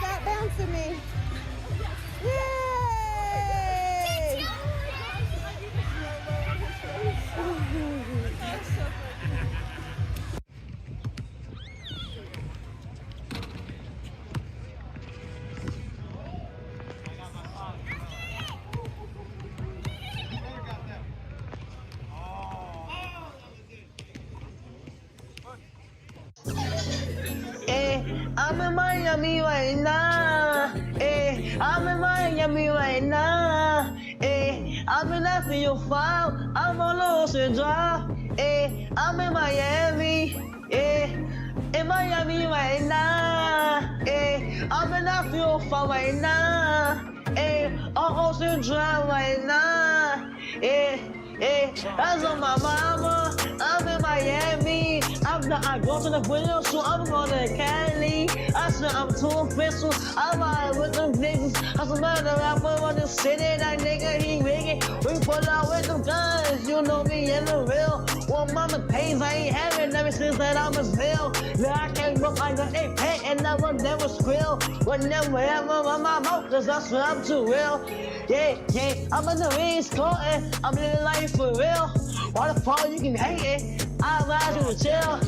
Stop bouncing me. Yay! I'm in Miami right now. I'm in Miami right now. I'm in after your file. I'm on Ocean Drive. I'm in Miami. In Miami right now. I'm in after your file right now. On Ocean Drive right now. That's on my mama. I'm in Miami. I go to the window, so I'm going to Cali. I swear I'm too official. I'm out with them niggas. I'm some other rapper on the city. That nigga, he rigging. We pull out with them guns. You know me in the real. Well, mama pays, I ain't having ever since that I was real. Yeah, I came up like an 8-pack and I was never squill. Whenever ever on my mouth, cause I swear I'm too real. Yeah, I'm in the East Coast. I'm living life for real. Why the fuck you can hate it? I ride you to chill.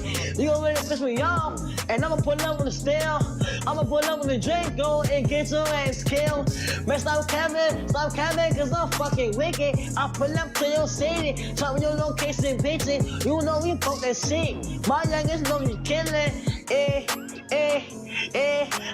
You gon' really piss me off. And I'ma pull up on the steel. I'ma pull up on the Draco and get your ass killed. Man, stop capping, cause I'm fucking wicked. I pull up to your city, tell me your location, bitches. You know we fuck that shit. My youngest know you killin'.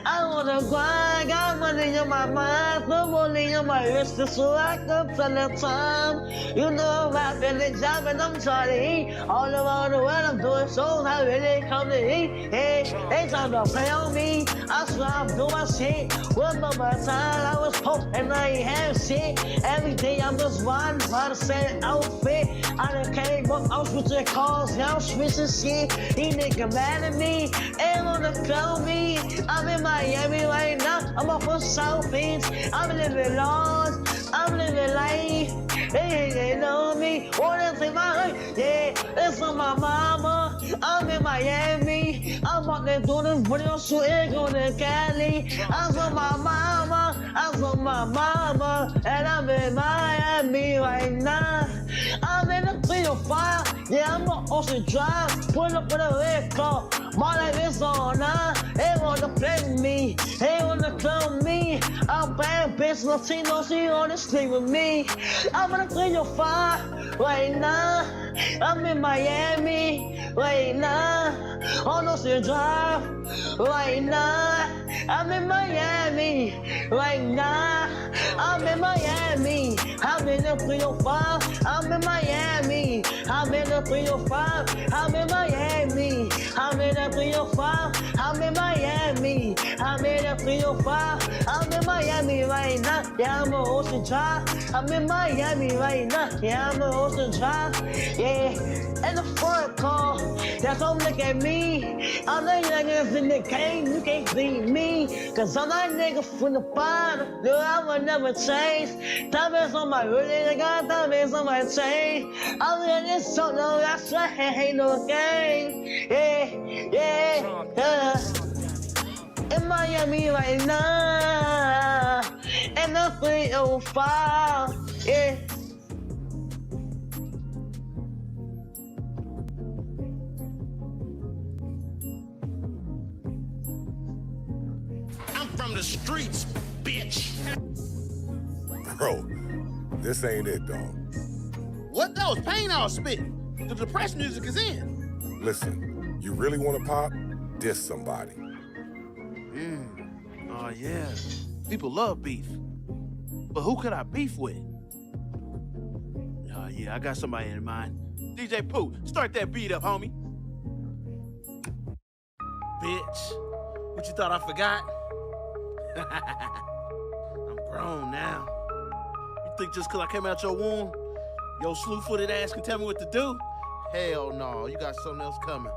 I wanna grind, got money on my mind, no money on my wrist, so I can tell the time. You know I'm rapping the job and I'm trying to eat. All around the world I'm doing shows, I really come to eat. They trying to play on me, I swear I'm doing my shit. One of my time I was poor and I ain't have shit. Every day I'm just riding by the same outfit. I done came up, I'm switching cars, now I'm switching shit. These niggas mad at me, they wanna kill me. I'm in Miami right now, I'm off of South Beach. I'm living large, I'm living life. They know me, wanna take my life. Yeah, it's on my mama. I'm in Miami. I'm out there doing this video shooting, going to Cali. I'm on my mama, I'm on my mama, and I'm in Miami right now. I'm in the 305, yeah, I'm on Ocean Drive. Pull up with a red car, my life is on now. They wanna play with me, they wanna clone me. I'm bad bitch, Latino, she wanna sleep with me. I'm in the 305 right now. I'm in Miami right now. On Ocean Drive right now. I'm in Miami right now. I'm in Miami. I'm in the 305. I'm in Miami. I'm in the 305. I'm in Miami. I'm in the 305. I'm in Miami. I'm in the 305. I'm in Miami right now. drop. Yeah, I'm a ocean drop. I'm in Miami right now. Yeah, I'm a ocean drop. Yeah, in the front car. That's all look at me. All the niggas in the game, you can't see me. Cause I'm that nigga from the bottom. No, I will never change. Diamonds on my hoodie, I got diamonds on my chain. I'm in this song, no, that's right, ain't no game. Yeah. In Miami right now. And the 305. Yeah. I'm from the streets, bitch. Bro, this ain't it, dog. What? That was pain I was spitting. The depressed music is in. Listen, you really want to pop? Diss somebody. Oh, yeah. People love beef. But who could I beef with? Yeah, I got somebody in mind. DJ Pooh, start that beat up, homie. Bitch, what you thought I forgot? I'm grown now. You think just because I came out your womb, your slew-footed ass can tell me what to do? Hell no, you got something else coming.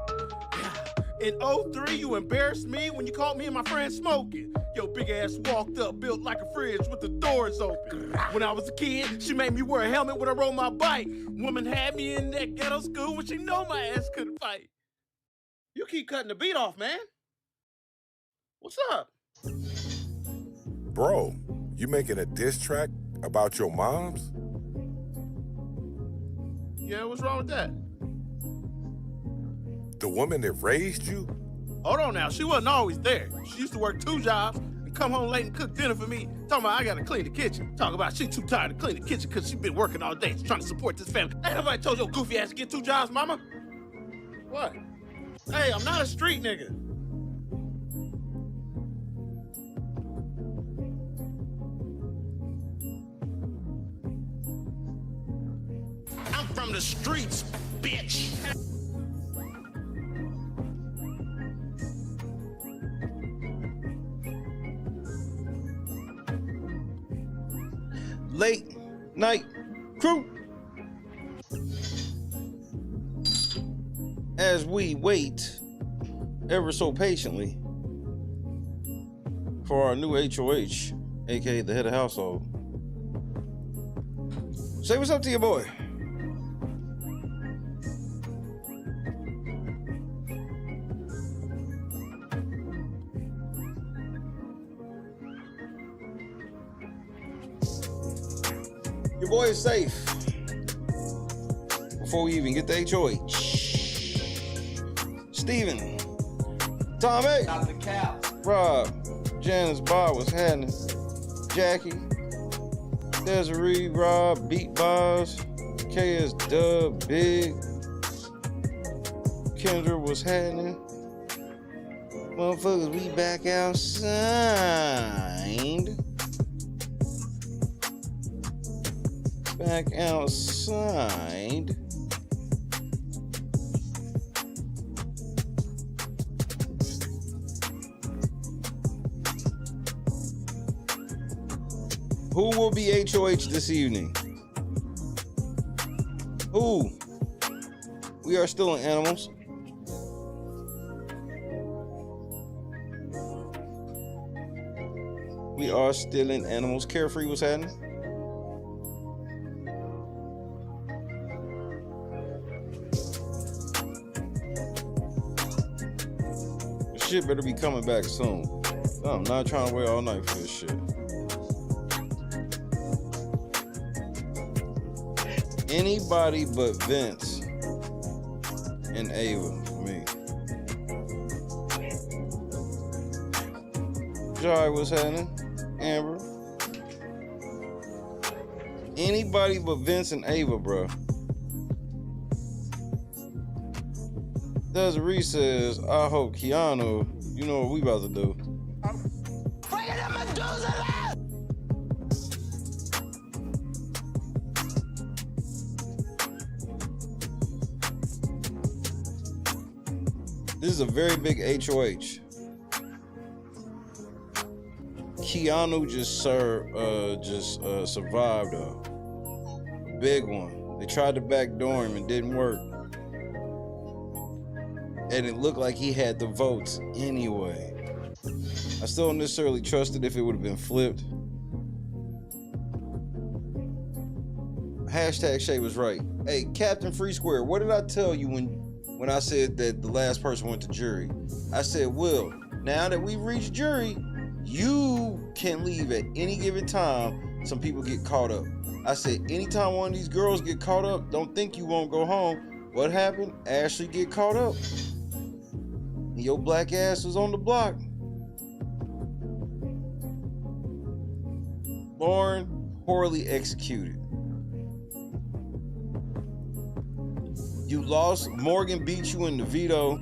In 03, you embarrassed me when you caught me and my friend smoking. Your big ass walked up, built like a fridge with the doors open. When I was a kid, she made me wear a helmet when I rode my bike. Woman had me in that ghetto school when she know my ass couldn't fight. You keep cutting the beat off, man. What's up? Bro, you making a diss track about your moms? Yeah, what's wrong with that? The woman that raised you? Hold on now, she wasn't always there. She used to work 2 jobs and come home late and cook dinner for me. Talking about I gotta clean the kitchen. Talking about she too tired to clean the kitchen because she been working all day trying to support this family. Ain't nobody told your goofy ass to get 2 jobs, mama? What? Hey, I'm not a street nigga. I'm from the streets, bitch. Late night crew. As we wait ever so patiently for our new HOH, aka the head of household. Say what's up to your boy. Your boy is safe. Before we even get the HOH. Steven, Tommy, Dr. Cal. Rob, Janice, Bob was happening. Jackie, Desiree, Rob, Beat Boz, KS Dub, Big, Kendra was happening. Motherfuckers, we back outside. Back outside. Who will be HOH this evening? Who? We are still in animals. We are still in animals. Carefree, what's happening? Shit better be coming back soon. I'm not trying to wait all night for this shit. Anybody but Vince and Ava for me. Jai, what's happening? Amber. Anybody but Vince and Ava, bro. Desiree says, I hope Keanu, you know what we about to do. This is a very big HOH. Keanu just survived a big one. They tried to backdoor him and didn't work. And it looked like he had the votes anyway. I still don't necessarily trust it if it would have been flipped. Hashtag Shay was right. Hey, Captain Free Square, what did I tell you when I said that the last person went to jury? I said, Will, now that we've reached jury, you can leave at any given time. Some people get caught up. I said, anytime one of these girls get caught up, don't think you won't go home. What happened? Ashley get caught up. And your black ass was on the block. Lauren, poorly executed. You lost. Morgan beat you in the veto.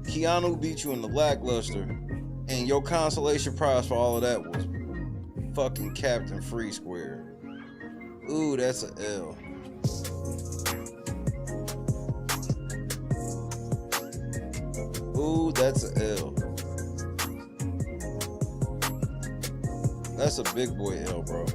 Keanu beat you in the lackluster. And your consolation prize for all of that was fucking Captain Free Square. Ooh, that's an L. Ooh, that's an L. That's a big boy L, bro.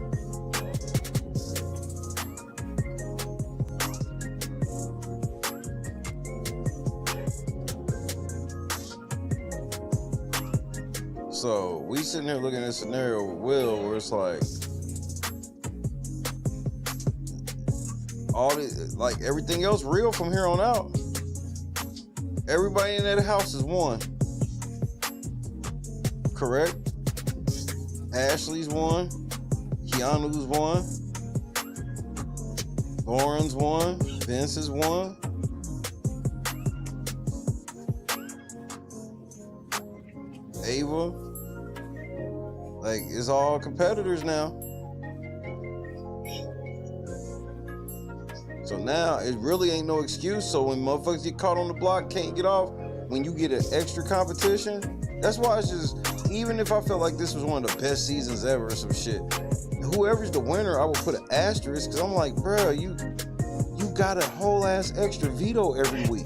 So we sitting here looking at a scenario with Will where it's like all this, like everything else real from here on out. Everybody in that house is one. Correct? Ashley's one. Keanu's one. Lauren's one. Vince is one. Ava. Like, it's all competitors now. So now it really ain't no excuse. So when motherfuckers get caught on the block, can't get off, when you get an extra competition, that's why it's just, even if I felt like this was one of the best seasons ever or some shit, whoever's the winner, I would put an asterisk, because I'm like, bro, you got a whole ass extra veto every week.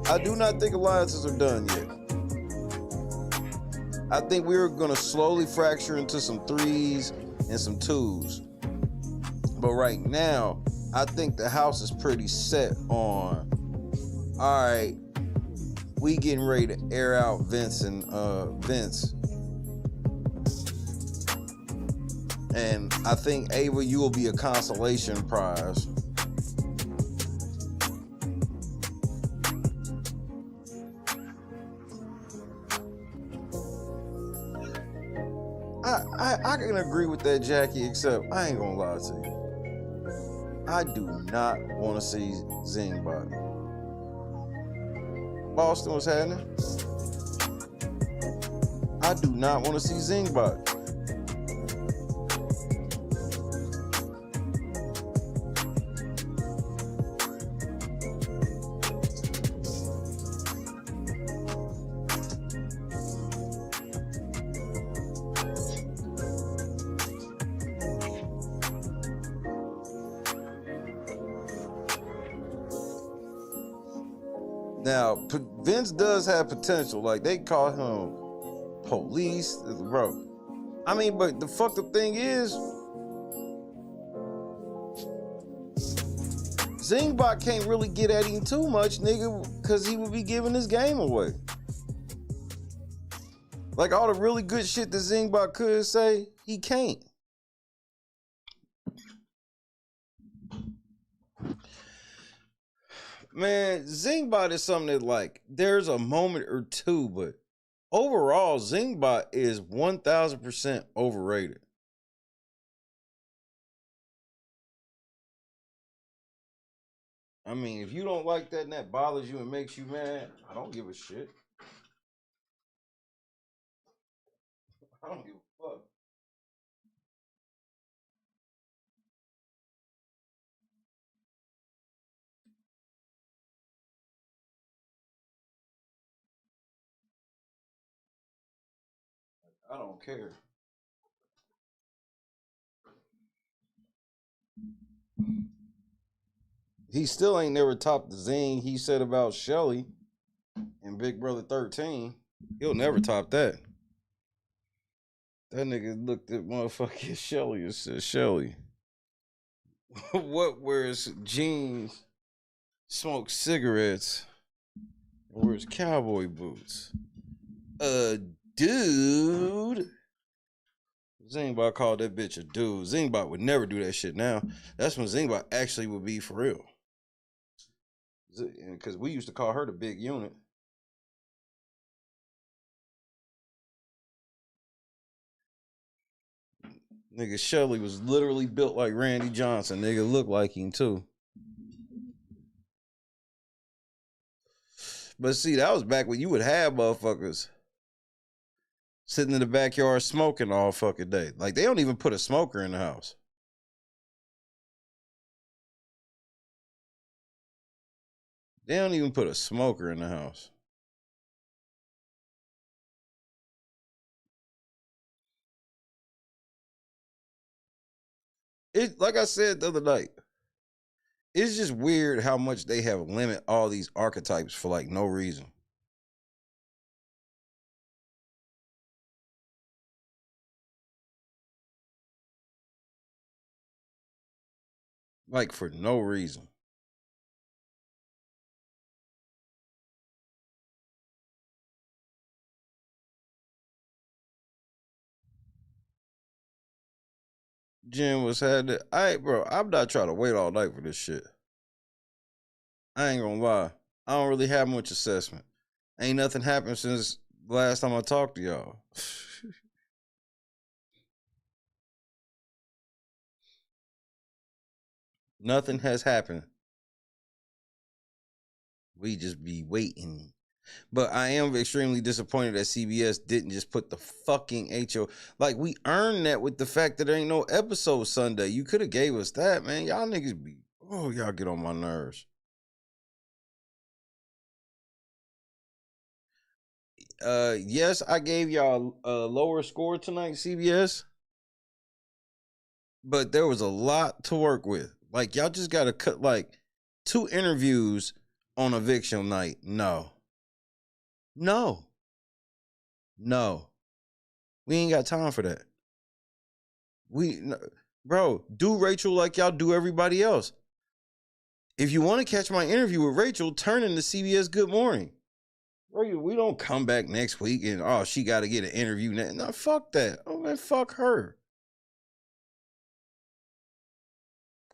I do not think alliances are done yet. I think we're going to slowly fracture into some 3s and some 2s. But right now, I think the house is pretty set on, all right, we getting ready to air out Vince and Vince. And I think, Ava, you will be a consolation prize. I can agree with that, Jackie, except I ain't gonna lie to you. I do not want to see Zingbot. Boston, what's happening? I do not want to see Zingbot. Now, Vince does have potential. Like, they call him police, bro. I mean, but the fucked up thing is, Zingbot can't really get at him too much, nigga, because he would be giving his game away. Like, all the really good shit that Zingbot could say, he can't. Man, Zingbot is something that, like, there's a moment or two, but overall, Zingbot is 1000% overrated. I mean, if you don't like that and that bothers you and makes you mad, I don't give a shit. I don't give a fuck. I don't care. He still ain't never topped the zing he said about Shelly. and Big Brother 13. He'll never top that. That nigga looked at motherfucking Shelly and said, Shelly, what wears jeans, smokes cigarettes, and wears cowboy boots? Dude. Zingbot called that bitch a dude. Zingbot would never do that shit now. That's when Zingbot actually would be for real. Because we used to call her the big unit. Nigga, Shelly was literally built like Randy Johnson. Nigga looked like him too. But see, that was back when you would have motherfuckers sitting in the backyard smoking all fucking day. Like, they don't even put a smoker in the house. They don't even put a smoker in the house. It, like I said the other night, it's just weird how much they have limit all these archetypes for like no reason. Like for no reason. Jim was had it. Bro, I'm not trying to wait all night for this shit. I ain't gonna lie. I don't really have much assessment. Ain't nothing happened since the last time I talked to y'all. Nothing has happened. We just be waiting. But I am extremely disappointed that CBS didn't just put the fucking HO. Like, we earned that with the fact that there ain't no episode Sunday. You could have gave us that, man. Y'all niggas be, oh, y'all get on my nerves. Yes, I gave y'all a lower score tonight, CBS. But there was a lot to work with. Like, y'all just got to cut, like, 2 interviews on eviction night. No. We ain't got time for that. Bro, do Rachel like y'all do everybody else. If you want to catch my interview with Rachel, turn into CBS Good Morning. We don't come back next week and, oh, she got to get an interview. No, fuck that. Oh, man, fuck her.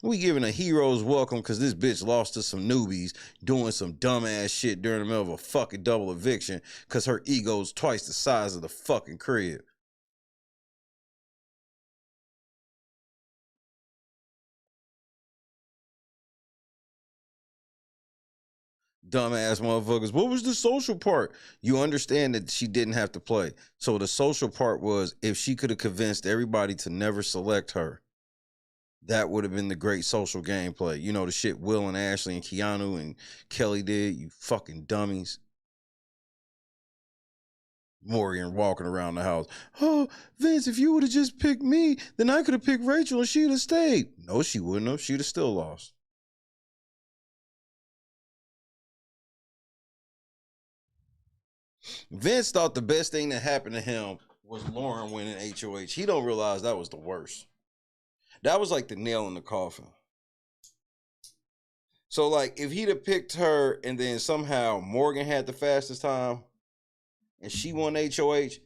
We giving a hero's welcome because this bitch lost to some newbies doing some dumbass shit during the middle of a fucking double eviction because her ego's twice the size of the fucking crib. Dumbass motherfuckers. What was the social part? You understand that she didn't have to play. So the social part was if she could have convinced everybody to never select her, that would have been the great social gameplay. You know, the shit Will and Ashley and Keanu and Kelly did, you fucking dummies. Morgan walking around the house. Oh, Vince, if you would have just picked me, then I could have picked Rachel and she'd have stayed. No, she wouldn't have. She'd have still lost. Vince thought the best thing that happened to him was Lauren winning HOH. He don't realize that was the worst. That was like the nail in the coffin. So, like, if he'd have picked her and then somehow Morgan had the fastest time and she won HOH,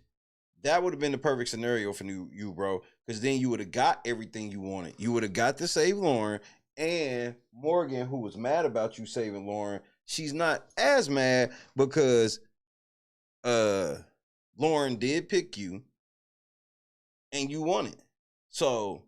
that would have been the perfect scenario for you, bro. Because then you would have got everything you wanted. You would have got to save Lauren, and Morgan, who was mad about you saving Lauren, she's not as mad because Lauren did pick you and you won it. So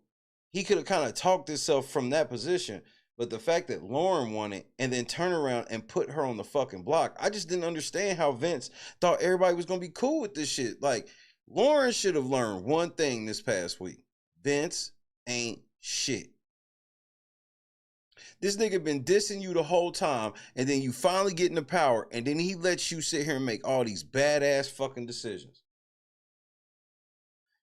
he could have kind of talked himself from that position. But the fact that Lauren won it and then turn around and put her on the fucking block, I just didn't understand how Vince thought everybody was going to be cool with this shit. Like, Lauren should have learned one thing this past week. Vince ain't shit. This nigga been dissing you the whole time, and then you finally get into power, and then he lets you sit here and make all these badass fucking decisions.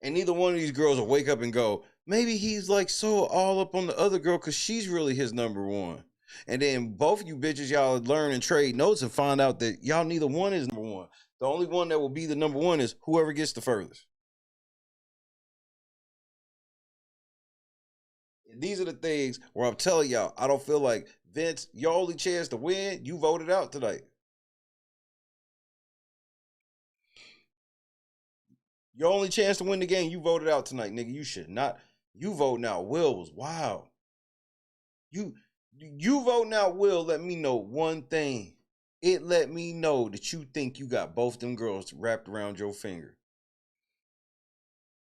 And neither one of these girls will wake up and go, maybe he's like so all up on the other girl because she's really his number one. And then both of you bitches, y'all learn and trade notes and find out that y'all neither one is number one. The only one that will be the number one is whoever gets the furthest. And these are the things where I'm telling y'all, I don't feel like Vince, your only chance to win, you voted out tonight. Your only chance to win the game, you voted out tonight, nigga. You should not. You voting out Will was wild. You voting out Will let me know one thing. It let me know that you think you got both them girls wrapped around your finger.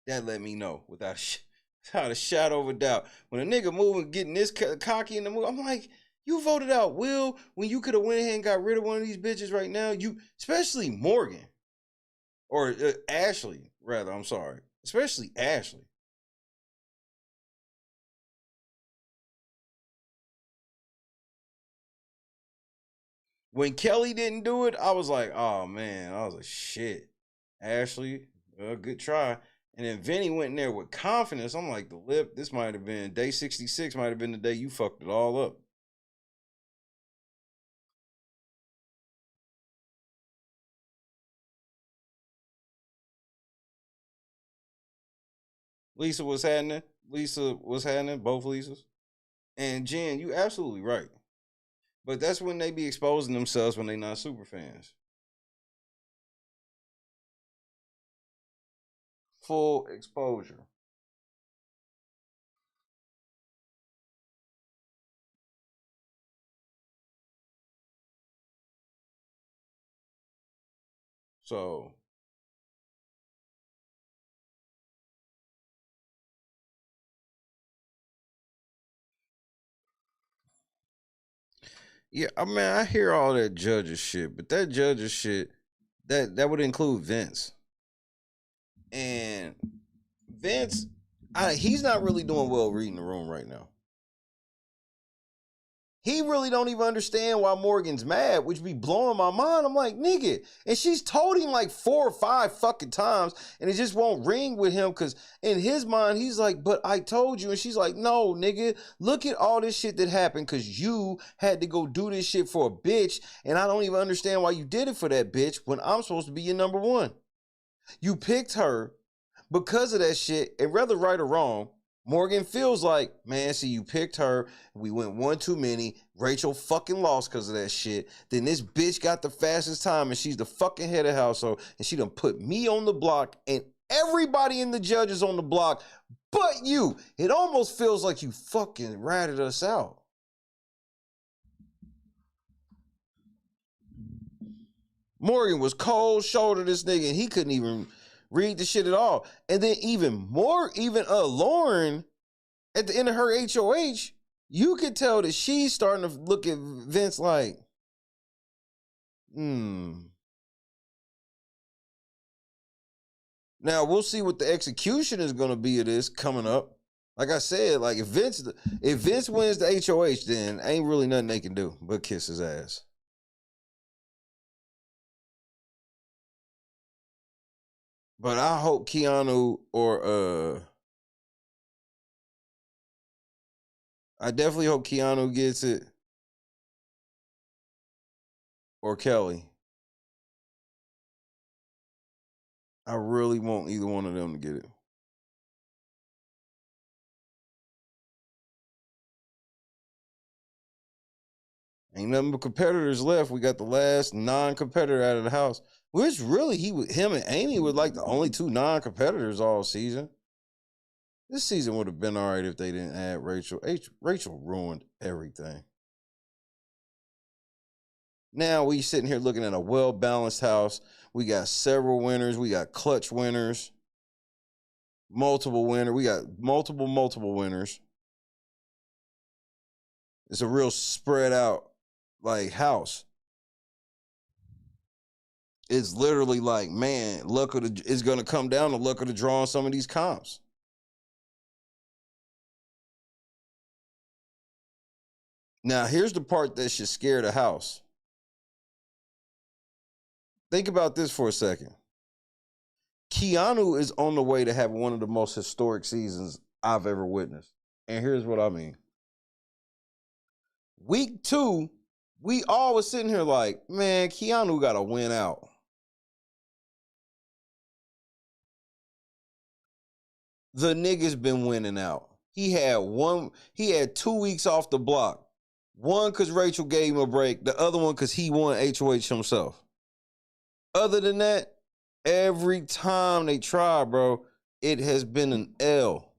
That let me know without a shadow of a doubt. When a nigga moving, getting this cocky in the move, I'm like, you voted out Will when you could have went ahead and got rid of one of these bitches right now. You, especially Morgan. Or Ashley, rather, I'm sorry. Especially Ashley. When Kelly didn't do it, I was like, oh, man. I was like, shit. Ashley, good try. And then Vinny went in there with confidence. I'm like, the lip, this might have been, day 66 might have been the day you fucked it all up. Lisa was happening. Lisa was happening. Both Lisas. And Jen, you absolutely right. But that's when they be exposing themselves when they not super fans. Full exposure. So yeah, I mean, I hear all that judges shit, but that judges shit, that would include Vince. And Vince, he's not really doing well reading the room right now. He really don't even understand why Morgan's mad, which be blowing my mind. I'm like, nigga. And she's told him like 4 or 5 fucking times, and it just won't ring with him because in his mind, he's like, but I told you. And she's like, no, nigga, look at all this shit that happened because you had to go do this shit for a bitch, and I don't even understand why you did it for that bitch when I'm supposed to be your number one. You picked her because of that shit, and whether right or wrong, Morgan feels like, man, see, you picked her. We went one too many. Rachel fucking lost because of that shit. Then this bitch got the fastest time, and she's the fucking head of household, and she done put me on the block, and everybody in the judges on the block but you. It almost feels like you fucking ratted us out. Morgan was cold shoulder this nigga, and he couldn't even read the shit at all. And then Lauren, at the end of her HOH, you could tell that she's starting to look at Vince like, Now we'll see what the execution is going to be of this coming up. Like I said, like if Vince wins the HOH, then ain't really nothing they can do but kiss his ass. But I hope Keanu I definitely hope Keanu gets it. Or Kelly. I really want either one of them to get it. Ain't nothing but competitors left. We got the last non-competitor out of the house. Which really, him and Amy were like the only 2 non-competitors all season. This season would have been all right if they didn't add Rachel. Rachel ruined everything. Now we sitting here looking at a well-balanced house. We got several winners. We got clutch winners. Multiple winners. We got multiple winners. It's a real spread out like house. It's literally like, man, it's going to come down to luck of the draw on some of these comps. Now, here's the part that should scare the house. Think about this for a second. Keanu is on the way to have one of the most historic seasons I've ever witnessed. And here's what I mean. Week 2, we all was sitting here like, man, Keanu got to win out. The nigga's been winning out. He had 2 weeks off the block. One because Rachel gave him a break. The other one because he won HOH himself. Other than that, every time they try, bro, it has been an L.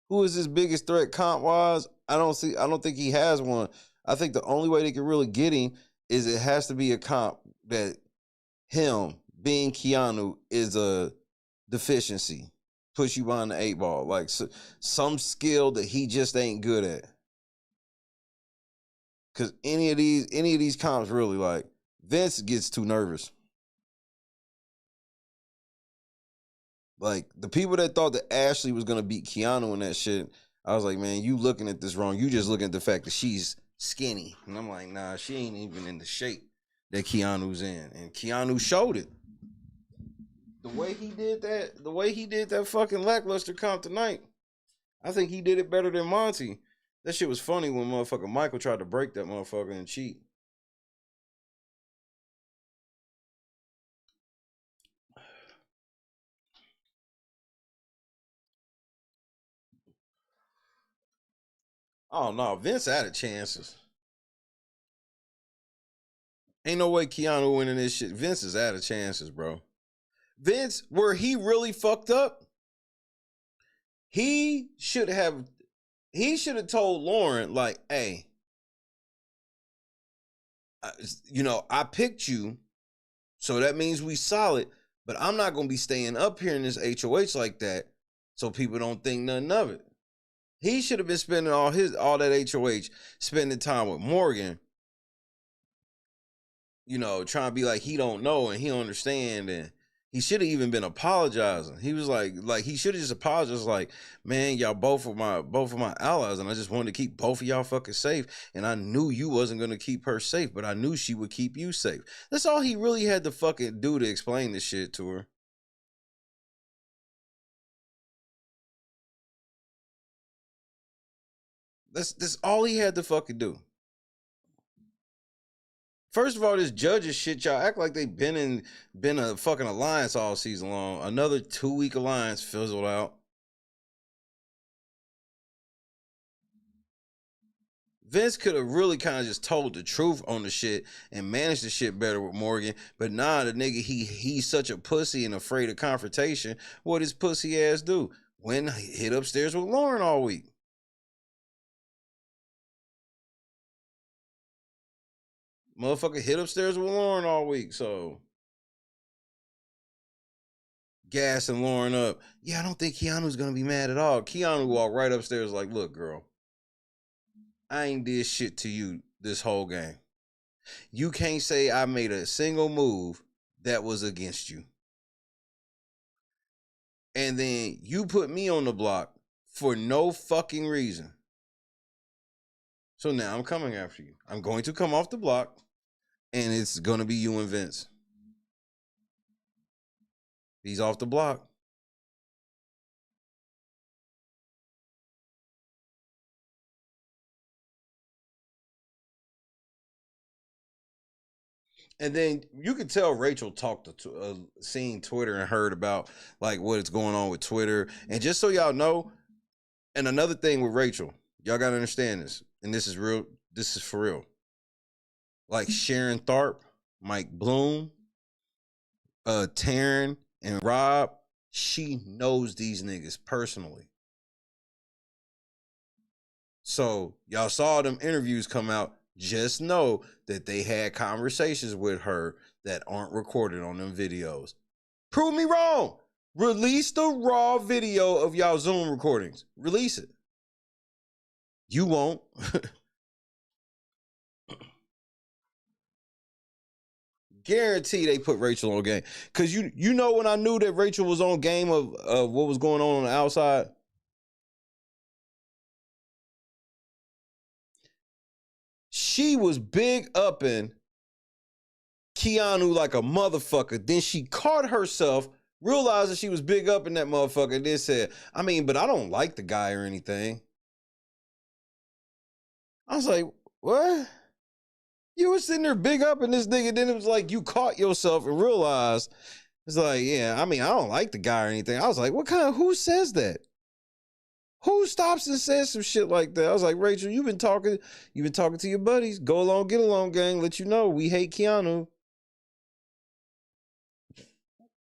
Who is his biggest threat comp-wise? I don't think he has one. I think the only way they can really get him is it has to be a comp that him being Keanu is a deficiency. Push you behind the 8 ball. Like some skill that he just ain't good at. Cause any of these comps really, like, Vince gets too nervous. Like, the people that thought that Ashley was gonna beat Keanu in that shit, I was like, man, you looking at this wrong. You just looking at the fact that she's skinny. And I'm like, nah, she ain't even in the shape that Keanu's in. And Keanu showed it. The way he did that fucking lackluster comp tonight, I think he did it better than Monty. That shit was funny when motherfucker Michael tried to break that motherfucker and cheat. Oh no, Vince out of chances. Ain't no way Keanu winning this shit. Vince is out of chances, bro. Vince, where he really fucked up, he should have told Lauren, like, hey, I picked you, so that means we solid, but I'm not going to be staying up here in this HOH like that so people don't think nothing of it. He should have been spending all that HOH, spending time with Morgan, trying to be like he don't know and he don't understand, and he should have even been apologizing. He was like he should have just apologized, like, man, y'all both of my allies, and I just wanted to keep both of y'all fucking safe. And I knew you wasn't gonna keep her safe, but I knew she would keep you safe. That's all he really had to fucking do to explain this shit to her. That's all he had to fucking do. First of all, this judges shit, y'all act like they been a fucking alliance all season long. Another 2-week alliance fizzled out. Vince could have really kind of just told the truth on the shit and managed the shit better with Morgan. But nah, the nigga, he's such a pussy and afraid of confrontation. What his pussy ass do? Hit upstairs with Lauren all week. Motherfucker hit upstairs with Lauren all week, so gassing Lauren up. Yeah, I don't think Keanu's gonna be mad at all. Keanu walked right upstairs like, look, girl, I ain't did shit to you this whole game. You can't say I made a single move that was against you. And then you put me on the block for no fucking reason. So now I'm coming after you. I'm going to come off the block. And it's going to be you and Vince. He's off the block. And then you could tell Rachel talked to seen Twitter and heard about like what is going on with Twitter. And just so y'all know, and another thing with Rachel, y'all got to understand this. And this is real. This is for real. Like Sharon Tharp, Mike Bloom, Taryn, and Rob, she knows these niggas personally. So y'all saw them interviews come out. Just know that they had conversations with her that aren't recorded on them videos. Prove me wrong. Release the raw video of y'all Zoom recordings. Release it. You won't. Guarantee they put Rachel on game. Because you know when I knew that Rachel was on game of what was going on the outside? She was big upping Keanu like a motherfucker. Then she caught herself Realized that she was big up in that motherfucker and then said, I mean, but I don't like the guy or anything. I was like, what? You were sitting there big up in this nigga, then it was like you caught yourself and realized, it's like, yeah, I mean, I don't like the guy or anything. I was like, who says that? Who stops and says some shit like that? I was like, Rachel, you've been talking to your buddies. Go along, get along, gang. Let you know we hate Keanu.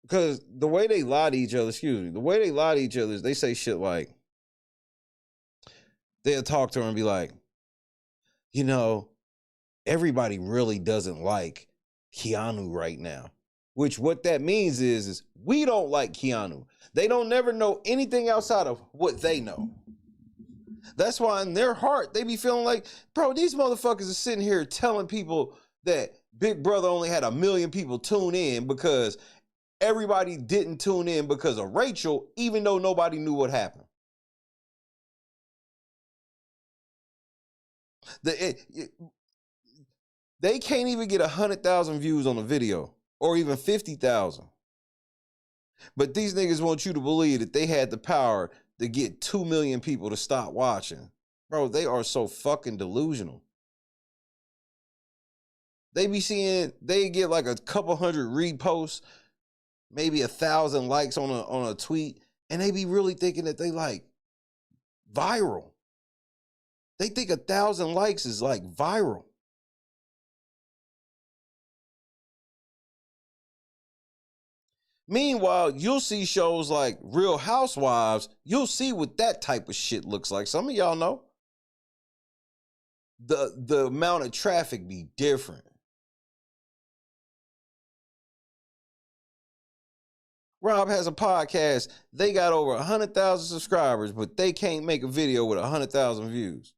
Because the way they lie to each other, is they say shit like, they'll talk to her and be like, you know, everybody really doesn't like Keanu right now. Which what that means is we don't like Keanu. They don't never know anything outside of what they know. That's why in their heart, they be feeling like, bro, these motherfuckers are sitting here telling people that Big Brother only had 1 million people tune in because everybody didn't tune in because of Rachel, even though nobody knew what happened. They can't even get 100,000 views on a video or even 50,000. But these niggas want you to believe that they had the power to get 2 million people to stop watching. Bro, they are so fucking delusional. They be seeing, they get like a couple hundred reposts, maybe 1,000 likes on a tweet, and they be really thinking that they like viral. They think 1,000 likes is like viral. Meanwhile, you'll see shows like Real Housewives. You'll see what that type of shit looks like. Some of y'all know. The amount of traffic be different. Rob has a podcast. They got over 100,000 subscribers, but they can't make a video with 100,000 views.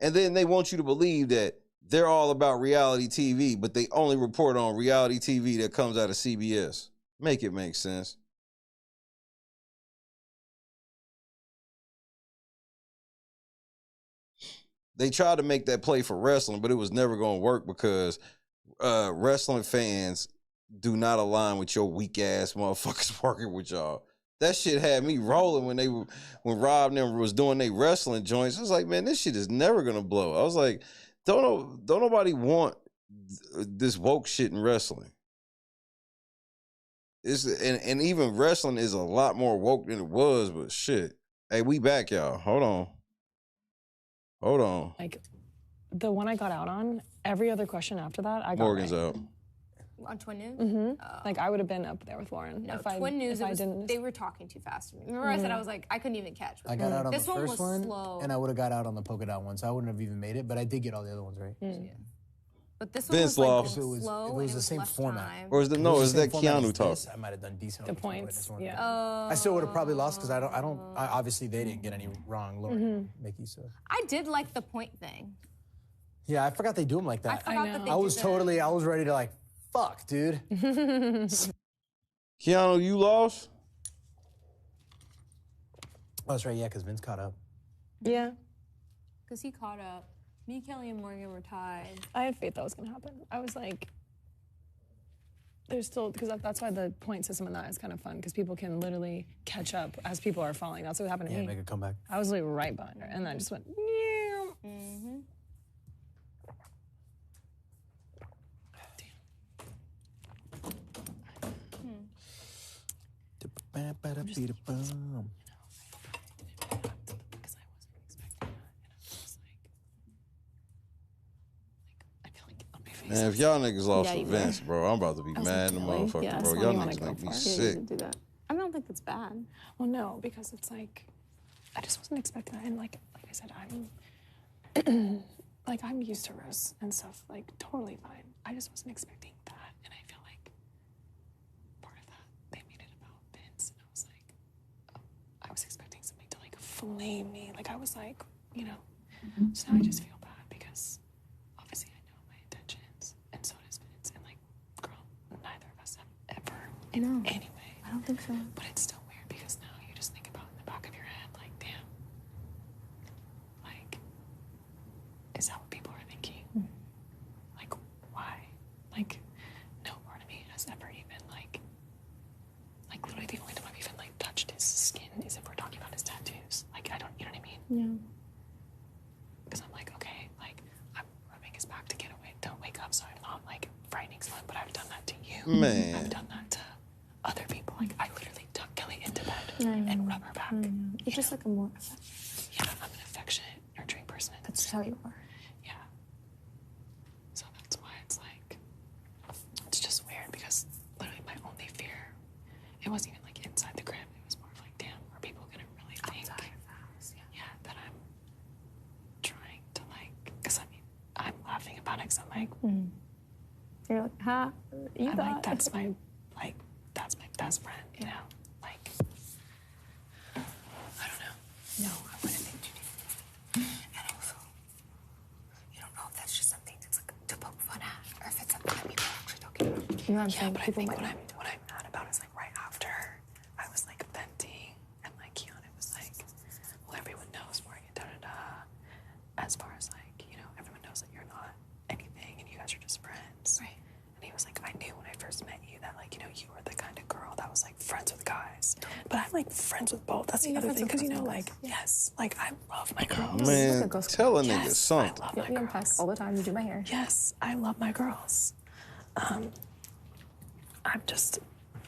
And then they want you to believe that they're all about reality TV, but they only report on reality TV that comes out of CBS. Make it make sense. They tried to make that play for wrestling, but it was never going to work because wrestling fans do not align with your weak ass motherfuckers working with y'all. That shit had me rolling when Rob and them was doing their wrestling joints. I was like, man, this shit is never gonna blow. I was like, don't nobody want this woke shit in wrestling. And even wrestling is a lot more woke than it was, but shit. Hey, we back, y'all. Hold on. Like, the one I got out on, every other question after that, I got Morgan's right. out. On Twin News? Mm-hmm. Like, I would have been up there with Lauren. No, if I, Twin News, if I didn't. they were talking too fast for me. Remember I said I was like, I couldn't even catch. I got out on this the first one was one, slow. and I would have got out on the polka dot one, so I wouldn't have even made it, but I did get all the other ones right. Yeah. But this one Vince was like lost. slow If it was and the same less format. time. Or is If it was is the that same format Keanu as talk? this, I might have done decent. The on Twin points, one. yeah. I still would have probably lost because I obviously they didn't get any wrong, Lauren, Mickey. So I did like the point thing. yeah, I forgot they do them like I that. forgot that they I was did that. I was ready to like, fuck, dude. Keanu, you lost? Oh, that's right, yeah, because Vince caught up. Yeah. Because he caught up. Me, Kelly, and Morgan were tied. I had faith that was going to happen. I was like, there's still, because that's why the point system in that is kind of fun, because people can literally catch up as people are falling. That's what happened to Yeah, me. make a comeback. I was like right behind her, and then I just went, Mm-hmm. Ba-ba-da-be-da-bum. because I wasn't expecting that, and I was like, I feel like on my face. Man, if y'all niggas lost Yeah, to you Vince, bro, I'm about to be was mad like, in the really? motherfucker, Yeah, bro. that's Y'all one you wanna niggas go make me for. sick. Do that. I don't think that's bad. Well, no, because it's like, I just wasn't expecting that, and like I said, I'm like I'm used to roasts and stuff, like totally fine. I just wasn't expecting that, and I feel like part of that they made it about Vince, and I was like, oh, I was expecting somebody to like flame me, like I was like, you know. So now I just feel bad because obviously I know my intentions, and so does Vince, and like, girl, neither of us have ever I know. anyway. I don't think so. But it's still weird because now you just think about in the back of your head, like, damn, like, is that what people are thinking? Like, why? Like, no part of Yeah. Because I'm like, okay, like, I'm rubbing his back to get away. Don't wake up, so I'm not, like, frightening someone, but I've done that to you. Man. I've done that to other people. Like, I literally tuck Kelly into bed and rub her back. You're just like a more... Yeah, I'm an affectionate, nurturing person. That's how you are. Yeah. So that's why it's like, it's just weird because literally my only fear, it wasn't even like inside the crib. It was more of like, damn, are people gonna really think that I'm trying to like, because I mean, I'm laughing about it because I'm like, You're like, ha, you I'm got like, that's my best friend, you know? Like, I don't know. No, I wouldn't think you do. And also, you don't know if that's just something that's like to poke fun at, or if it's something that people are actually talking about. You know what I'm Yeah, saying? but I People think might what I'm mad about is like right after I was like venting and like Keanu was like, well, everyone knows Morgan, as far as like, you know, everyone knows that you're not anything and you guys are just friends. Right. And he was like, I knew when I first met you that like, you know, you were the kind of girl that was like friends with guys. But I'm like friends with both. That's the other thing. Because you know, like, yes, like I love my girls. Man, tell a nigga Yes, something. I love Yeah, my we girls. unpack all the time. You do my hair. Yes, I love my girls. I'm just,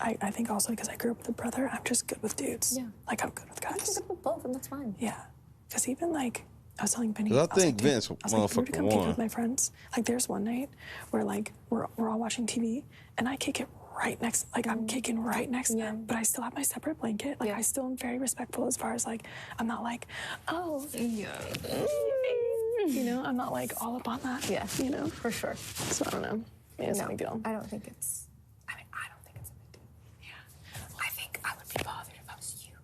I think also because I grew up with a brother, I'm just good with dudes. Yeah. Like I'm good with You guys. can get with both, and that's fine. Yeah. Because even like, I was telling Benny, 'Cause I was think like, dude, Vince I was like, you were to motherfucking come kick it won. with my friends. Like there's one night where like, we're all watching TV and I kick it right next, like I'm kicking right next to them, but I still have my separate blanket. Like I still am very respectful as far as like, I'm not like, oh, yeah. You know, I'm not like all up on that. Yeah. You know? For sure. So I don't know. Maybe it's no big deal. I don't think it's... I mean, I don't think it's a big deal. Yeah. I think I would be bothered if I was you.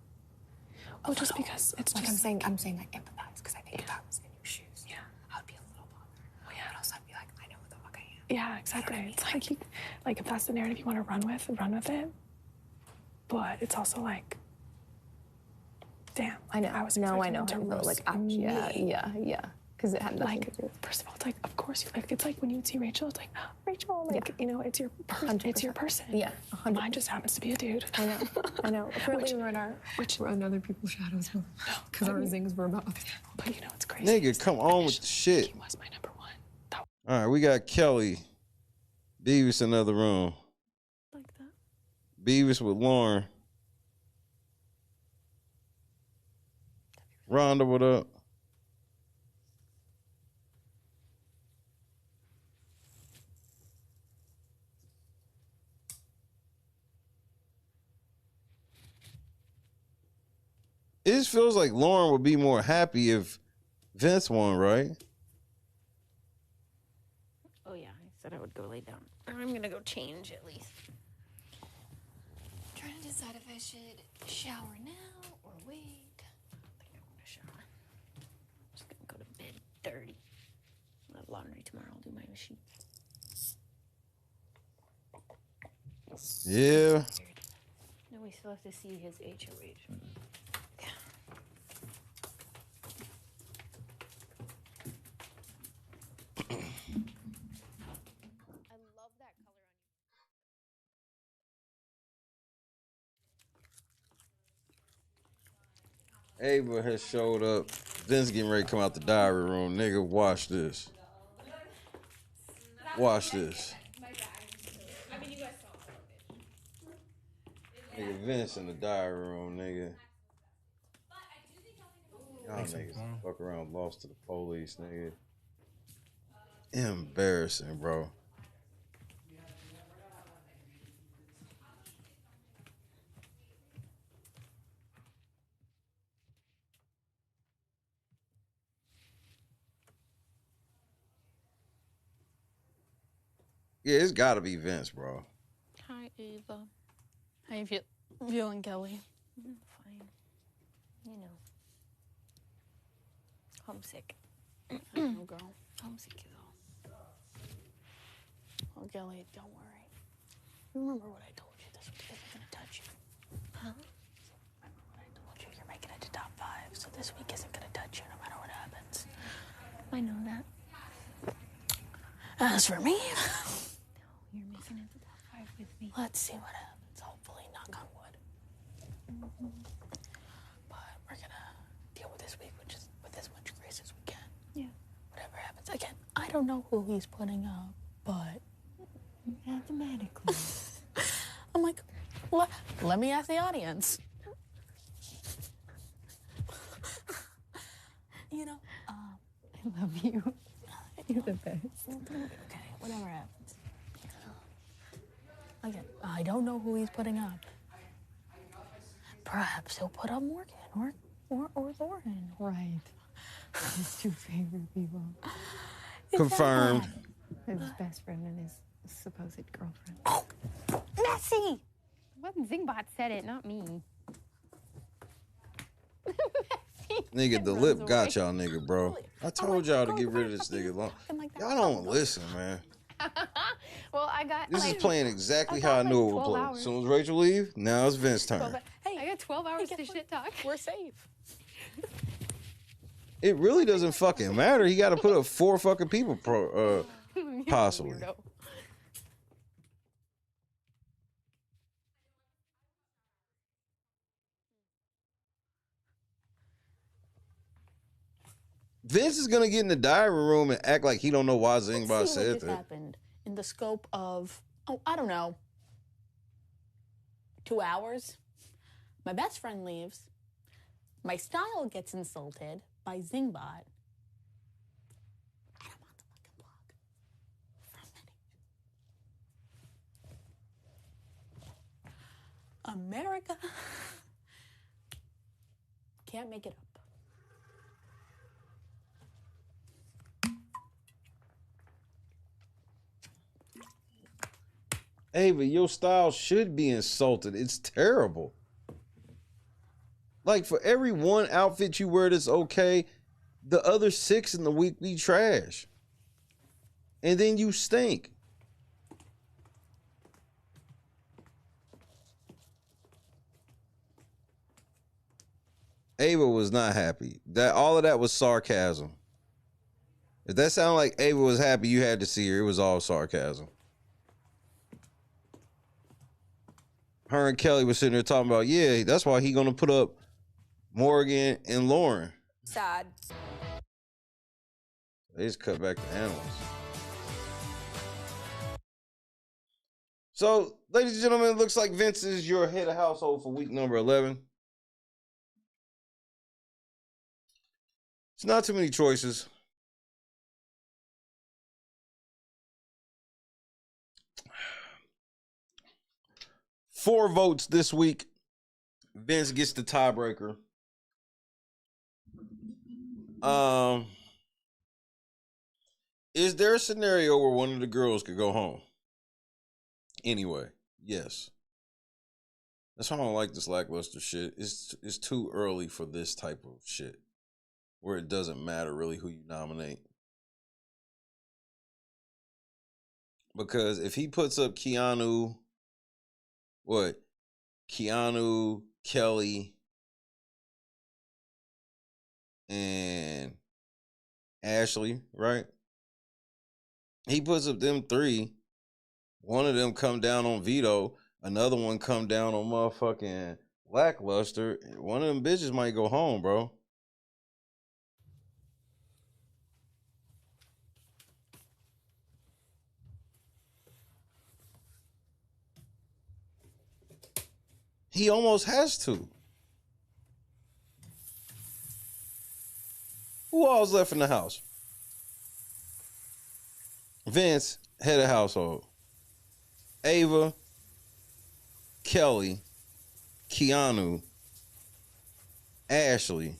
Oh, just because it's Like just I'm saying I empathize because I think if I was in your shoes, I would be a little bothered. Oh, yeah. But also I'd be like, I know who the fuck I am. Yeah, exactly. You know what I mean? It's like, like if that's the narrative you want to run with it. But it's also like, damn. I know. I was no, I expecting know. him to How you feel. roast Like, me. yeah. Because it had nothing Like, to do. first of all, it's like, of course, like it's like when you would see Rachel, it's like, oh, Rachel, like Yeah. you know, it's your person. Yeah, 100%. Mine just happens to be a dude. I know. Apparently we're in other people's shadows because our zings were about other people. But you know, it's crazy. Nigga, come on with the shit. He was my number one. That All right, we got Kelly. Beavis in the other room. Like that. Beavis with Lauren. Rhonda, what up? It just feels like Lauren would be more happy if Vince won, right? Oh yeah, I said I would go lay down. I'm gonna go change at least. Trying to decide if I should shower now or wait. I think I want to shower. I'm just gonna go to bed dirty. I'll have laundry tomorrow. I'll do my machine. Yeah. No, we still have to see his HOH. I love that color on Ava has showed up. Vince getting ready to come out the diary room. Nigga, watch this. Watch this. Nigga, Vince in the diary room, nigga. Y'all niggas fuck around, lost to the police, nigga. Embarrassing, bro. Yeah, it's gotta be Vince, bro. Hi, Ava. How you feeling, Kelly? Fine. You know. Homesick. I know, girl. Homesick is all. Oh, Kelly, don't worry. Remember what I told you? This week isn't gonna touch you. Huh? Remember what I told you? You're making it to top 5, so this week isn't gonna touch you no matter what happens. I know that. As for me, you're making it to top 5 with me. Let's see what happens. Hopefully, knock on wood. But we're gonna deal with this week, which is don't know who he's putting up, but Mathematically. I'm like, let me ask the audience. You know, I love you. You're the best. okay, whatever happens. Again, I don't know who he's putting up. Perhaps he'll put up Morgan or Lauren. Right. His two favorite people. Confirmed. His best friend and his supposed girlfriend. Oh, messy! What Zingbot said it, not me. Nigga, the lip got y'all, nigga, bro. I told y'all to get rid of this nigga long. Y'all don't listen, man. Well, I got. This is playing exactly how I knew it would play. As soon as Rachel leave, now it's Vince's turn. Hey, I got 12 hours to shit talk. We're safe. It really doesn't fucking matter. He got to put up 4 fucking people, possibly. Weirdo. Vince is gonna get in the diary room and act like he don't know why Zingbot Let's see what said just that. happened in the scope of, I don't know, 2 hours. My best friend leaves. My style gets insulted by Zingbot. And I'm on the fucking block for a minute. America can't make it up. Hey, but your style should be insulted. It's terrible. Like, for every one outfit you wear that's okay, the other 6 in the week be trash. And then you stink. Ava was not happy. All of that was sarcasm. If that sounded like Ava was happy, you had to see her. It was all sarcasm. Her and Kelly was sitting there talking about, yeah, that's why he gonna put up Morgan and Lauren. Sad. They just cut back to animals. So, ladies and gentlemen, it looks like Vince is your head of household for week number 11. It's not too many choices. Four votes this week. Vince gets the tiebreaker. Is there a scenario where one of the girls could go home? Anyway, yes. That's why I don't like this lackluster shit. It's too early for this type of shit, where it doesn't matter really who you nominate. Because if he puts up Keanu, Kelly, and Ashley, right? He puts up them 3. One of them come down on Vito. Another one come down on motherfucking lackluster. One of them bitches might go home, bro. He almost has to. Who all's left in the house? Vince, head of household. Ava, Kelly, Keanu, Ashley,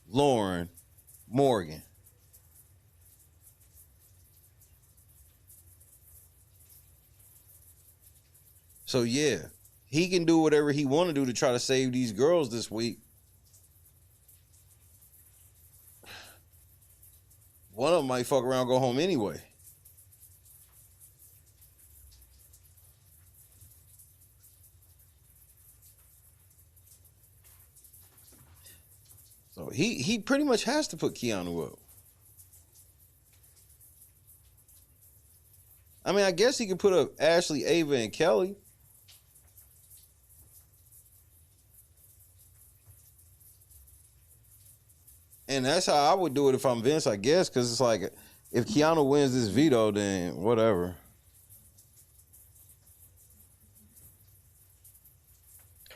Lauren, Morgan. So yeah, he can do whatever he want to do to try to save these girls this week. One of them might fuck around and go home anyway. So he pretty much has to put Keanu up. I mean, I guess he could put up Ashley, Ava, and Kelly. And that's how I would do it if I'm Vince, I guess, because it's like, If Keanu wins this veto, then whatever.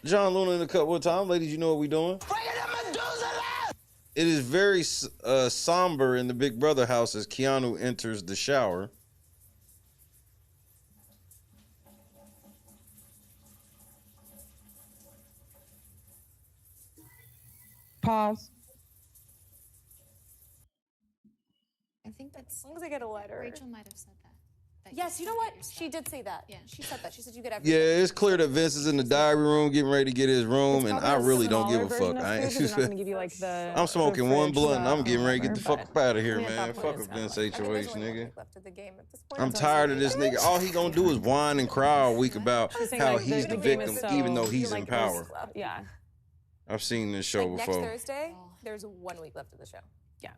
John Luna in a couple of times. Ladies, you know what we doing. It is very somber in the Big Brother house as Keanu enters the shower. Pause. I think that's. As long as I get a letter. Rachel might have said that. Yes, you know what? She did say that. Yeah, she said that. She said you get everything. Yeah, it's clear that Vince is in the diary room getting ready to get his room, and I really don't give a fuck. I'm smoking one blunt, and I'm getting ready to get the fuck up out of here, man. Fuck a Vince HOH, nigga. I'm tired of this nigga. All he gonna do is whine and cry all week about how he's the victim, even though he's in power. Yeah. I've seen this show Next before. Thursday, there's 1 week left of the show. Yeah.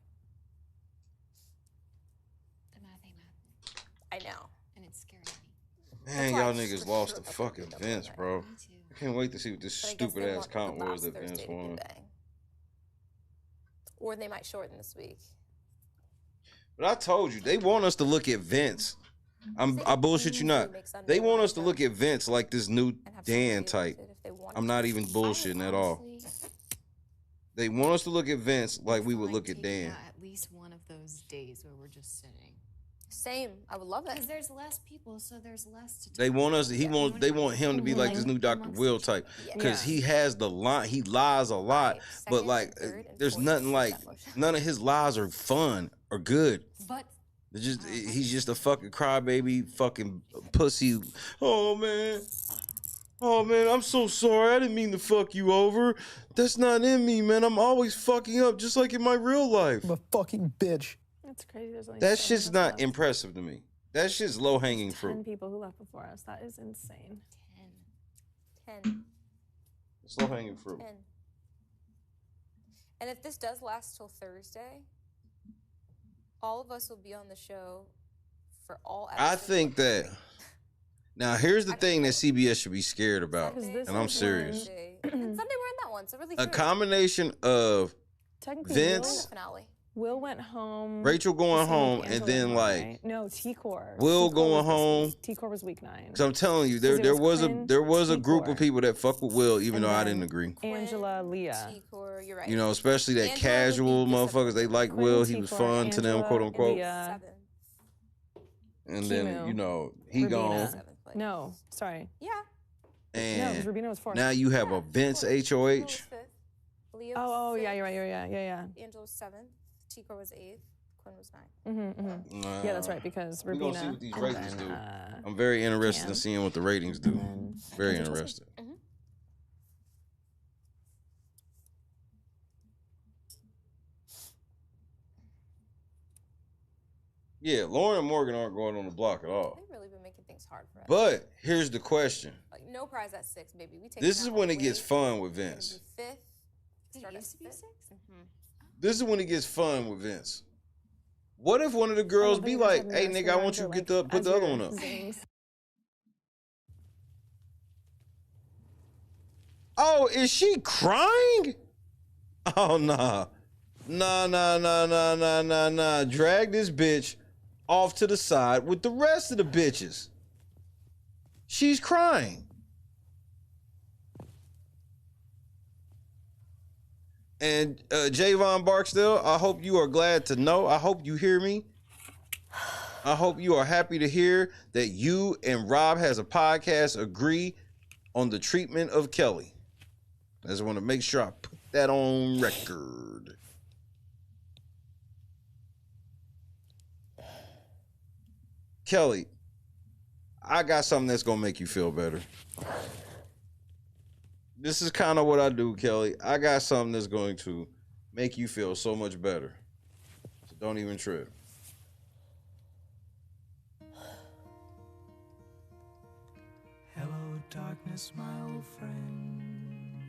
I know. And it's scary me. Man, y'all niggas lost to fucking Vince, bro. I can't wait to see what this stupid ass count was that Vince won. Or they might shorten this week. But I told you, they want us to look at Vince. I bullshit you not. They want us to look at Vince like this new Dan type. I'm not even bullshitting at all. They want us to look at Vince like we would look at Dan. At least one of those days where we're just sitting. Same. I would love that. Because there's less people, so there's less to talk They want us. about. They want him to be like this new Dr. Will type, because he has the line. He lies a lot, but like, there's nothing like none of his lies are fun or good. But he's just a fucking crybaby, fucking pussy. Oh man, I'm so sorry. I didn't mean to fuck you over. That's not in me, man. I'm always fucking up, just like in my real life. I'm a fucking bitch. That's crazy. There's only That 7 shit's of us not left. impressive to me. That shit's low hanging 10 fruit. people who left before us. That is insane. 10. It's low hanging fruit. 10. And if this does last till Thursday, all of us will be on the show for all episodes. I think that. Now, here's the thing that CBS should be scared about, and I'm serious. And Sunday we're in that one, so really A combination of Technically, Vince, Will went home. Rachel going home, and Angela then went, like right? No, T-Core. Will T-Core going was this home. week. T-Core was week 9. Because I'm telling you, there was a group of people that fuck with Will, even though I didn't agree. Angela, Leah. T-Core, you're right. You know, especially that casual motherfuckers. They like Will. He was fun to them, quote unquote. Leah, And then Kimu, you know he Rubina. gone. No, sorry. Yeah. No, And 'cause Rubina was 4th. now you have a Vince HOH. Oh, yeah, you're right. Yeah. Angela was 7th. T-Core was 8th. Quinn was 9th. Yeah, that's right, because We're Rubina. gonna see what these and ratings then, do. I'm very interested in Cam. seeing what the ratings do. Very Angela interested. Yeah, Lauren and Morgan aren't going on the block at all. They've really been making things hard for us. But here's the question. Like, no prize at 6, baby. We take This is when it gets fun with Vince. 5th. It used to be 6? This is when it gets fun with Vince. What if one of the girls be like, "Hey, nigga, I want you to put the other one up." Oh, is she crying? Oh, nah. Nah. Drag this bitch off to the side with the rest of the bitches. She's crying. And Javon Barksdale, I hope you are glad to know. I hope you hear me. I hope you are happy to hear that you and Rob has a podcast agree on the treatment of Kelly. I just want to make sure I put that on record. Kelly, I got something that's going to make you feel better. This is kind of what I do, Kelly. I got something that's going to make you feel so much better. So don't even trip. Hello, darkness, my old friend.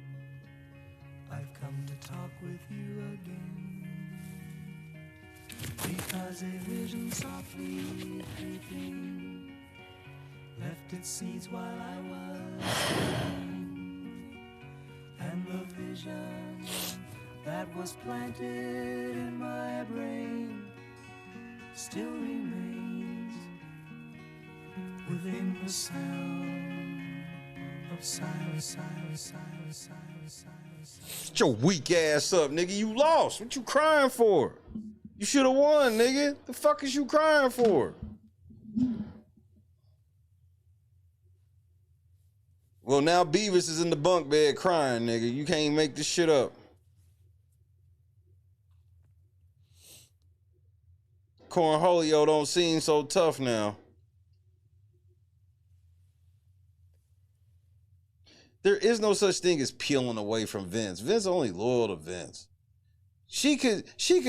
I've come to talk with you again. Because a vision softly creeping left its seeds while I was sleeping. And the vision that was planted in my brain still remains within the sound of silence, silence, silence, silence, silence. Shut your weak ass up, nigga. You lost. What you crying for? You should have won, nigga. The fuck is you crying for? Well, now Beavis is in the bunk bed crying, nigga. You can't make this shit up. Cornholio don't seem so tough now. There is no such thing as peeling away from Vince. Vince only loyal to Vince. She could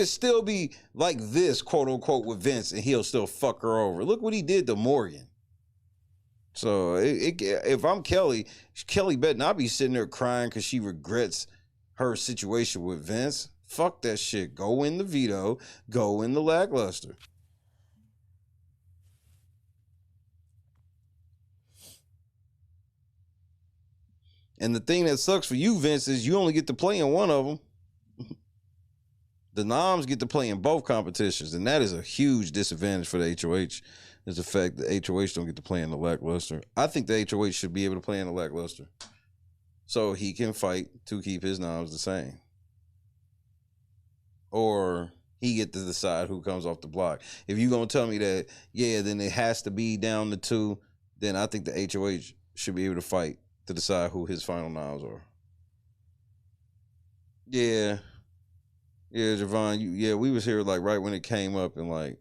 still be like this, quote unquote, with Vince, and he'll still fuck her over. Look what he did to Morgan. So if I'm Kelly better not be sitting there crying because she regrets her situation with Vince. Fuck that shit. Go in the veto. Go in the lackluster. And the thing that sucks for you, Vince, is you only get to play in one of them. The noms get to play in both competitions, and that is a huge disadvantage for the HOH, is the fact that HOH don't get to play in the lackluster. I think the HOH should be able to play in the lackluster so he can fight to keep his noms the same. Or he get to decide who comes off the block. If you're going to tell me that, yeah, then it has to be down to 2, then I think the HOH should be able to fight to decide who his final noms are. Yeah. Yeah, Javon, we was here like right when it came up, and like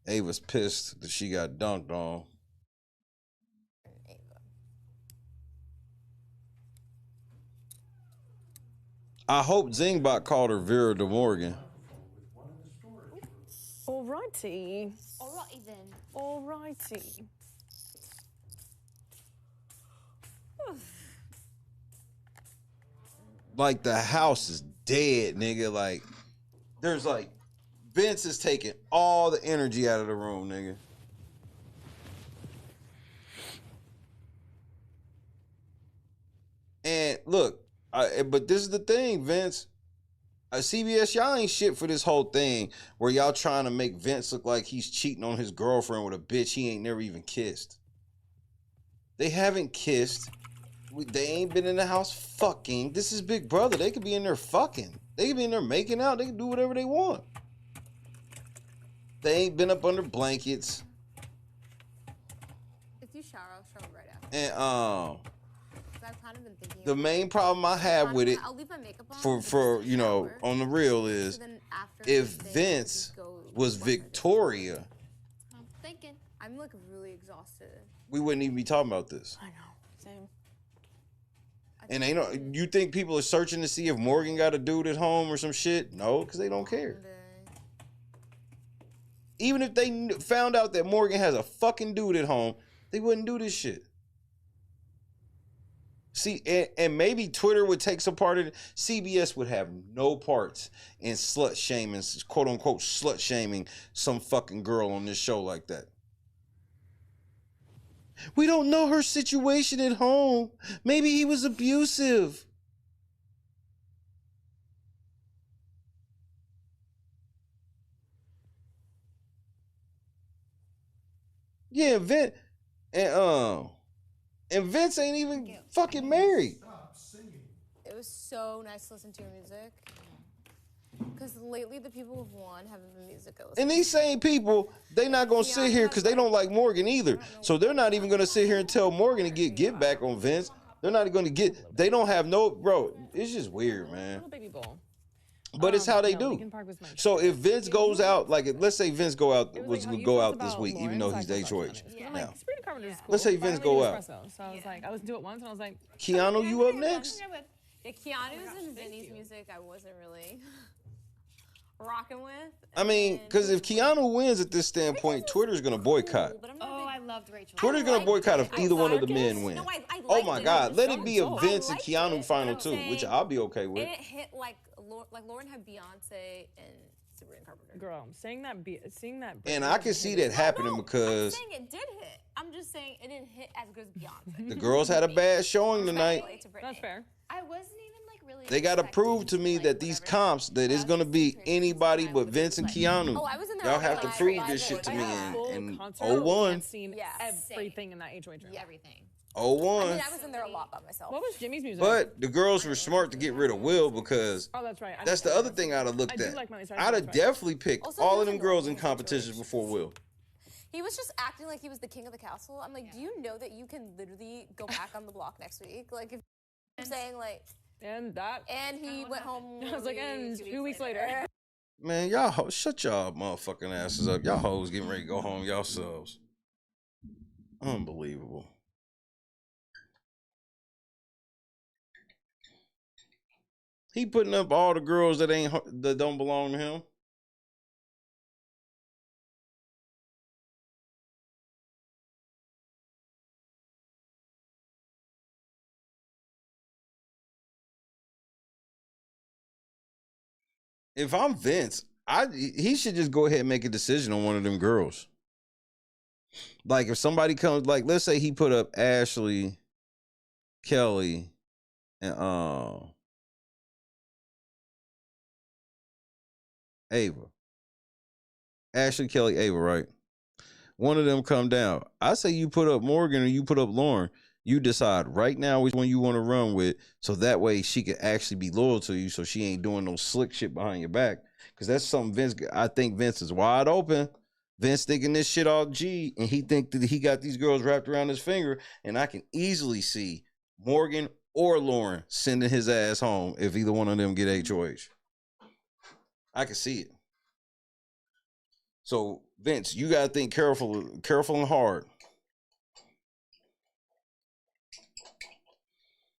Ava's pissed that she got dunked on. I hope Zingbot called her Vera De Morgan. Alrighty. Alrighty then. Alrighty. Like the house is dead, nigga. Like there's like Vince is taking all the energy out of the room, nigga. And look, but this is the thing, Vince. CBS, y'all ain't shit for this whole thing where y'all trying to make Vince look like he's cheating on his girlfriend with a bitch he ain't never even kissed. They haven't kissed. They ain't been in the house fucking. This is Big Brother. They could be in there fucking. They could be in there making out. They can do whatever they want. They ain't been up under blankets. If you shower, I'll shower right after. And I've kind of been thinking the main problem I have with it, I'll leave my makeup on for you know, on the real is, if Vince was Victoria, I'm thinking. I'm like really exhausted. we wouldn't even be talking about this. I know. Same. And ain't no, you think people are searching to see if Morgan got a dude at home or some shit? No, because they don't care. Even if they found out that Morgan has a fucking dude at home, they wouldn't do this shit. See, and maybe Twitter would take some part of it. CBS would have no parts in slut shaming, quote unquote, slut shaming some fucking girl on this show like that. We don't know her situation at home. Maybe he was abusive. Yeah, Vince and Vince ain't even fucking married. It was so nice to listen to your music. Because lately the people who've won haven't been music I listen And these same people, they not gonna sit here because they don't like Morgan either. So they're not even gonna sit here and tell Morgan to get back on Vince. They're not gonna they don't have no, bro, it's just weird, man. But it's how they do. So if Vince goes out, like let's say Vince go out this week, even though he's the HOH. Now, let's say Vince go out. So I was like, I listened to it once and I was like, Keanu, you up next? Yeah, Keanu's and Vinny's music I wasn't really rocking with. I mean, because if Keanu wins at this standpoint, Twitter's gonna boycott. Oh, I loved Rachel. Twitter's gonna boycott if either one of the men win. No, I Oh my God, let it be a I Vince and liked Keanu it, final but too, I'm which saying I'll be okay with. It hit like Lauren had Beyonce and Sabrina Carpenter. girl, seeing that. And I can see that happening because I'm saying it did hit. I'm just saying it didn't hit as good as Beyonce. the girls had a bad showing tonight. That's fair. I wasn't even like really. They got to prove to me that these comps that it's gonna be anybody but Vince and Keanu. Oh, I was in there. Y'all have to prove this shit to me in 01. Seen everything in that HOH room. Yeah, everything. 01. I mean, I was in there a lot by myself. What was Jimmy's music? But the girls were smart to get rid of Will because that's right. that's the other thing I'd have looked at. I'd have definitely picked all of them girls in competitions before Will. He was just acting like he was the king of the castle. I'm like, do you know that you can literally go back on the block next week? Like, if I'm saying like, and he went home. I was like, and 2 weeks later. Man, y'all shut y'all motherfucking asses up. Y'all hoes getting ready to go home yourselves. Unbelievable. He putting up all the girls that don't belong to him. If I'm Vince, he should just go ahead and make a decision on one of them girls. Like if somebody comes, like let's say he put up Ashley, Kelly, and Ava. Ashley, Kelly, Ava, right? One of them come down. I say you put up Morgan or you put up Lauren. You decide right now which one you want to run with, so that way she can actually be loyal to you, so she ain't doing no slick shit behind your back. Because that's something Vince, I think Vince is wide open. Vince thinking this shit all G, and he think that he got these girls wrapped around his finger, and I can easily see Morgan or Lauren sending his ass home if either one of them get HOH. I can see it. So Vince, you gotta think careful and hard.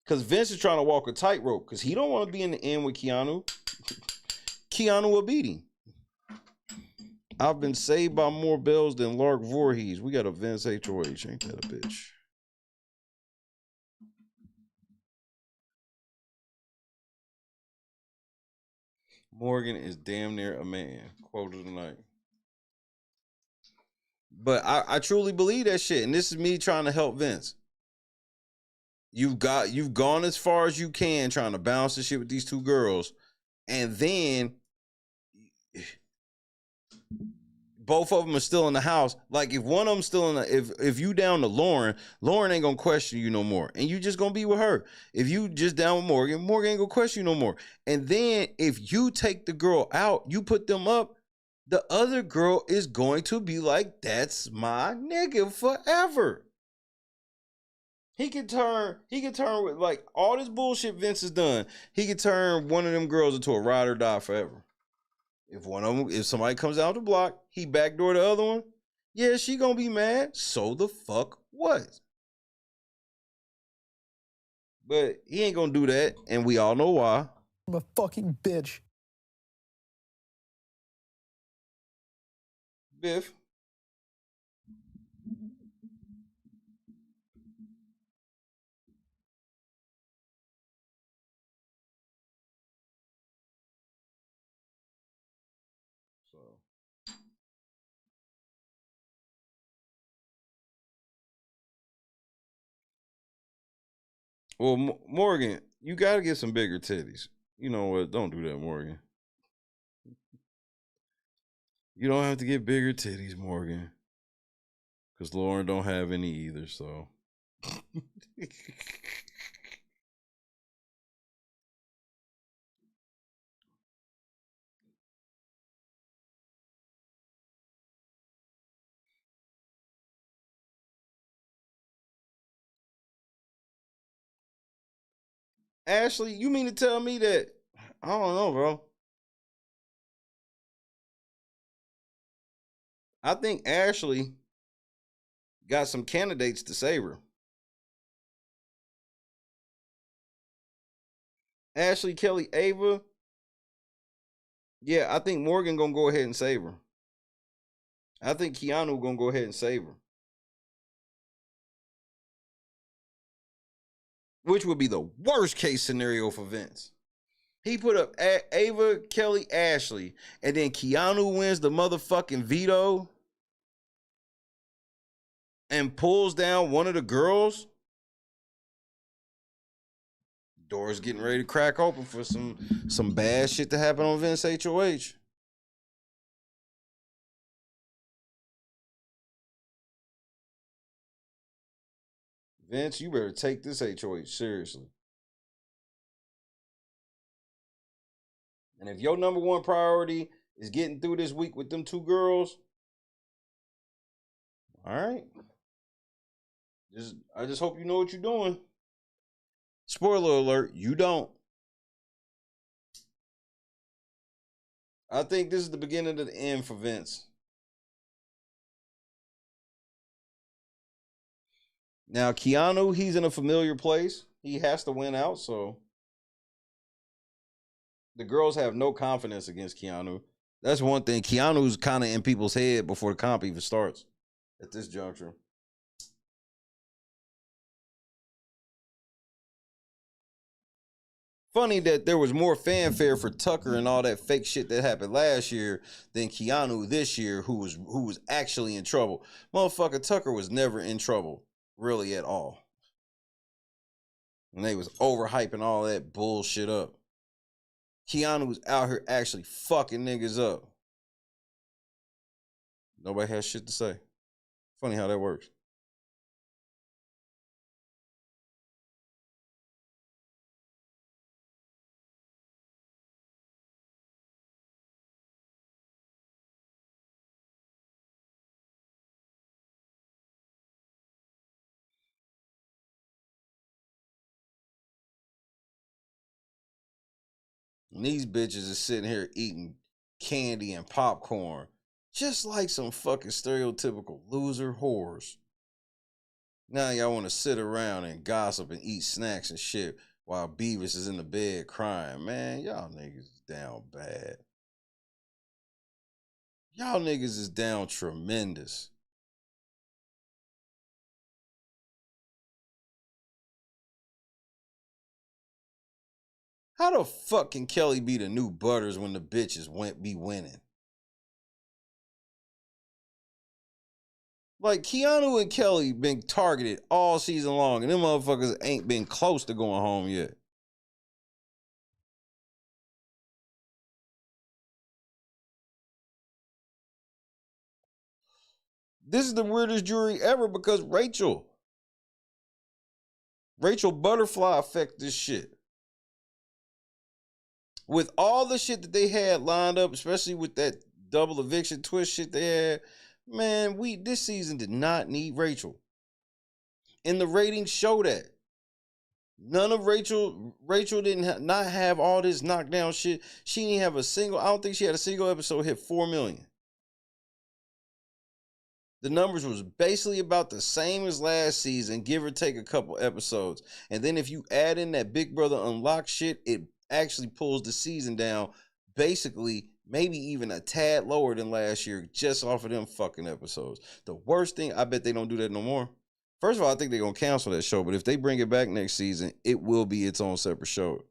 Because Vince is trying to walk a tightrope because he don't want to be in the end with Keanu. Keanu will beat him. I've been saved by more bells than Lark Voorhees. We got a Vince HOH. Ain't that a bitch? Morgan is damn near a man. Quote of the night. But I truly believe that shit. And this is me trying to help Vince. You've gone as far as you can trying to balance the shit with these two girls, and then both of them are still in the house. Like if one of them still in the, if you down to Lauren ain't gonna question you no more, and you just gonna be with her. If you just down with Morgan ain't gonna question you no more. And then if you take the girl out, you put them up, the other girl is going to be like, that's my nigga forever. He can turn with like all this bullshit Vince has done. He can turn one of them girls into a ride or die forever. If somebody comes out the block, he backdoor the other one. Yeah, she gonna be mad. So the fuck what? But he ain't gonna do that, and we all know why. I'm a fucking bitch. Biff. Well, Morgan, you got to get some bigger titties. You know what? Don't do that, Morgan. You don't have to get bigger titties, Morgan. Because Lauren don't have any either, so. Ashley, you mean to tell me that? I don't know, bro. I think Ashley got some candidates to save her. Ashley, Kelly, Ava. Yeah, I think Morgan gonna go ahead and save her. I think Keanu gonna go ahead and save her. Which would be the worst case scenario for Vince. He put up Ava, Kelly, Ashley, and then Keanu wins the motherfucking veto and pulls down one of the girls. Doors getting ready to crack open for some bad shit to happen on Vince HOH. Vince, you better take this HOH seriously. And if your number one priority is getting through this week with them two girls, all right. I just hope you know what you're doing. Spoiler alert, you don't. I think this is the beginning of the end for Vince. Now, Keanu, he's in a familiar place. He has to win out, so the girls have no confidence against Keanu. That's one thing. Keanu's kind of in people's head before the comp even starts at this juncture. Funny that there was more fanfare for Tucker and all that fake shit that happened last year than Keanu this year, who was actually in trouble. Motherfucker, Tucker was never in trouble, really, at all. And they was overhyping all that bullshit up. Keanu was out here actually fucking niggas up. Nobody has shit to say. Funny how that works. And these bitches is sitting here eating candy and popcorn, just like some fucking stereotypical loser whores. Now y'all want to sit around and gossip and eat snacks and shit while Beavis is in the bed crying. Man, y'all niggas is down bad. Y'all niggas is down tremendous. How the fuck can Kelly be the new Butters when the bitches be winning? Like, Keanu and Kelly been targeted all season long, and them motherfuckers ain't been close to going home yet. This is the weirdest jury ever because Rachel Butterfly affect this shit. With all the shit that they had lined up, especially with that double eviction twist shit they had, man, this season did not need Rachel. And the ratings show that. None of Rachel didn't not have all this knockdown shit. She didn't have I don't think she had a single episode hit 4 million. The numbers was basically about the same as last season, give or take a couple episodes. And then if you add in that Big Brother Unlocked shit, it actually pulls the season down basically maybe even a tad lower than last year just off of them fucking episodes. The worst thing, I bet they don't do that no more. First of all, I think they're going to cancel that show, but if they bring it back next season, it will be its own separate show.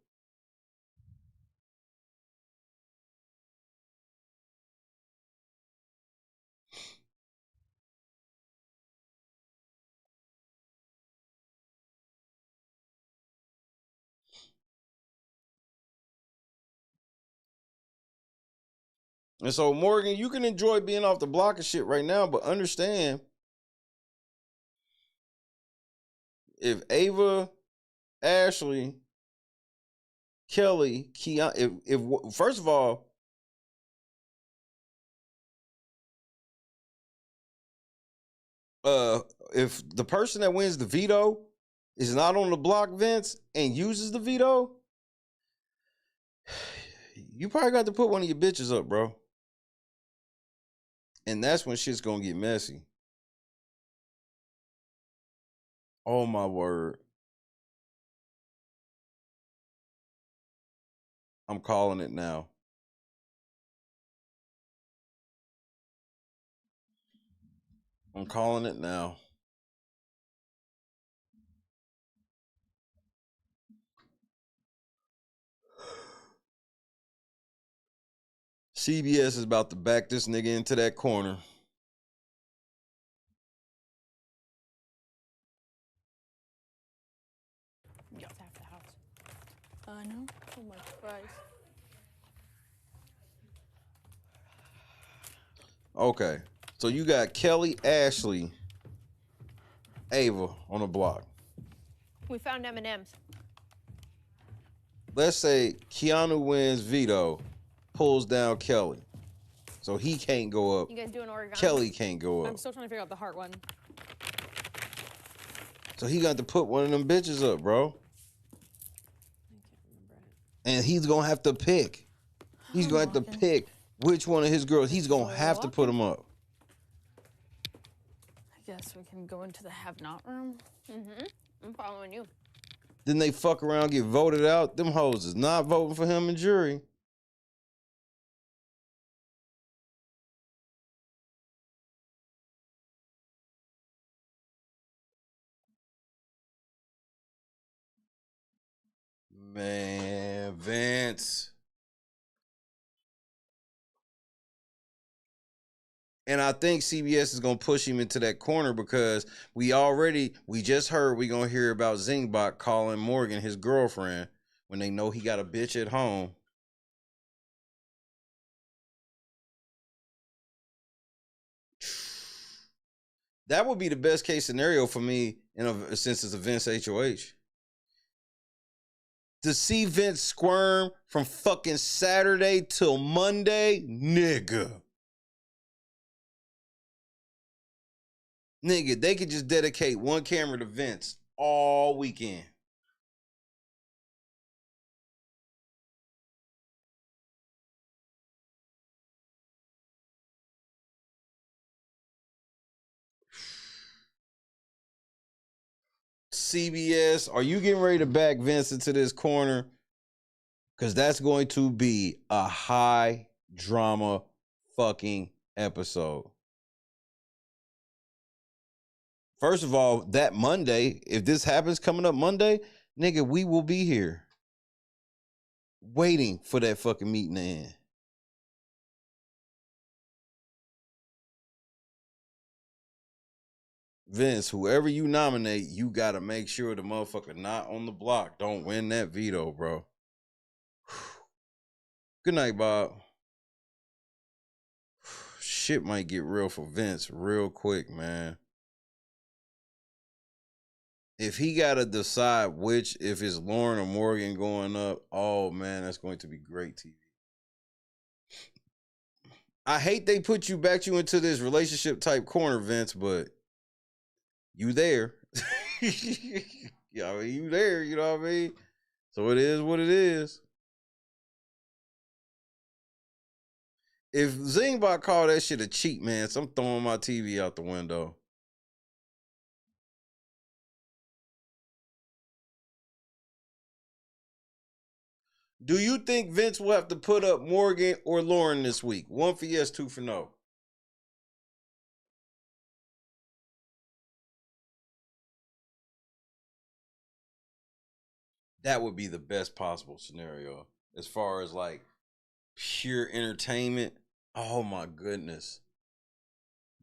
And so, Morgan, you can enjoy being off the block and shit right now, but understand, if Ava, Ashley, Kelly, Keanu, if first of all, if the person that wins the veto is not on the block, Vince, and uses the veto, you probably got to put one of your bitches up, bro. And that's when shit's gonna get messy. Oh my word. I'm calling it now. I'm calling it now. CBS is about to back this nigga into that corner. Just half the house. I know. Oh my Christ. Okay. So you got Kelly, Ashley, Ava on the block. We found M&M's. Let's say Keanu wins veto, pulls down Kelly. So he can't go up. You guys doing origami? Kelly can't go up. I'm still trying to figure out the heart one. So he got to put one of them bitches up, bro. And he's going to have to pick. He's going to have to pick which one of his girls. He's going to have to put them up. I guess we can go into the have-not room. Mm-hmm. I'm following you. Then they fuck around, get voted out. Them hoes is not voting for him in jury. Man, Vince. And I think CBS is going to push him into that corner because we just heard we going to hear about Zingbot calling Morgan his girlfriend when they know he got a bitch at home. That would be the best case scenario for me since it's a Vince HOH. To see Vince squirm from fucking Saturday till Monday, nigga. Nigga, they could just dedicate one camera to Vince all weekend. CBS, are you getting ready to back Vince into this corner? Because that's going to be a high drama fucking episode. First of all, that Monday, if this happens coming up Monday, nigga, we will be here waiting for that fucking meeting to end. Vince, whoever you nominate, you got to make sure the motherfucker not on the block don't win that veto, bro. Good night, Bob. Shit might get real for Vince real quick, man. If he got to decide if it's Lauren or Morgan going up, oh, man, that's going to be great TV. I hate they put you into this relationship type corner, Vince, but you there. Yeah, I mean, you there, you know what I mean? So it is what it is. If Zingbot called that shit a cheat, man, so I'm throwing my TV out the window. Do you think Vince will have to put up Morgan or Lauren this week? 1 for yes, 2 for no. That would be the best possible scenario as far as like pure entertainment. Oh my goodness.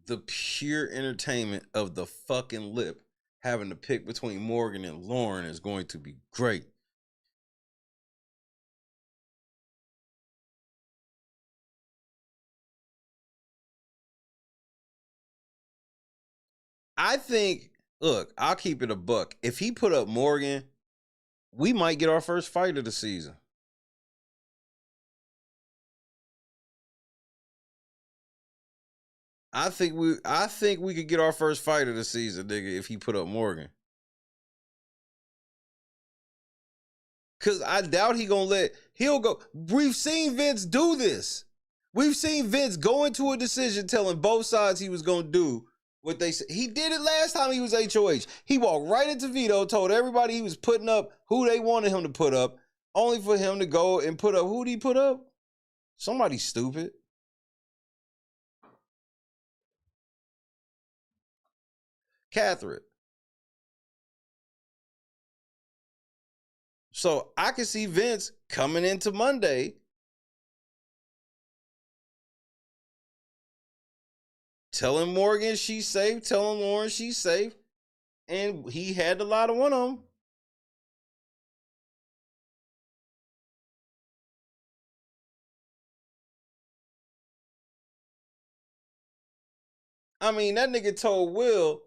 The pure entertainment of the fucking lip having to pick between Morgan and Lauren is going to be great. I think, look, I'll keep it a buck. If he put up Morgan, we might get our first fight of the season. I think we could get our first fight of the season, nigga, if he put up Morgan. Cause I doubt he'll go. We've seen Vince do this. We've seen Vince go into a decision telling both sides he was gonna do what they said. He did it last time he was HOH. He walked right into veto, told everybody he was putting up who they wanted him to put up, only for him to go and put up who'd he put up? Somebody stupid. Catherine. So I can see Vince coming into Monday telling Morgan she's safe, telling Lauren she's safe, and he had a lot of one of them. I mean, that nigga told Will,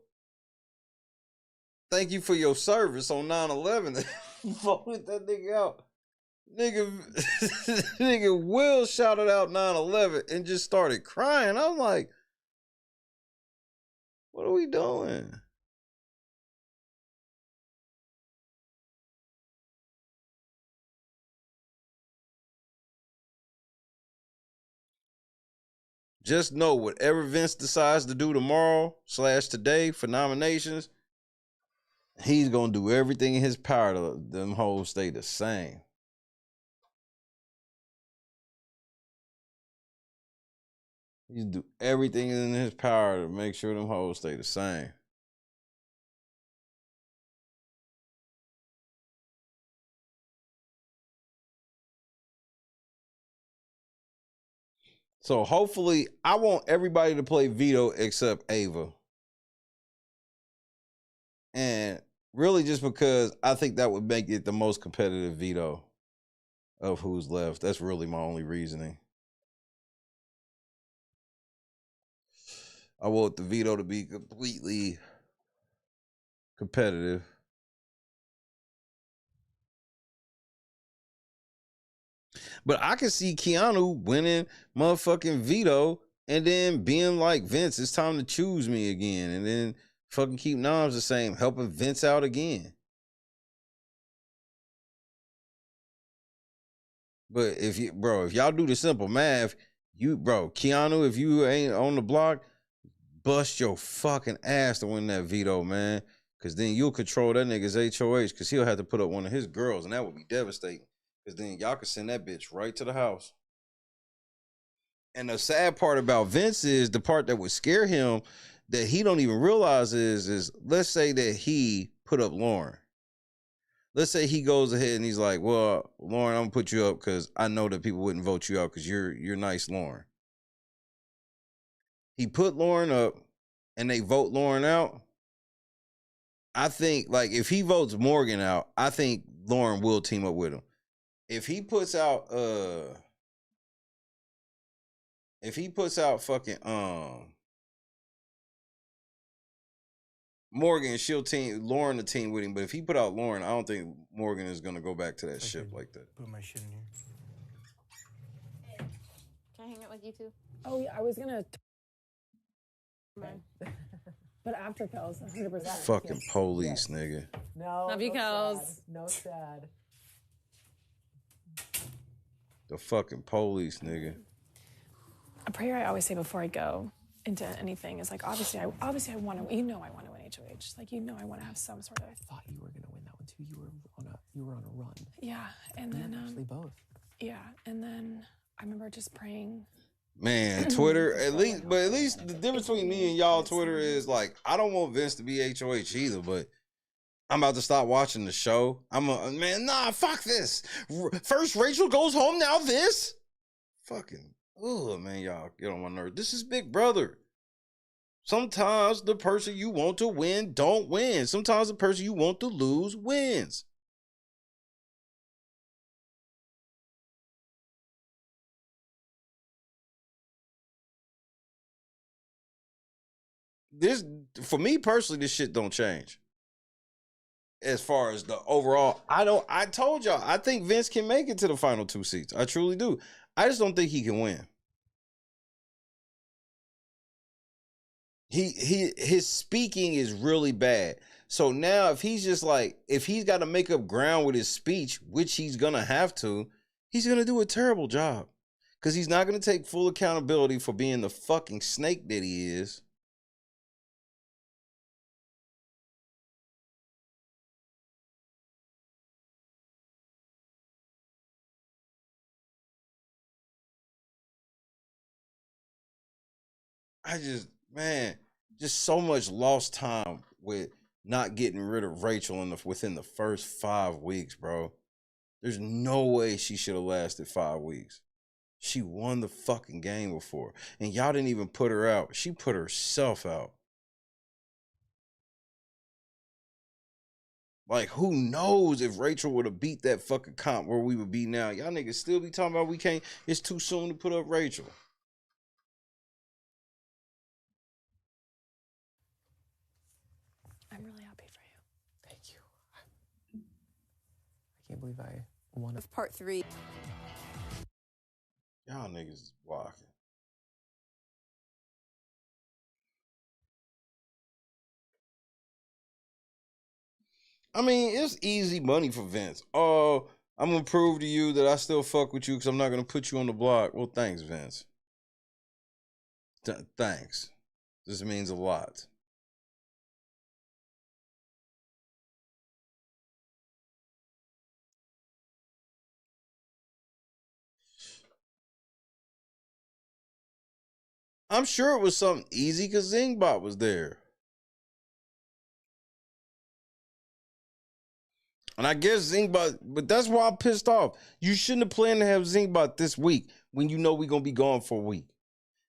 thank you for your service on 9/11. Voted that nigga out. Nigga, nigga Will shouted out 9/11 and just started crying. I'm like, what are we doing? Just know whatever Vince decides to do tomorrow/today for nominations, he's gonna do everything in his power to them hoes stay the same. He's do everything in his power to make sure them hoes stay the same. So hopefully, I want everybody to play veto except Ava. And really just because I think that would make it the most competitive veto of who's left. That's really my only reasoning. I want the veto to be completely competitive. But I can see Keanu winning motherfucking veto and then being like, Vince, it's time to choose me again. And then fucking keep noms the same, helping Vince out again. But if y'all do the simple math, Keanu, if you ain't on the block, bust your fucking ass to win that veto, man. Cause then you'll control that nigga's HOH, cause he'll have to put up one of his girls, and that would be devastating. Cause then y'all could send that bitch right to the house. And the sad part about Vince is the part that would scare him that he don't even realize is let's say that he put up Lauren. Let's say he goes ahead and he's like, well, Lauren, I'm gonna put you up because I know that people wouldn't vote you out because you're nice, Lauren. He put Lauren up and they vote Lauren out. I think, like, if he votes Morgan out, I think Lauren will team up with him. If he puts out fucking Morgan, she'll team Lauren to team with him. But if he put out Lauren, I don't think Morgan is gonna go back to that ship like that. Put my shit in here. Can I hang out with you too? Oh yeah, I was gonna. But after Kels, 100%. Fucking police, nigga. No. Love you, Kels. No sad. The fucking police, nigga. A prayer I always say before I go into anything is like, obviously I want to, I want to win HOH. Like, I want to have some sort of. I thought you were gonna win that one too. You were on a run. Yeah, and then actually both. Yeah, and then I remember just praying. Man, Twitter, at least the difference between me and y'all Twitter is like, I don't want Vince to be HOH either, but I'm about to stop watching the show. Fuck this. First Rachel goes home, now this. Fucking, man, y'all get on my nerves. This is Big Brother. Sometimes the person you want to win don't win. Sometimes the person you want to lose wins. This, for me personally, this shit don't change. As far as the overall, I told y'all, I think Vince can make it to the final 2 seats. I truly do. I just don't think he can win. His speaking is really bad. So now if he's got to make up ground with his speech, which he's gonna have to, he's gonna do a terrible job. Because he's not gonna take full accountability for being the fucking snake that he is. Just so much lost time with not getting rid of Rachel within the first 5 weeks, bro. There's no way she should have lasted 5 weeks. She won the fucking game before. And y'all didn't even put her out. She put herself out. Like, who knows if Rachel would have beat that fucking comp where we would be now. Y'all niggas still be talking about it's too soon to put up Rachel. can't believe I won. With part 3. Y'all niggas is blocking. I mean, it's easy money for Vince. Oh, I'm gonna prove to you that I still fuck with you because I'm not gonna put you on the block. Well, thanks, Vince. Thanks. This means a lot. I'm sure it was something easy because Zingbot was there. And I guess Zingbot, but that's why I'm pissed off. You shouldn't have planned to have Zingbot this week when you know we're going to be gone for a week.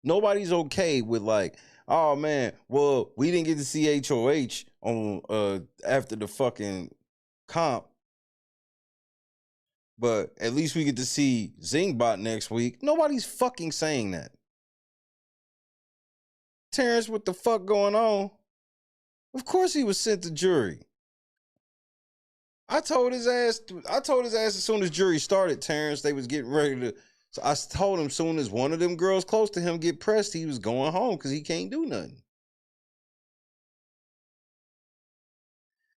Nobody's okay with like, oh man, well, we didn't get to see HOH on after the fucking comp. But at least we get to see Zingbot next week. Nobody's fucking saying that. Terrence, what the fuck going on? Of course he was sent to jury. I told his ass as soon as jury started, Terrence, they was getting ready to. So I told him as soon as one of them girls close to him get pressed, he was going home because he can't do nothing.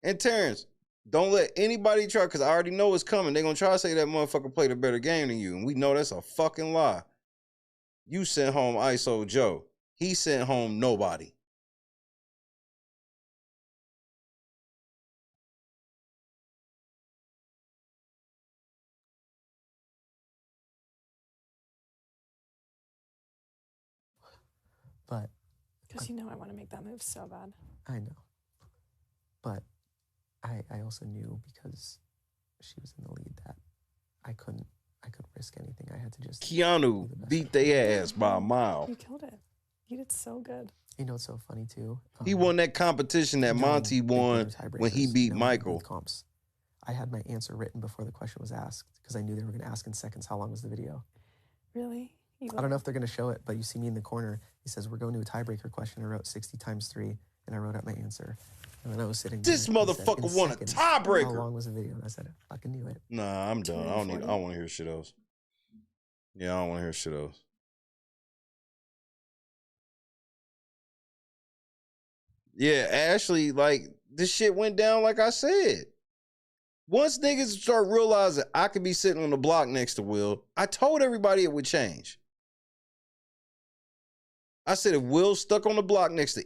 And Terrence, don't let anybody try, because I already know it's coming. They're going to try to say that motherfucker played a better game than you. And we know that's a fucking lie. You sent home ISO Joe. He sent home nobody. But Because you know I want to make that move so bad. I know. But I also knew because she was in the lead that I couldn't risk anything. I had to just Keanu beat their ass by a mile. You killed it. You did so good. You know, it's so funny too. He won that competition that Monty won when he beat Michael. Comps. I had my answer written before the question was asked because I knew they were going to ask in seconds how long was the video. Really? I don't know if they're going to show it, but you see me in the corner. He says, we're going to a tiebreaker question. I wrote 60 times 3, and I wrote out my answer. And then I was sitting there. This motherfucker won a tiebreaker. How long was the video? And I said, I fucking knew it. Nah, I'm done. I don't want to hear shit else. Yeah, I don't want to hear shit else. Yeah, Ashley, like, this shit went down like I said. Once niggas start realizing I could be sitting on the block next to Will, I told everybody it would change. I said if Will stuck on the block next to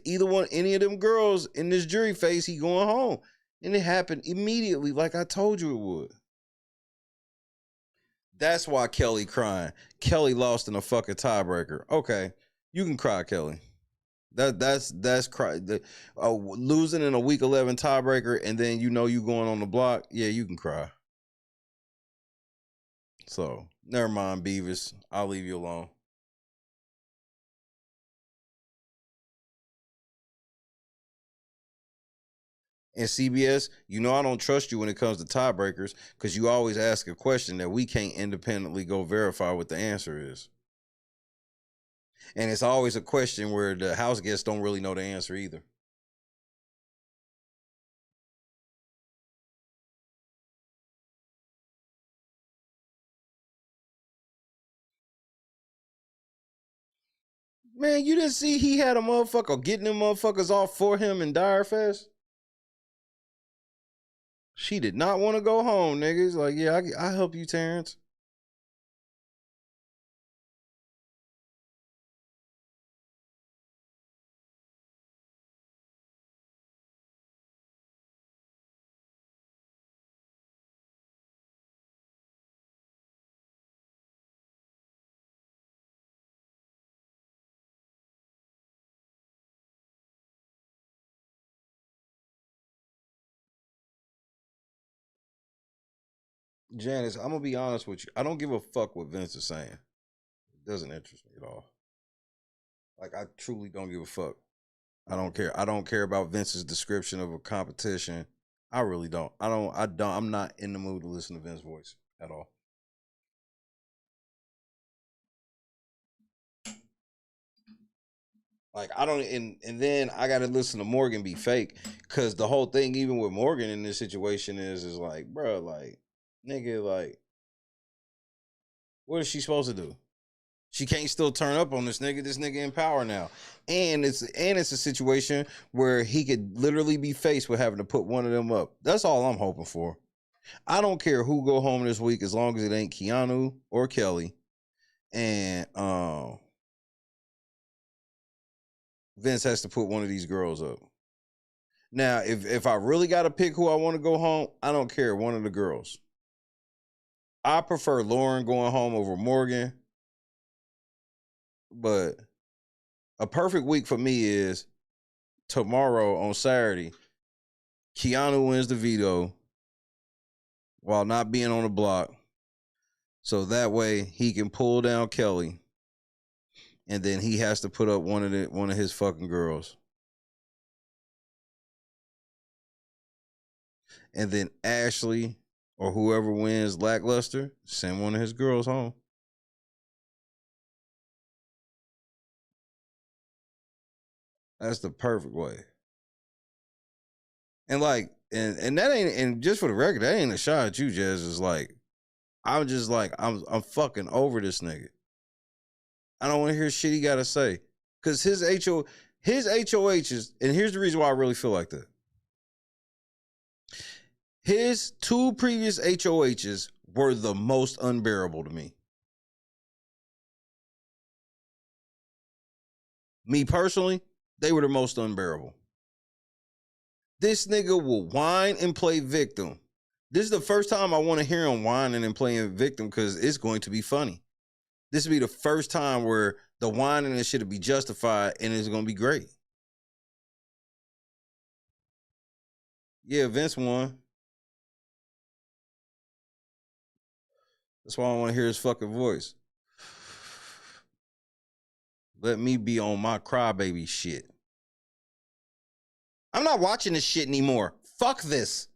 any of them girls in this jury phase, he going home. And it happened immediately like I told you it would. That's why Kelly crying. Kelly lost in a fucking tiebreaker. Okay, you can cry, Kelly. That's cry. Losing in a week 11 tiebreaker and then you know you going on the block. Yeah, you can cry. So never mind, Beavis. I'll leave you alone. And CBS, you know I don't trust you when it comes to tiebreakers because you always ask a question that we can't independently go verify what the answer is. And it's always a question where the house guests don't really know the answer either. Man, you didn't see he had a motherfucker getting them motherfuckers off for him in Dire Fest? She did not want to go home, niggas. Like, yeah, I help you, Terrence. Janice, I'm gonna be honest with you. I don't give a fuck what Vince is saying. It doesn't interest me at all. Like, I truly don't give a fuck. I don't care. I don't care about Vince's description of a competition. I really don't. I'm not in the mood to listen to Vince's voice at all. Like, I don't, and then I gotta listen to Morgan be fake. Cause the whole thing, even with Morgan in this situation, is like, bro, like, Nigga, like, what is she supposed to do? She can't still turn up on this nigga. This nigga in power now. And it's a situation where he could literally be faced with having to put one of them up. That's all I'm hoping for. I don't care who go home this week as long as it ain't Keanu or Kelly. And Vince has to put one of these girls up. Now, if I really got to pick who I want to go home, I don't care. One of the girls. I prefer Lauren going home over Morgan. But a perfect week for me is tomorrow on Saturday. Keanu wins the veto while not being on the block. So that way he can pull down Kelly. And then he has to put up one of his fucking girls. And then Ashley or whoever wins Lackluster, send one of his girls home. That's the perfect way. And like, and that ain't, and just for the record, that ain't a shot at you, Jazz. It's like, I'm just like, I'm fucking over this nigga. I don't want to hear shit he gotta say. Cause his HOHs, and here's the reason why I really feel like that. His 2 previous HOHs were the most unbearable to me. Me personally, they were the most unbearable. This nigga will whine and play victim. This is the first time I want to hear him whining and playing victim because it's going to be funny. This will be the first time where the whining and shit will be justified and it's going to be great. Yeah, Vince won. That's why I want to hear his fucking voice. Let me be on my crybaby shit. I'm not watching this shit anymore. Fuck this.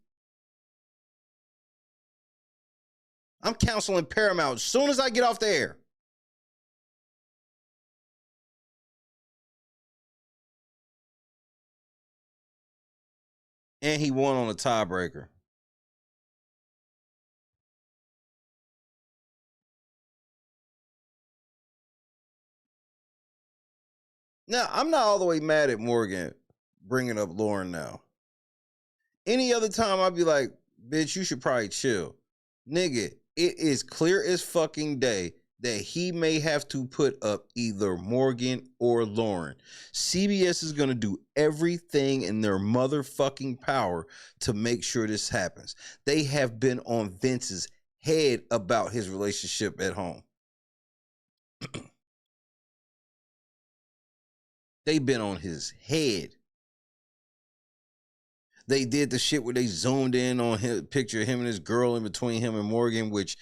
I'm counseling Paramount as soon as I get off the air. And he won on a tiebreaker. Now, I'm not all the way mad at Morgan bringing up Lauren now. Any other time, I'd be like, bitch, you should probably chill. Nigga, it is clear as fucking day that he may have to put up either Morgan or Lauren. CBS is going to do everything in their motherfucking power to make sure this happens. They have been on Vince's head about his relationship at home. They've been on his head. They did the shit where they zoomed in on his picture of him and his girl in between him and Morgan, which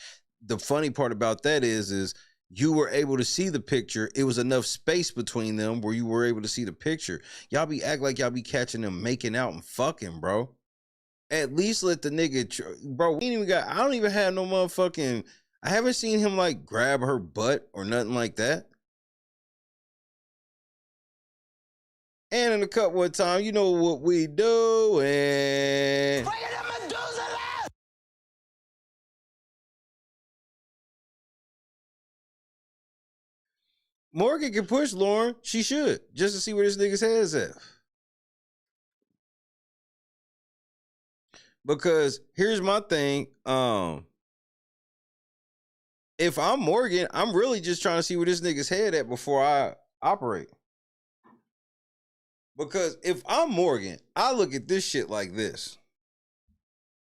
the funny part about that is you were able to see the picture. It was enough space between them where you were able to see the picture. Y'all be act like y'all be catching them making out and fucking, bro. At least let the nigga, bro, we ain't even got, I don't even have no motherfucking, I haven't seen him like grab her butt or nothing like that. And in a couple of times, you know what we do, and Morgan can push Lauren. She should, just to see where this nigga's head's at. Because here's my thing. If I'm Morgan, I'm really just trying to see where this nigga's head at before I operate. Because if I'm Morgan, I look at this shit like this.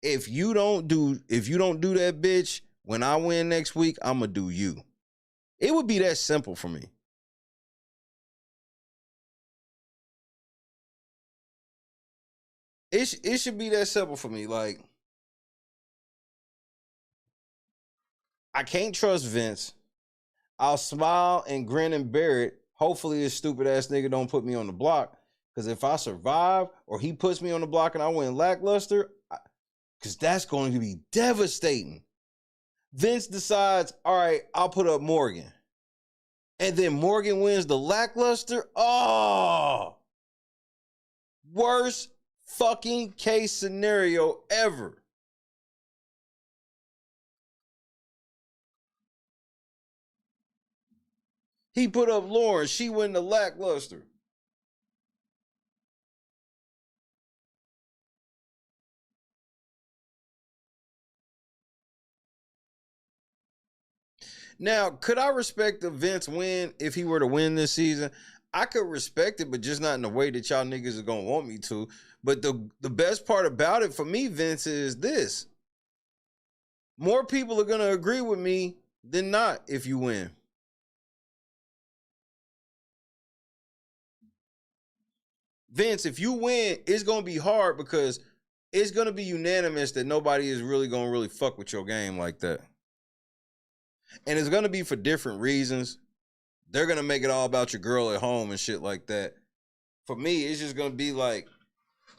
If you don't do that, bitch, when I win next week, I'ma do you. It would be that simple for me. It should be that simple for me. Like, I can't trust Vince. I'll smile and grin and bear it. Hopefully this stupid ass nigga don't put me on the block. Because if I survive or he puts me on the block and I win lackluster, because that's going to be devastating. Vince decides, all right, I'll put up Morgan. And then Morgan wins the lackluster. Oh, worst fucking case scenario ever. He put up Lauren. She went to lackluster. Now, could I respect the Vince win if he were to win this season? I could respect it, but just not in the way that y'all niggas are gonna want me to. But the best part about it for me, Vince, is this. More people are gonna agree with me than not if you win. Vince, if you win, it's gonna be hard because it's gonna be unanimous that nobody is really gonna really fuck with your game like that. And it's gonna be for different reasons. They're gonna make it all about your girl at home and shit like that. For me, it's just gonna be like,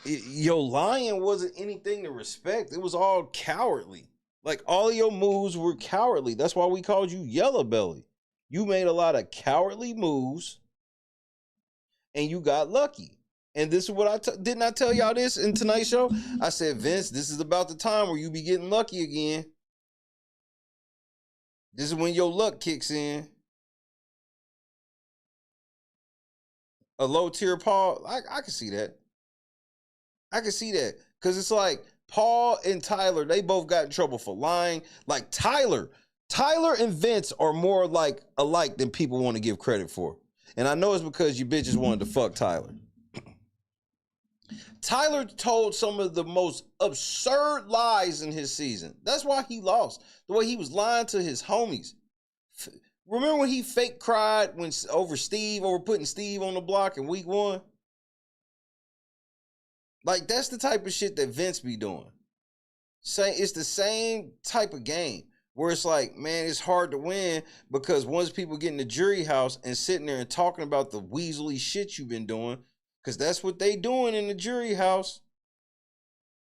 your lying wasn't anything to respect. It was all cowardly. Like, all of your moves were cowardly. That's why we called you Yellow Belly. You made a lot of cowardly moves, and you got lucky. And this is what didn't I tell y'all this in tonight's show? I said, Vince, this is about the time where you be getting lucky again. This is when your luck kicks in. A low tier Paul, I can see that. I can see that. Because it's like Paul and Tyler, they both got in trouble for lying. Like Tyler and Vince are more like alike than people want to give credit for. And I know it's because you bitches wanted to fuck Tyler. Tyler told some of the most absurd lies in his season. That's why he lost. The way he was lying to his homies. Remember when he fake cried over putting Steve on the block in week 1? Like, that's the type of shit that Vince be doing. It's the same type of game where it's like, man, it's hard to win because once people get in the jury house and sitting there and talking about the weaselly shit you've been doing, because that's what they doing in the jury house.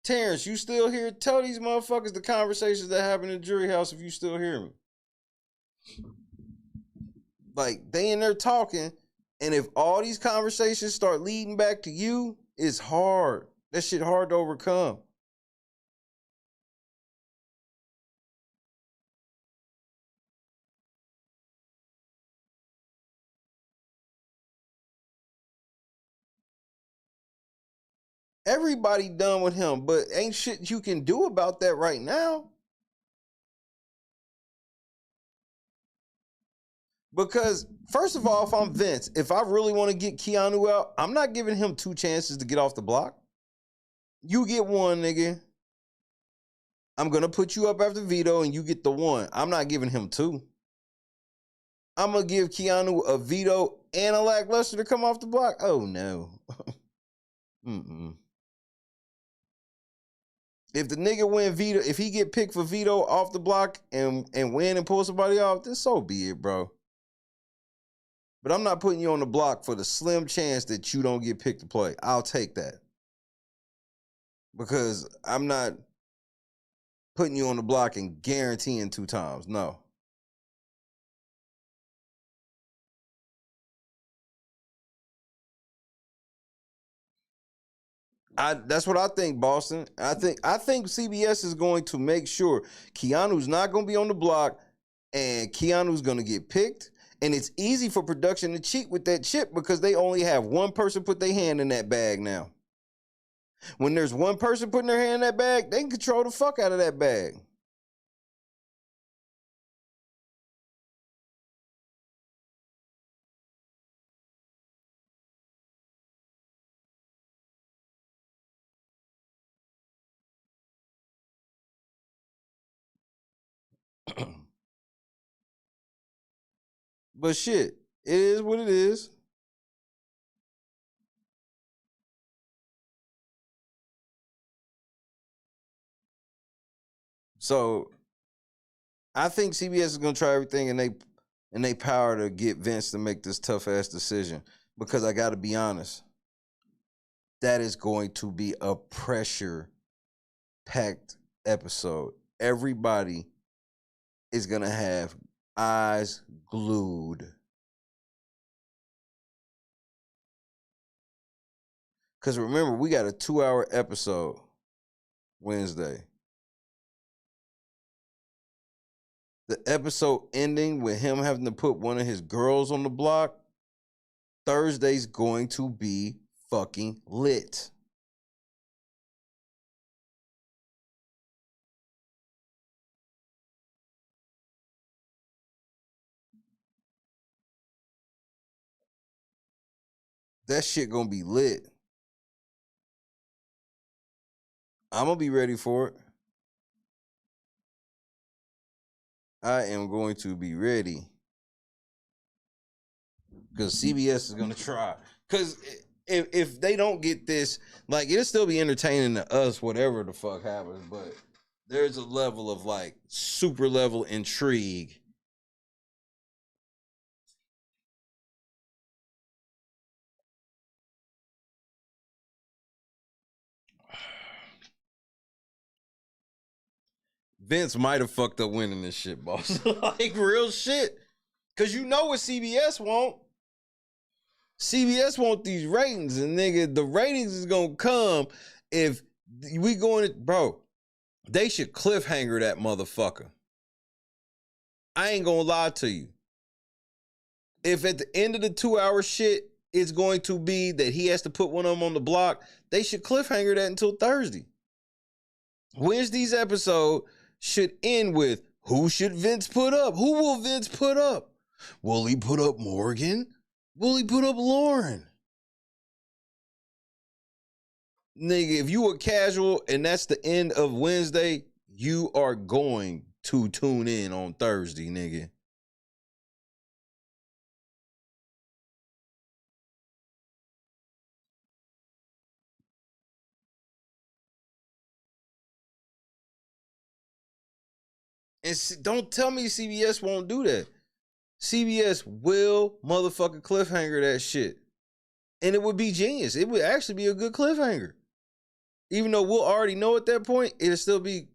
Terrence, you still here? Tell these motherfuckers the conversations that happen in the jury house if you still hear me. Like, they in there talking, and if all these conversations start leading back to you, it's hard. That shit hard to overcome. Everybody done with him, but ain't shit you can do about that right now. Because, first of all, if I'm Vince, if I really want to get Keanu out, I'm not giving him 2 chances to get off the block. You get 1, nigga. I'm going to put you up after veto and you get the 1. I'm not giving him 2. I'm going to give Keanu a veto and a lackluster to come off the block. Oh, no. If the nigga win veto, if he get picked for veto off the block and win and pull somebody off, then so be it, bro. But I'm not putting you on the block for the slim chance that you don't get picked to play. I'll take that. Because I'm not putting you on the block and guaranteeing 2 times. No. That's what I think, Boston. I think CBS is going to make sure Keanu's not going to be on the block and Keanu's going to get picked. And it's easy for production to cheat with that chip because they only have one person put their hand in that bag now. When there's one person putting their hand in that bag, they can control the fuck out of that bag. But shit, it is what it is. So I think CBS is gonna try everything in they power to get Vince to make this tough ass decision. Because I gotta be honest, that is going to be a pressure packed episode. Everybody is gonna have eyes glued. Because remember, we got a 2-hour episode Wednesday. The episode ending with him having to put one of his girls on the block. Thursday's going to be fucking lit. That shit gonna be lit. I'm gonna be ready for it. I am going to be ready. Because CBS is gonna try. Because if they don't get this, like, it'll still be entertaining to us, whatever the fuck happens, but there's a level of like super level intrigue. Vince might have fucked up winning this shit, boss. Like, real shit. Because you know what CBS want. CBS want these ratings, and nigga, the ratings is gonna come if we going to, bro, they should cliffhanger that motherfucker. I ain't gonna lie to you. If at the end of the 2-hour shit, it's going to be that he has to put one of them on the block, they should cliffhanger that until Thursday. Wednesday's episode should end with, who should Vince put up? Who will Vince put up? Will he put up Morgan? Will he put up Lauren? Nigga, if you were casual and that's the end of Wednesday, you are going to tune in on Thursday, nigga. And don't tell me CBS won't do that. CBS will motherfucking cliffhanger that shit. And it would be genius. It would actually be a good cliffhanger. Even though we'll already know at that point, it'll still be,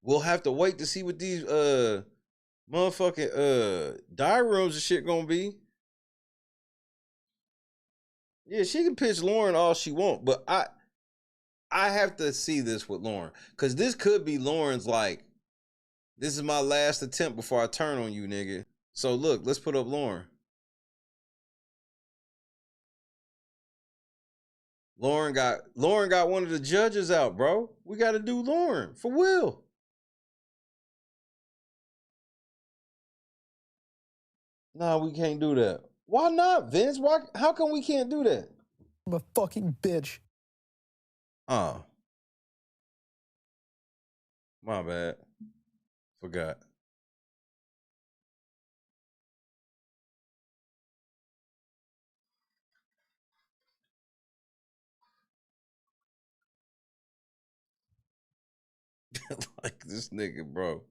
we'll have to wait to see what these motherfucking diary rooms and shit gonna be. Yeah, she can pitch Lauren all she want, but I have to see this with Lauren. Cause this could be Lauren's like, this is my last attempt before I turn on you, nigga. So look, let's put up Lauren. Lauren got one of the judges out, bro. We got to do Lauren for Will. Nah, we can't do that. Why not, Vince? Why? How come we can't do that? I'm a fucking bitch. Oh. My bad. Forgot. Like this nigga, bro.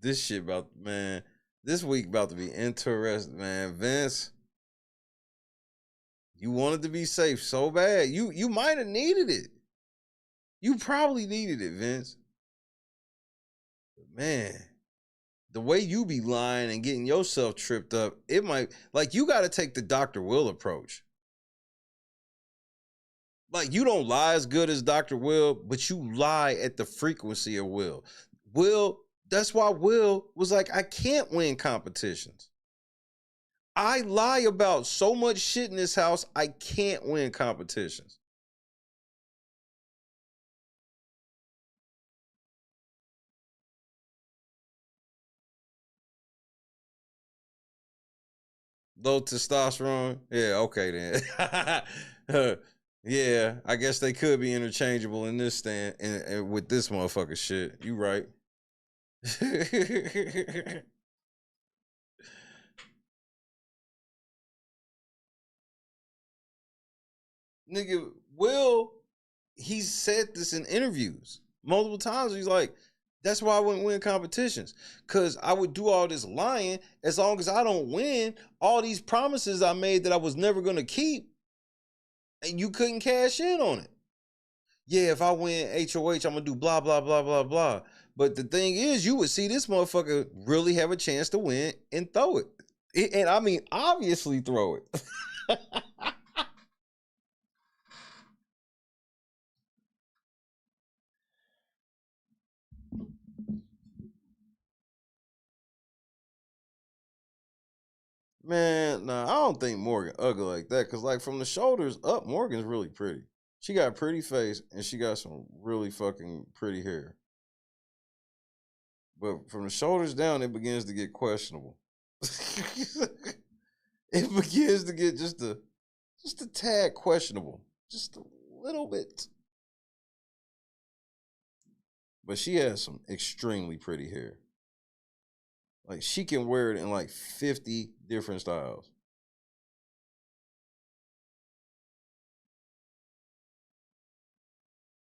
This shit about, man, this week about to be interesting, man. Vince, you wanted to be safe so bad. You might have needed it. You probably needed it, Vince. But man, the way you be lying and getting yourself tripped up, it might, like, you got to take the Dr. Will approach. Like, you don't lie as good as Dr. Will, but you lie at the frequency of Will. Will, that's why Will was like, I can't win competitions. I lie about so much shit in this house, I can't win competitions. Low testosterone? Yeah, okay then. Yeah, I guess they could be interchangeable in this stand and with this motherfucker shit. You right. Nigga, Will, he's said this in interviews multiple times. He's like, that's why I wouldn't win competitions. Because I would do all this lying. As long as I don't win, all these promises I made that I was never going to keep, and you couldn't cash in on it. Yeah, if I win HOH, I'm going to do blah, blah, blah, blah, blah. But the thing is, you would see this motherfucker really have a chance to win and throw it. And I mean, obviously throw it. Man, nah, I don't think Morgan ugly like that. Cause like from the shoulders up, Morgan's really pretty. She got a pretty face and she got some really fucking pretty hair. But from the shoulders down, it begins to get questionable. It begins to get just a tad questionable. Just a little bit. But she has some extremely pretty hair. Like she can wear it in like 50 different styles.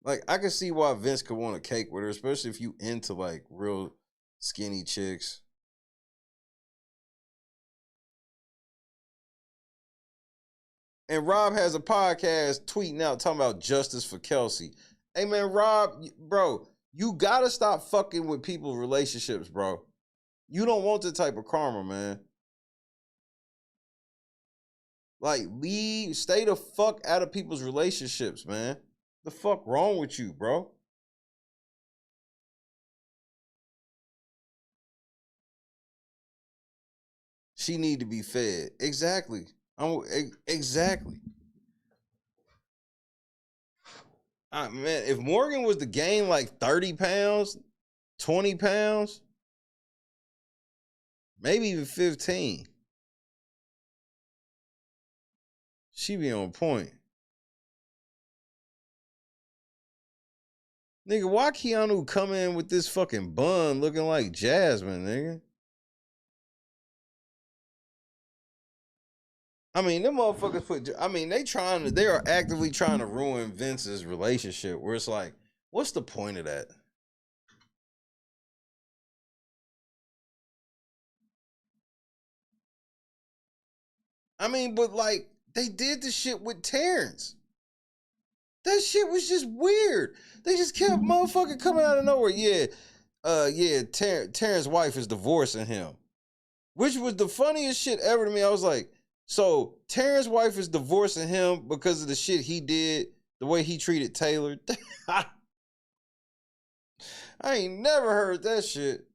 Like I can see why Vince could want a cake with her, especially if you into like real skinny chicks. And Rob has a podcast tweeting out talking about justice for Kelsey. Hey man, Rob, bro, you gotta stop fucking with people's relationships, bro. You don't want that type of karma, man. Like, stay the fuck out of people's relationships, man. The fuck wrong with you, bro? She need to be fed. Exactly. Exactly. Man, if Morgan was to gain like 30 pounds, 20 pounds, maybe even 15, she be on point. Nigga, why Keanu come in with this fucking bun looking like Jasmine, nigga? I mean, them motherfuckers they are actively trying to ruin Vince's relationship where it's like, what's the point of that? I mean, but like, they did the shit with Terrence. That shit was just weird. They just kept motherfucking coming out of nowhere. Terrence's wife is divorcing him. Which was the funniest shit ever to me. I was like, so Terrence's wife is divorcing him because of the shit he did, the way he treated Taylor. I ain't never heard that shit.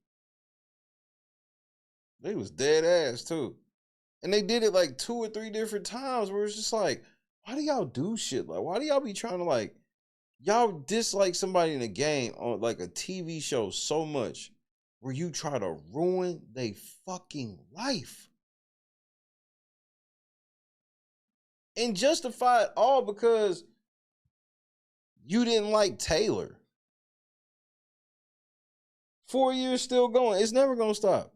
They was dead ass too. And they did it like 2 or 3 different times where it's just like, why do y'all do shit? Like, why do y'all be trying to like, y'all dislike somebody in a game on like a TV show so much where you try to ruin their fucking life? And justify it all because you didn't like Taylor. 4 years still going. It's never going to stop.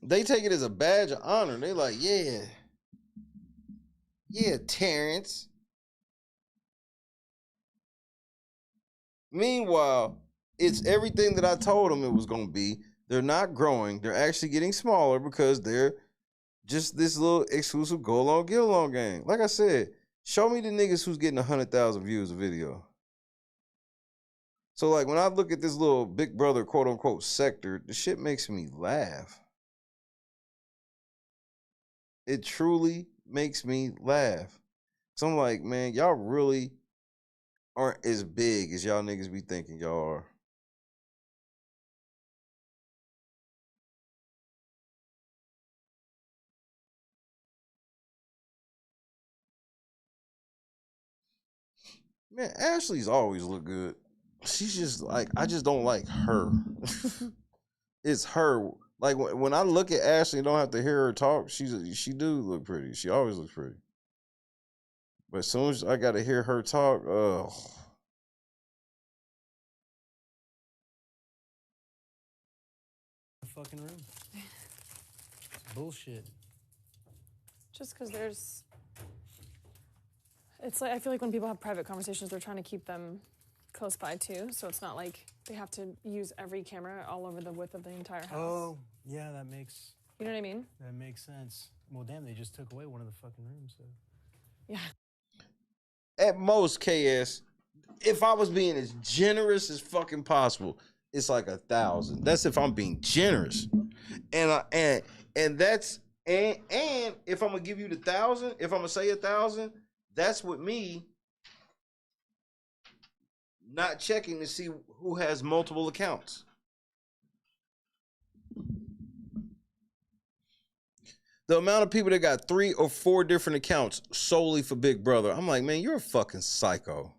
They take it as a badge of honor. They like, yeah, Terrence. Meanwhile, it's everything that I told them it was going to be. They're not growing. They're actually getting smaller because they're just this little exclusive go along, get along game. Like I said, show me the niggas who's getting 100,000 views a video. So like when I look at this little Big Brother quote unquote sector, the shit makes me laugh. It truly makes me laugh. So I'm like, man, y'all really aren't as big as y'all niggas be thinking y'all are. Man, Ashley's always look good. She's just like, I just don't like her. It's her. Like when I look at Ashley and don't have to hear her talk, she do look pretty. She always looks pretty. But as soon as I got to hear her talk, the fucking room. It's bullshit. Just because it's like, I feel like when people have private conversations, they're trying to keep them close by too. So it's not like they have to use every camera all over the width of the entire house. Oh, yeah, that makes... You know what I mean? That makes sense. Well, damn, they just took away one of the fucking rooms. So. Yeah. At most, KS, if I was being as generous as fucking possible, it's like 1,000. That's if I'm being generous. And if I'm gonna give you the 1,000, if I'm gonna say 1,000, that's with me not checking to see who has multiple accounts. The amount of people that got 3 or 4 different accounts solely for Big Brother, I'm like, man, you're a fucking psycho.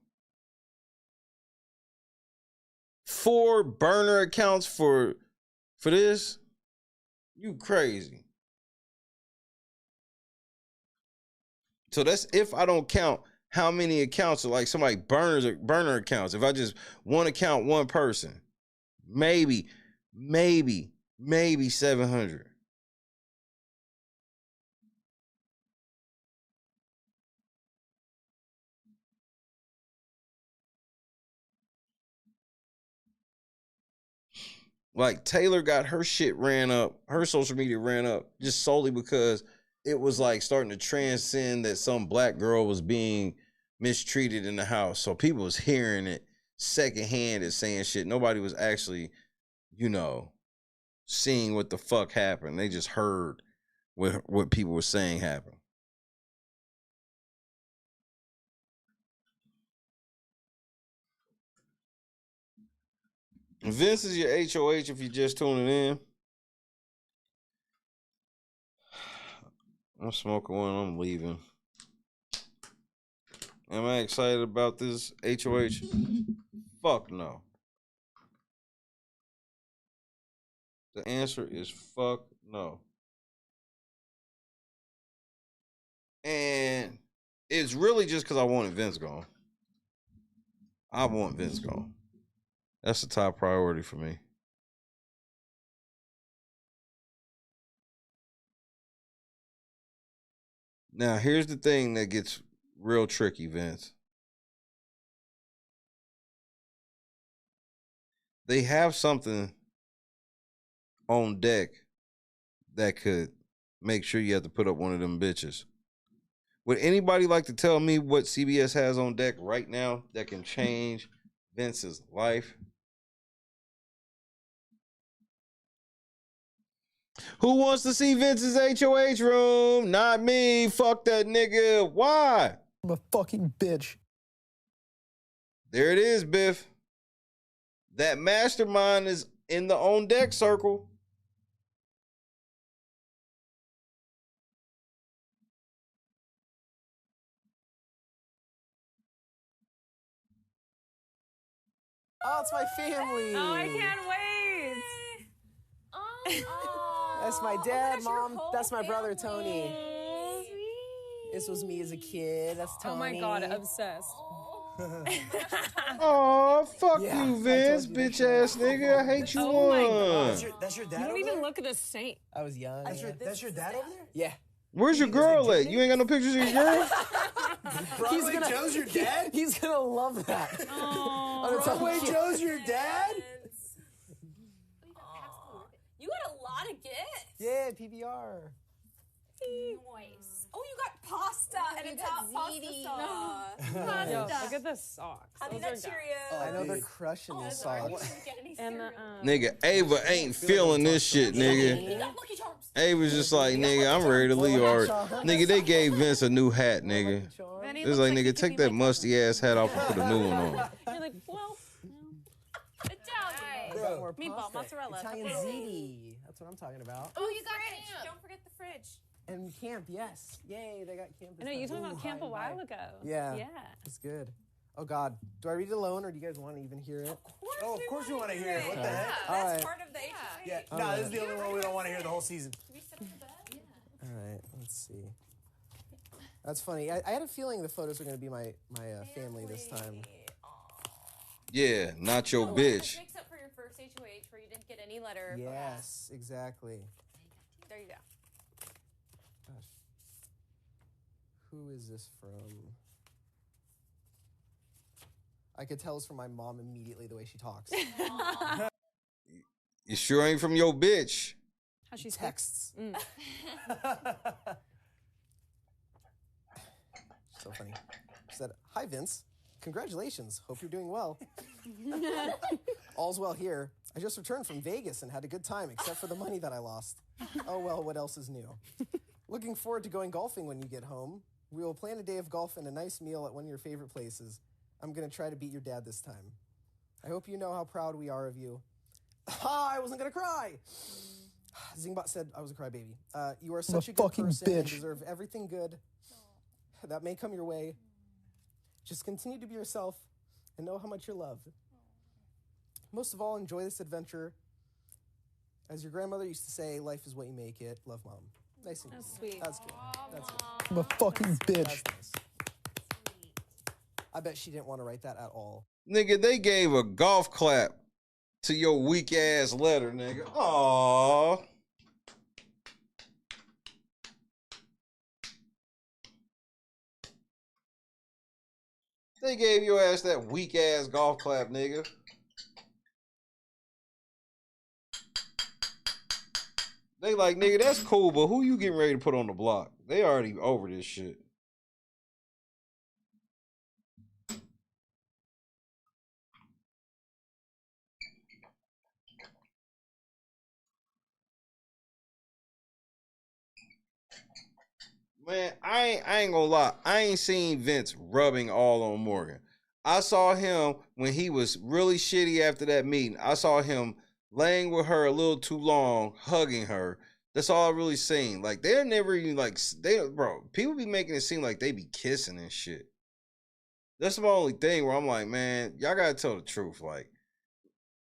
4 burner accounts for this? You crazy. So that's if I don't count how many accounts are like somebody burner accounts. If I just one account, one person, maybe 700. Like Taylor got her shit ran up, her social media ran up just solely because it was like starting to transcend that some black girl was being mistreated in the house. So people was hearing it secondhand and saying shit. Nobody was actually, seeing what the fuck happened. They just heard what people were saying happened. Vince is your HOH if you're just tuning in. I'm smoking one, I'm leaving. Am I excited about this HOH? Fuck no. The answer is fuck no. And it's really just because I wanted Vince gone. I want Vince gone. That's the top priority for me. Now, here's the thing that gets real tricky, Vince. They have something on deck that could make sure you have to put up one of them bitches. Would anybody like to tell me what CBS has on deck right now that can change Vince's life? Who wants to see Vince's HOH room? Not me. Fuck that nigga. Why? I'm a fucking bitch. There it is, Biff. That mastermind is in the on deck circle. Oh, it's my family. Oh, I can't wait. That's my dad, mom. That's my brother, Tony. This was me as a kid. That's Tony. Oh my God, obsessed. Oh, fuck you, Vince, bitch ass nigga. I hate you. Oh my God. That's your dad. You don't even look at the saint. I was young. That's your dad over there? Yeah. Where's your girl at? You ain't got no pictures of your girl? Broadway Joe's your dad? He's gonna love that. Oh, Broadway Joe's your dad? You got a lot of gifts. Yeah, PBR. Nice. Oh, you got pasta and it's hot pasta sauce. Yo, look at the socks. Honey Those are Nut dope. Cheerios. I know they're crushing these songs. And Nigga, Ava ain't feeling this shit, nigga. Ava's just like, nigga, I'm ready to leave art. Nigga, they gave Vince a new hat, nigga. It's like, nigga, take that musty ass hat off and put a new one on. You're like, well, Italian. Bro, Meatball, mozzarella. Italian ziti. That's what I'm talking about. Oh, you got fridge. Don't forget the fridge. And camp, yes. Yay, they got camp. I know you talking about camp a while ago. Yeah. Yeah. It's good. Oh God, do I read it alone or do you guys want to even hear it? Oh, of course we want to hear it. What the heck? All right. Part of the HOH. Yeah. No, this is the only one we don't want to hear the whole season. All right, let's see. That's funny. I had a feeling the photos were going to be my family this time. Yeah, not your bitch. Makes up for your first HOH where you didn't get any letter. Yes, exactly. There you go. Gosh. Who is this from? I could tell it's from my mom immediately the way she talks. You sure ain't from your bitch. How she texts. So funny. She said, "Hi, Vince. Congratulations. Hope you're doing well. All's well here. I just returned from Vegas and had a good time, except for the money that I lost. Oh well, what else is new? Looking forward to going golfing when you get home. We will plan a day of golf and a nice meal at one of your favorite places. I'm going to try to beat your dad this time. I hope you know how proud we are of you." I wasn't going to cry. Zingbot said I was a crybaby. You are such a good fucking person and bitch. deserve everything good that may come your way. Just continue to be yourself and know how much you're loved. Most of all, enjoy this adventure. As your grandmother used to say, life is what you make it. Love, Mom. Nice and That's easy. sweet. That's good. That's good. I'm a fucking bitch. That's nice. I bet she didn't want to write that at all. Nigga, they gave a golf clap to your weak ass letter, nigga. Aww. They gave your ass that weak ass golf clap, nigga. They like, nigga, that's cool, but who you getting ready to put on the block? They already over this shit. Man, I ain't gonna lie. I ain't seen Vince rubbing all on Morgan. I saw him when he was really shitty after that meeting. I saw him laying with her a little too long, hugging her. That's all I really seen. Like, they're never even like, bro, people be making it seem like they be kissing and shit. That's the only thing where I'm like, man, y'all gotta tell the truth. Like,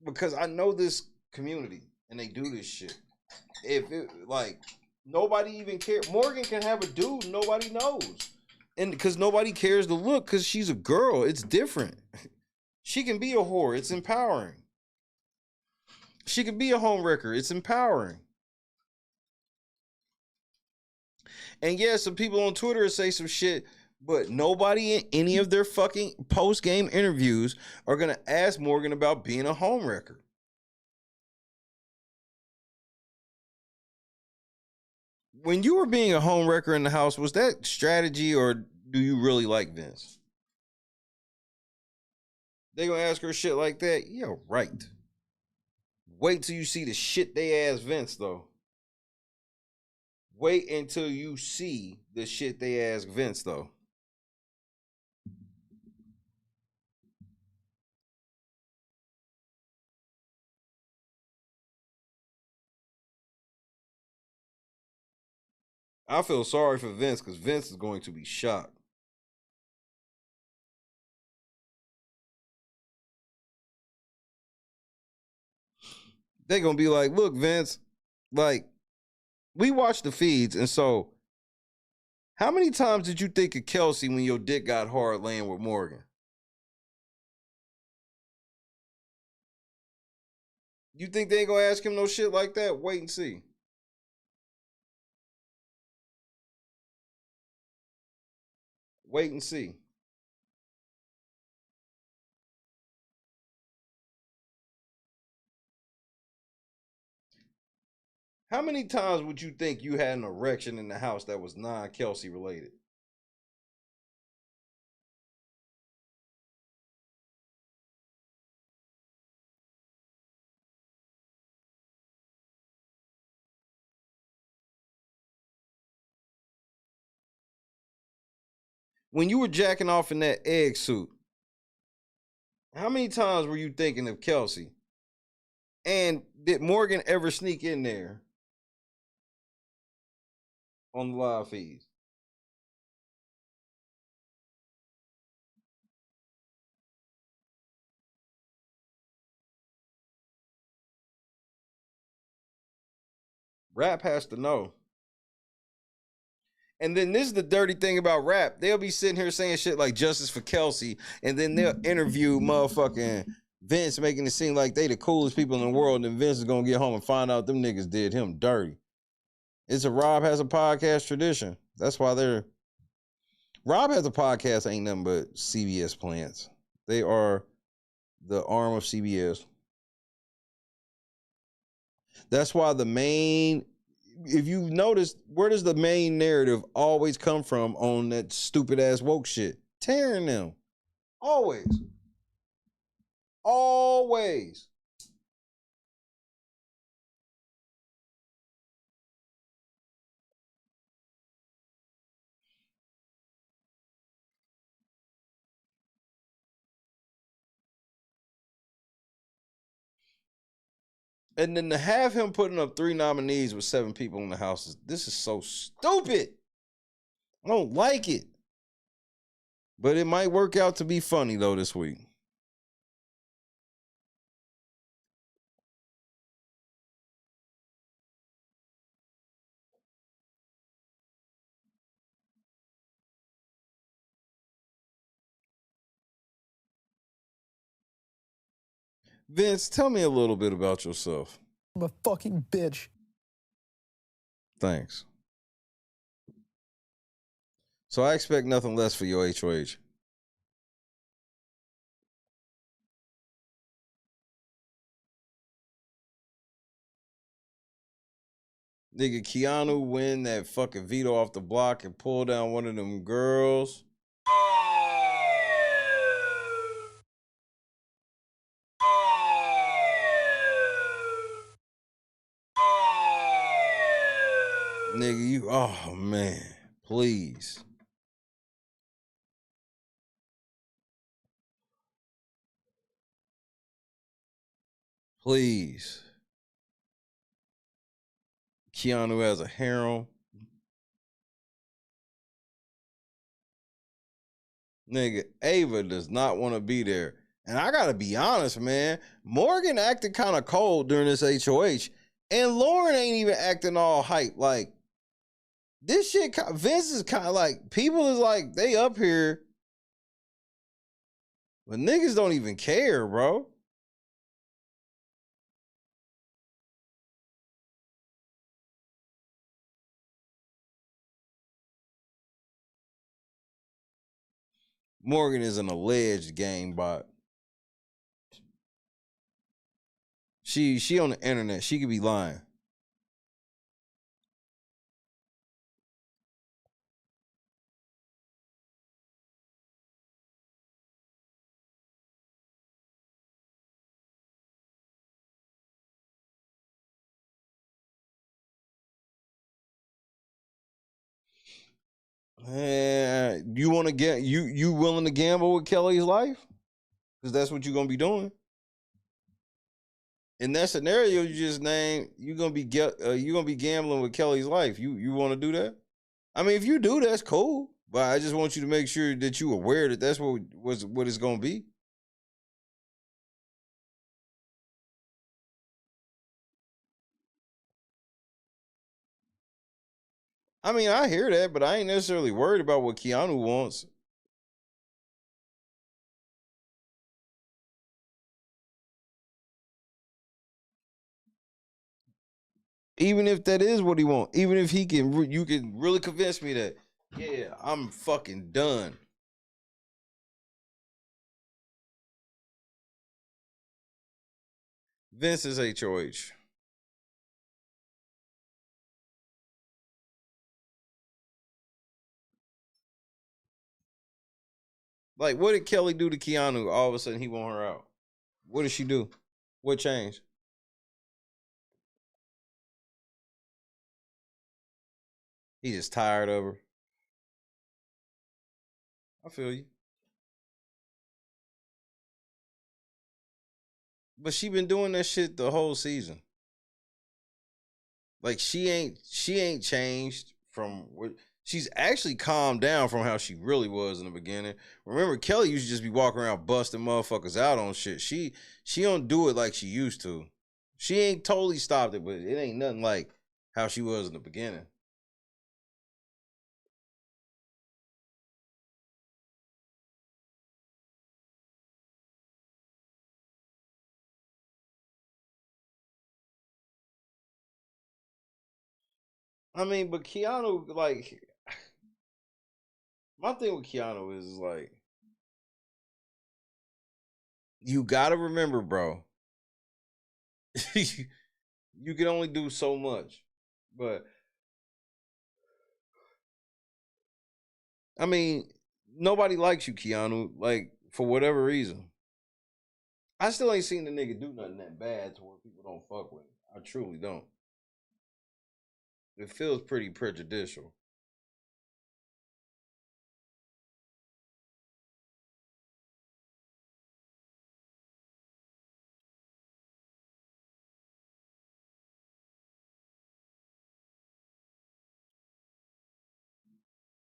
because I know this community and they do this shit. If it, like, nobody even cares. Morgan can have a dude nobody knows. And because nobody cares to look because she's a girl. It's different. She can be a whore. It's empowering. She can be a homewrecker. It's empowering. And yeah, some people on Twitter say some shit, but nobody in any of their fucking post-game interviews are going to ask Morgan about being a homewrecker. When you were being a homewrecker in the house, was that strategy or do you really like Vince? They gonna ask her shit like that? Yeah, right. Wait till you see the shit they ask Vince, though. Wait until you see the shit they ask Vince, though. I feel sorry for Vince because Vince is going to be shocked. They're going to be like, look, Vince, like, we watch the feeds, and so how many times did you think of Kelsey when your dick got hard laying with Morgan? You think they ain't going to ask him no shit like that? Wait and see. Wait and see. How many times would you think you had an erection in the house that was non-Kelsey related? When you were jacking off in that egg suit, how many times were you thinking of Kelsey? And did Morgan ever sneak in there on the live feeds? Rap has to know. And then this is the dirty thing about Rap. They'll be sitting here saying shit like justice for Kelsey, and then they'll interview motherfucking Vince, making it seem like they the coolest people in the world, and then Vince is gonna get home and find out them niggas did him dirty. It's a Rob has a podcast tradition. That's why Rob has a podcast ain't nothing but CBS plants. They are the arm of CBS. That's why if you notice, where does the main narrative always come from on that stupid ass woke shit? Tearing them. Always. Always. And then to have him putting up 3 nominees with 7 people in the house, this is so stupid. I don't like it. But it might work out to be funny, though, this week. Vince, tell me a little bit about yourself. I'm a fucking bitch. Thanks. So I expect nothing less for your HOH. Nigga, Keanu win that fucking veto off the block and pull down one of them girls. Nigga, you, oh man, please. Please. Keanu has a harem. Nigga, Ava does not want to be there. And I gotta be honest, man. Morgan acted kind of cold during this HOH. And Lauren ain't even acting all hype. Like, this shit, Vince is kind of like, people is like, they up here. But niggas don't even care, bro. Morgan is an alleged game bot. She on the internet. She could be lying. You want to get you willing to gamble with Kelly's life? Because that's what you're gonna be doing. In that scenario you just named, you're gonna be gambling with Kelly's life. You want to do that? I mean, if you do, that's cool. But I just want you to make sure that you're aware that that's what it's gonna be. I mean, I hear that, but I ain't necessarily worried about what Keanu wants. Even if that is what he wants, even if he can, you can really convince me that, yeah, I'm fucking done. Vince's HOH. Like, what did Kelly do to Keanu? All of a sudden, he want her out. What did she do? What changed? He just tired of her. I feel you. But she been doing that shit the whole season. Like, she ain't changed from what she's actually calmed down from how she really was in the beginning. Remember, Kelly used to just be walking around busting motherfuckers out on shit. She don't do it like she used to. She ain't totally stopped it, but it ain't nothing like how she was in the beginning. I mean, but Keanu, like, my thing with Keanu is like, you gotta remember, bro. You can only do so much. But I mean, nobody likes you, Keanu, like, for whatever reason. I still ain't seen the nigga do nothing that bad to where people don't fuck with him. I truly don't. It feels pretty prejudicial.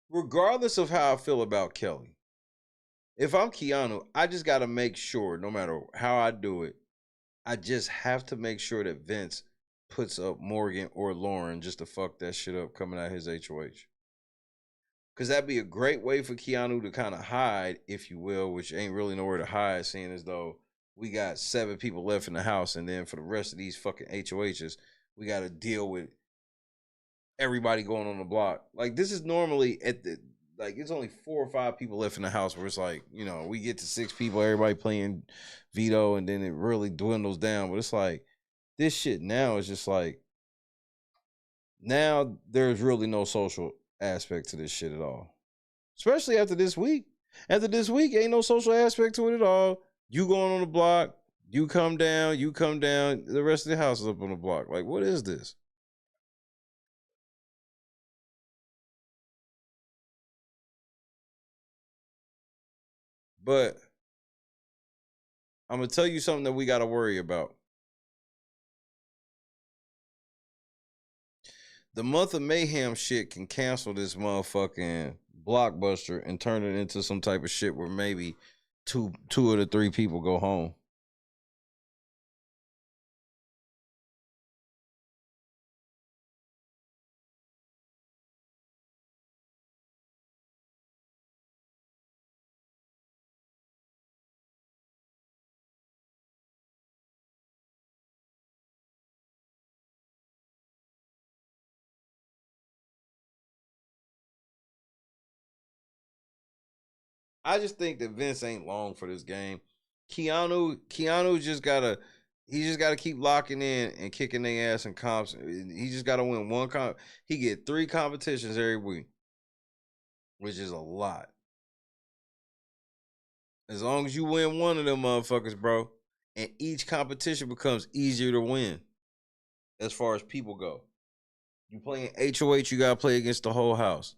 regardless of how I feel about Kelly, if I'm Keanu, I just got to make sure, no matter how I do it, I just have to make sure that Vince puts up Morgan or Lauren just to fuck that shit up coming out his HOH. Because that'd be a great way for Keanu to kind of hide, if you will, which ain't really nowhere to hide, seeing as though we got 7 people left in the house, and then for the rest of these fucking HOHs, we got to deal with everybody going on the block. Like, this is normally at the, like, it's only 4 or 5 people left in the house where it's like, you know, we get to 6 people, everybody playing veto, and then it really dwindles down. But it's like, this shit now is just like, now there's really no social aspect to this shit at all. Especially after this week. After this week, ain't no social aspect to it at all. You going on the block, you come down, the rest of the house is up on the block. Like, what is this? But I'm going to tell you something that we got to worry about. The month of Mayhem shit can cancel this motherfucking blockbuster and turn it into some type of shit where maybe two of the 3 people go home. I just think that Vince ain't long for this game. Keanu just gotta keep locking in and kicking their ass in comps. He just gotta win one comp. He get 3 competitions every week, which is a lot. As long as you win one of them motherfuckers, bro, and each competition becomes easier to win as far as people go. You playing HOH, you gotta play against the whole house.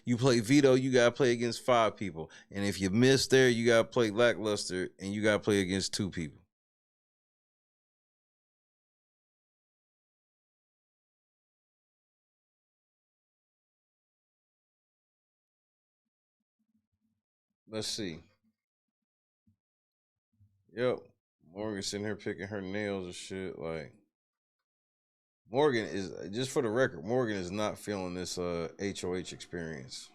You play veto, you gotta play against 5 people. And if you miss there, you gotta play lackluster and you gotta play against 2 people. Let's see. Yep. Morgan sitting here picking her nails and shit. Like, Morgan is, just for the record, Morgan is not feeling this HOH experience.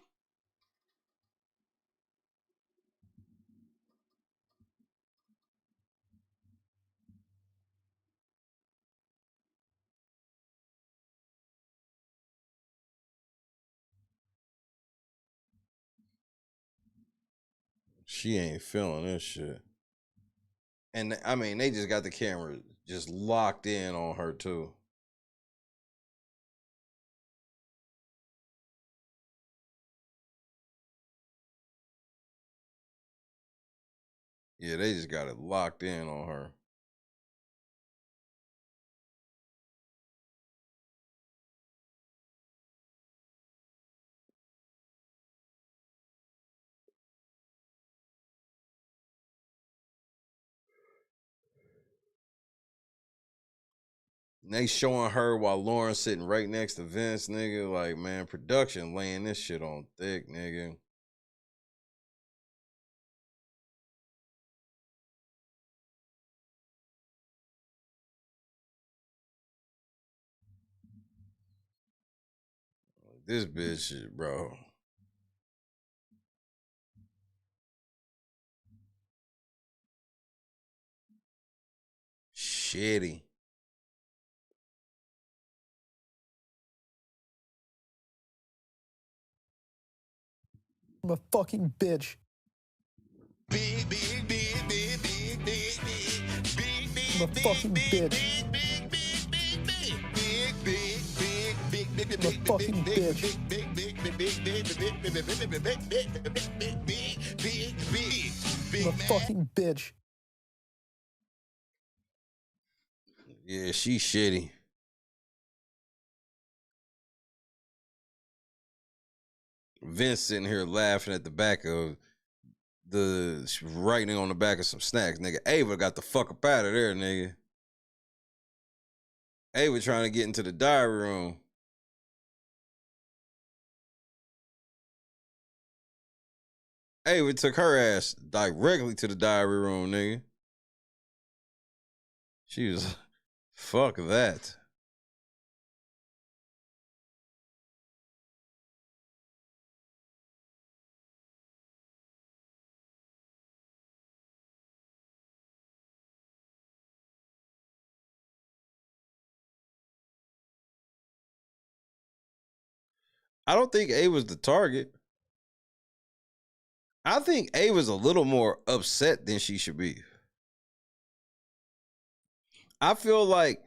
She ain't feeling this shit. And I mean, they just got the camera just locked in on her too. Yeah, they just got it locked in on her. And they showing her while Lauren's sitting right next to Vince, nigga. Like, man, production laying this shit on thick, nigga. This bitch, bro. Shitty. I'm a fucking bitch. I'm a fucking bitch. I'm a fucking bitch. I'm a fucking bitch. Yeah, she shitty. Vince sitting here laughing at the back of the writing on the back of some snacks, nigga. Ava got the fuck up out of there, nigga. Ava trying to get into the diary room. Ava took her ass directly to the diary room, nigga. She was, fuck that. I don't think A was the target. I think A was a little more upset than she should be. I feel like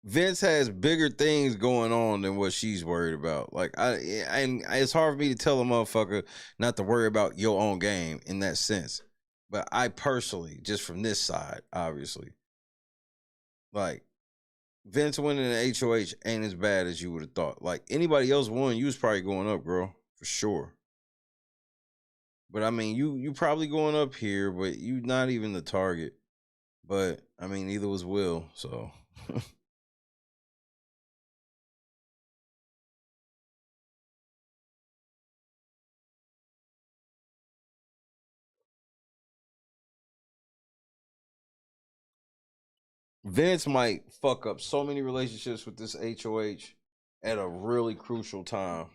Vince has bigger things going on than what she's worried about. Like and it's hard for me to tell a motherfucker not to worry about your own game in that sense. But I personally, just from this side, obviously, like Vince winning the HOH ain't as bad as you would have thought. Like anybody else won, you was probably going up, girl, for sure. But I mean, you probably going up here, but you not even the target. But I mean, neither was Will, so. Vince might fuck up so many relationships with this HOH at a really crucial time.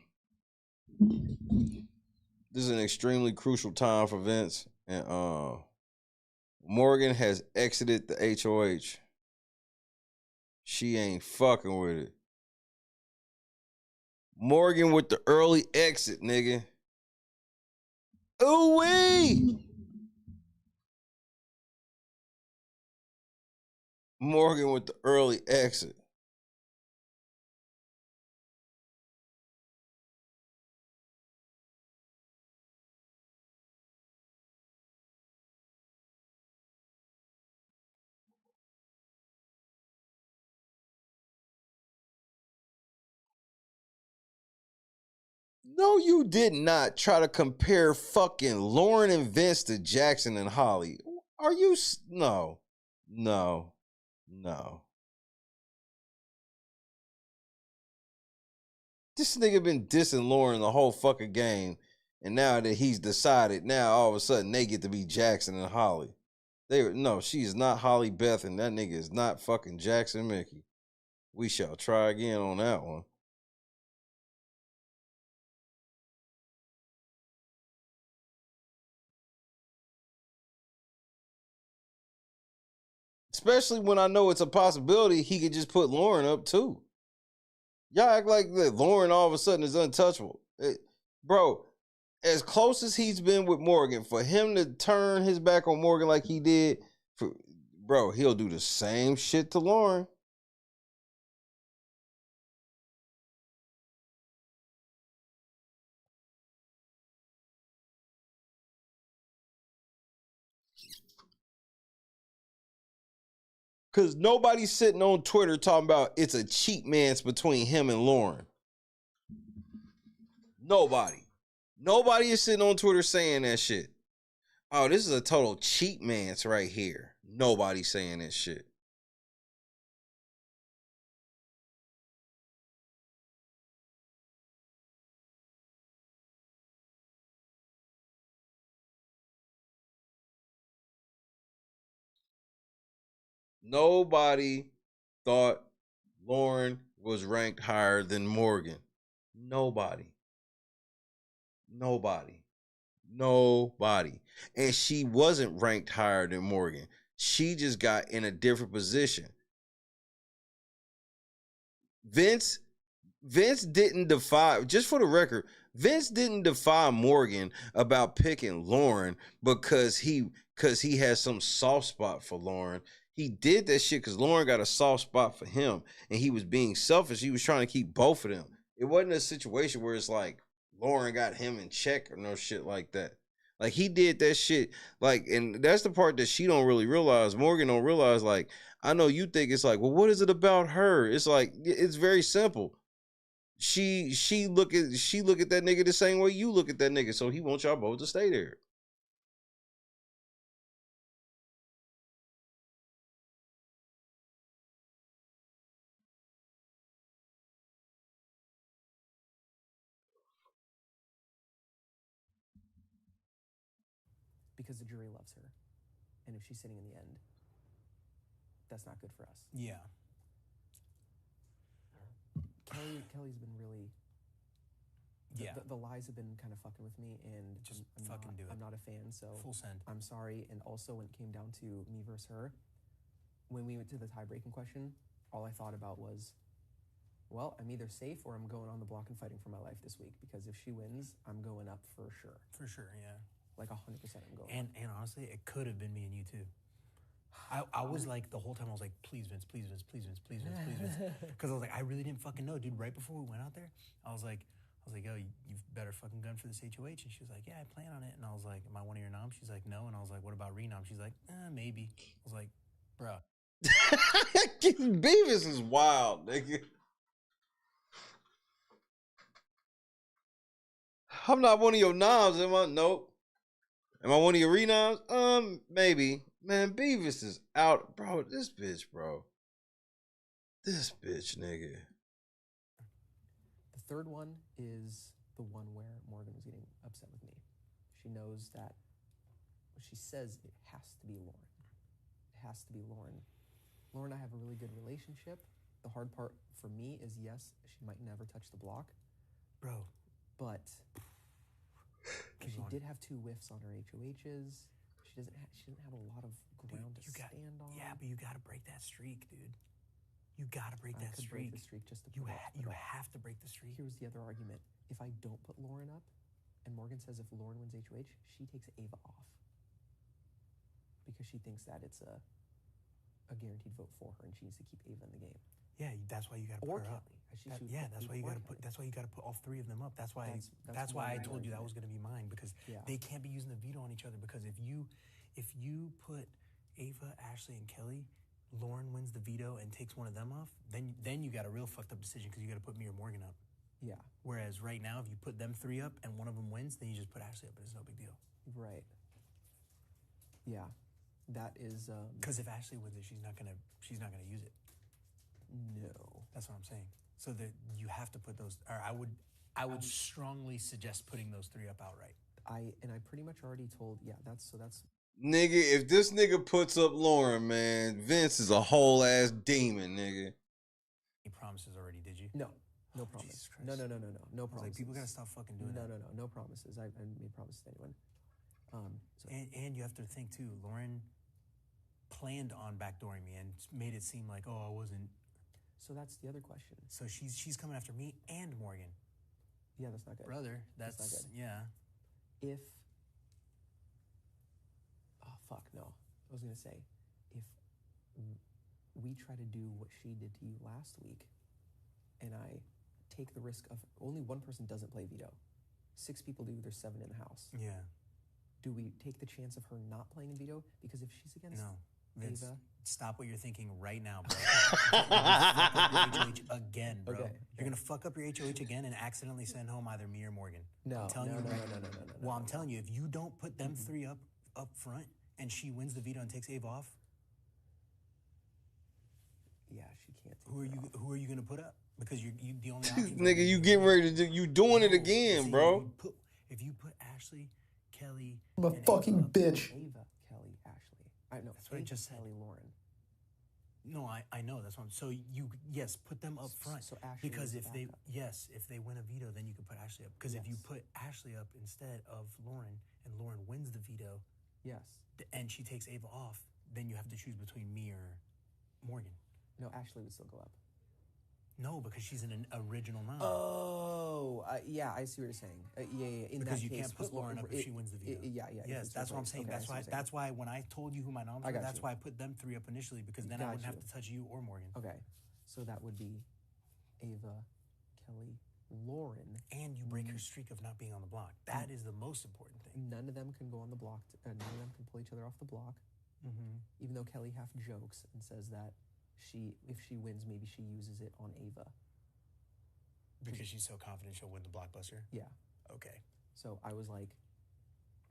This is an extremely crucial time for Vince, and Morgan has exited the HOH. She ain't fucking with it. Morgan with the early exit, nigga. Ooh wee! Morgan with the early exit. No, you did not try to compare fucking Lauren and Vince to Jackson and Holly. Are you? No. This nigga been dissing Lauren the whole fucking game, and now that he's decided, now all of a sudden they get to be Jackson and Holly. No, she is not Holly Beth, and that nigga is not fucking Jackson Mickey. We shall try again on that one. Especially when I know it's a possibility he could just put Lauren up too. Y'all act like that Lauren all of a sudden is untouchable. Bro, as close as he's been with Morgan, for him to turn his back on Morgan like he did, bro, he'll do the same shit to Lauren. Because nobody's sitting on Twitter talking about it's a cheat man's between him and Lauren. Nobody. Nobody is sitting on Twitter saying that shit. Oh, this is a total cheat man's right here. Nobody's saying this shit. Nobody thought Lauren was ranked higher than Morgan. Nobody. And she wasn't ranked higher than Morgan. She just got in a different position. Vince didn't defy, just for the record, Vince didn't defy Morgan about picking Lauren because he has some soft spot for Lauren. He did that shit because Lauren got a soft spot for him, and he was being selfish. He was trying to keep both of them. It wasn't a situation where it's like Lauren got him in check or no shit like that. Like, he did that shit, like, and that's the part that she don't really realize. Morgan don't realize, like, I know you think it's like, well, what is it about her? It's like, it's very simple. She look at that nigga the same way you look at that nigga, so he wants y'all both to stay there. because the jury loves her. And if she's sitting in the end, that's not good for us. Yeah. Kelly's been really... The lies have been kind of fucking with me, and Just fucking do it. I'm not a fan, so... Full send. I'm sorry. And also, when it came down to me versus her, when we went to the tie-breaking question, all I thought about was, well, I'm either safe or I'm going on the block and fighting for my life this week, because if she wins, I'm going up for sure. For sure, yeah. Like 100% I'm going up. And honestly, it could have been me and you too. I was like, the whole time I was like, please Vince, please Vince, please Vince, please Vince, please Vince. Because I was like, I really didn't fucking know, dude. Right before we went out there, I was like, yo, you've better fucking gun for this HOH. And she was like, yeah, I plan on it. And I was like, am I one of your noms? She's like, no. And I was like, what about renom? She's like, maybe. I was like, bruh. Beavis is wild, nigga. I'm not one of your noms, am I? Nope. Am I one of your renoms? Maybe. Man, Beavis is out. Bro, this bitch, bro. This bitch, nigga. The third one is the one where Morgan was getting upset with me. She knows that she says it has to be Lauren. It has to be Lauren. Lauren and I have a really good relationship. The hard part for me is, yes, she might never touch the block. Bro. But she did have 2 whiffs on her HOHs. She didn't have a lot of ground to stand on. Yeah, but you got to break that streak, dude. You got to break that streak. Break the streak just to you have to break the streak. Here's the other argument. If I don't put Lauren up, and Morgan says if Lauren wins HOH, she takes Ava off. Because she thinks that it's a guaranteed vote for her, and she needs to keep Ava in the game. Yeah, that's why you got to put her up. That's why you got to put. That's why you got to put all 3 of them up. That's why I told you that was going to be mine, because they can't be using the veto on each other. Because if you put Ava, Ashley, and Kelly, Lauren wins the veto and takes one of them off, then you got a real fucked up decision, because you got to put me or Morgan up. Yeah. Whereas right now, if you put them 3 up and one of them wins, then you just put Ashley up, and it's no big deal. Right. Yeah. That is because if Ashley wins it, she's not gonna use it. No. That's what I'm saying. So that you have to put those. Or I would strongly suggest putting those 3 up outright. I pretty much already told. Yeah, that's. Nigga, if this nigga puts up Lauren, man, Vince is a whole ass demon, nigga. He promises already, did you? No. No promise. No promises. Like, people gotta stop fucking doing that. No promises. I made promises to anyone. And you have to think too. Lauren planned on backdooring me and made it seem like, oh, I wasn't. So that's the other question. So she's coming after me and Morgan. Yeah, that's not good. Brother, that's not good. Yeah. If fuck no. I was gonna say, if we try to do what she did to you last week, and I take the risk of only one person doesn't play veto, 6 people do. There's 7 in the house. Yeah. Do we take the chance of her not playing in veto? Because if she's against Vince, Ava, stop what you're thinking right now, bro. You're gonna fuck up your HOH again, bro. Okay. You're gonna fuck up your HOH again and accidentally send home either me or Morgan. No. I'm telling you. Well, I'm telling you, if you don't put them 3 up front and she wins the veto and takes Ava off, yeah, she can't. Who are you gonna put up? Because you the only option. Nigga, you get ready to do. You doing it again, bro. If you put Ashley, Kelly, I'm a fucking bitch. Ava, Kelly, Ashley. I know. That's what I just said. Kelly, Lauren. No, I know. That's what I'm. So put them up front. So Ashley because is if the they backup. win a veto, then you can put Ashley up. Because if you put Ashley up instead of Lauren, and Lauren wins the veto, yes, and she takes Ava off, then you have to choose between me or Morgan. No, Ashley would still go up. No, because she's an original nom. Oh, yeah, I see what you're saying. In because that you case, can't put Lauren up if she wins the veto. Yes, that's what I'm saying. Okay, That's why when I told you who my noms were, that's why I put them 3 up initially, because then I wouldn't have to touch you or Morgan. Okay, so that would be Ava, Kelly, Lauren. And you break your streak of not being on the block. That is the most important thing. None of them can go on the block. None of them can pull each other off the block. Even though Kelly half jokes and says that if she wins, maybe she uses it on Ava. Because she's so confident she'll win the blockbuster? Yeah. Okay. So I was like,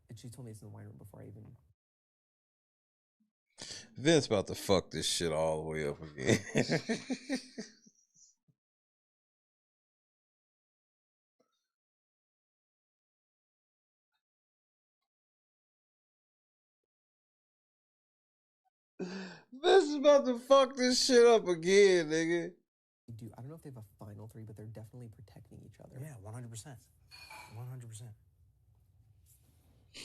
and she told me it's in the wine room before I even... Vince about to fuck this shit all the way up again. Vince is about to fuck this shit up again, nigga. I don't know if they have a final three, but they're definitely protecting each other. Yeah, 100%. 100%.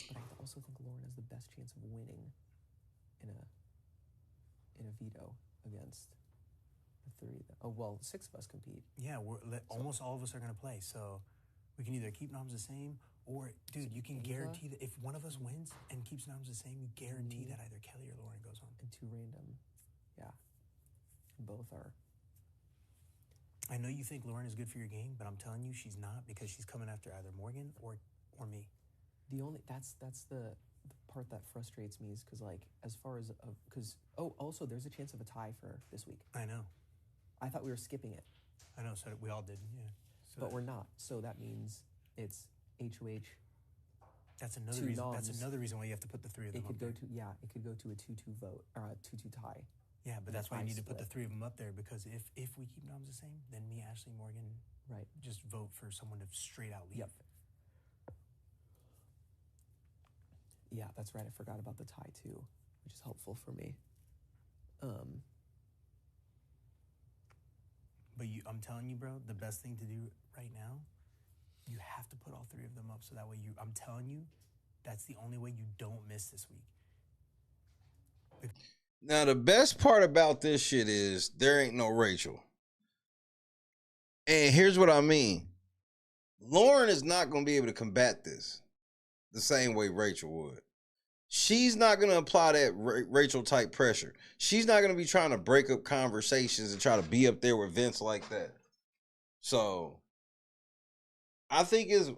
But I also think Lauren has the best chance of winning in a veto against the three. Oh, well, 6 of us compete. Yeah, almost all of us are going to play. So we can either keep noms the same or, dude, you can guarantee that if one of us wins and keeps noms the same, you guarantee that either Kelly or Lauren goes home. And 2 random. Yeah. And both are. I know you think Lauren is good for your game, but I'm telling you she's not because she's coming after either Morgan or me. The only that's the part that frustrates me is because like as far as also there's a chance of a tie for this week. I know. I thought we were skipping it. I know, so we all did, yeah. So but we're not. So that means it's HOH. That's another reason. Noms. That's another reason why you have to put the 3 of them. It could up go there. it could go to a 2-2 vote or a 2-2 tie. Yeah, but that's why you need to put the 3 of them up there because if we keep noms the same, then me, Ashley, Morgan, just vote for someone to straight out leave. Yep. Yeah, that's right. I forgot about the tie too, which is helpful for me. But I'm telling you, bro, the best thing to do right now, you have to put all 3 of them up so that way I'm telling you, that's the only way you don't miss this week. Now, the best part about this shit is there ain't no Rachel. And here's what I mean. Lauren is not going to be able to combat this the same way Rachel would. She's not going to apply that Rachel type pressure. She's not going to be trying to break up conversations and try to be up there with Vince like that. So, I think is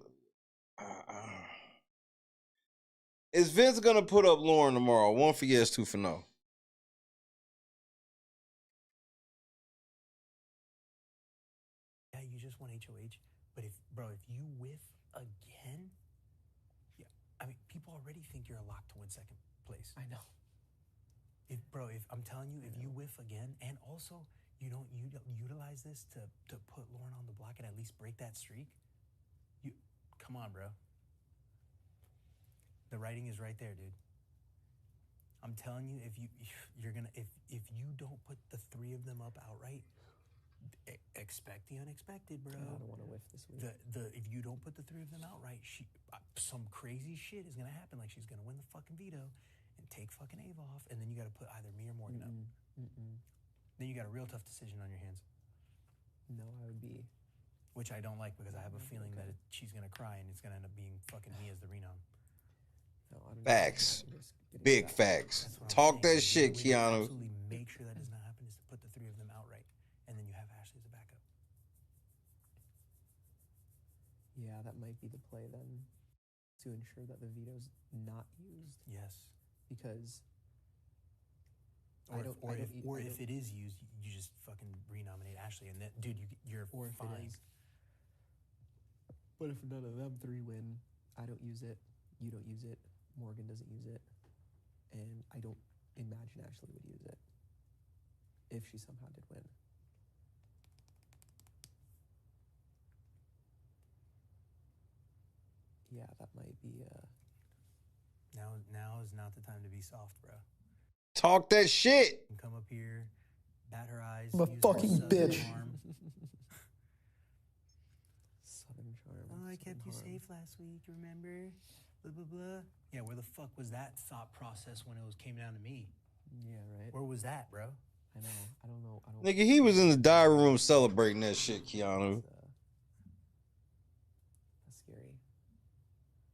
Vince going to put up Lauren tomorrow? 1 for yes, 2 for no. Yeah, you just won HOH, but if you whiff again, I mean, people already think you're a lock to win 2nd place. I know. If I'm telling you, if you whiff again, and also you don't utilize this to put Lauren on the block and at least break that streak, come on, bro. The writing is right there, dude. I'm telling you, if you don't put the 3 of them up outright, expect the unexpected, bro. I don't want to whiff this week. If you don't put the 3 of them outright, some crazy shit is gonna happen. Like she's gonna win the fucking veto and take fucking Ava off, and then you gotta put either me or Morgan up. Then you got a real tough decision on your hands. No, I would be. Which I don't like because I have a feeling that she's gonna cry and it's gonna end up being fucking me as the renom. No, I don't Facts. Big facts. Talk that shit, Keanu. Absolutely make sure that does not happen is to put the 3 of them outright, and then you have Ashley as a backup. Yeah, that might be the play then, to ensure that the veto's not used. Yes. Because if it is used, you just fucking renominate Ashley, and that dude, you're fine. But if none of them 3 win, I don't use it, you don't use it, Morgan doesn't use it, and I don't imagine Ashley would use it if she somehow did win. Yeah, that might be Now is not the time to be soft, bro. Talk that shit. Come up here, bat her eyes. I'm a fucking bitch. Southern charm. Oh, I kept you safe last week, remember? Blah, blah, blah. Yeah, where the fuck was that thought process when it came down to me? Yeah, right. Where was that, bro? I know. I don't know. Nigga, he was in the diary room celebrating that shit, Keanu. That's scary.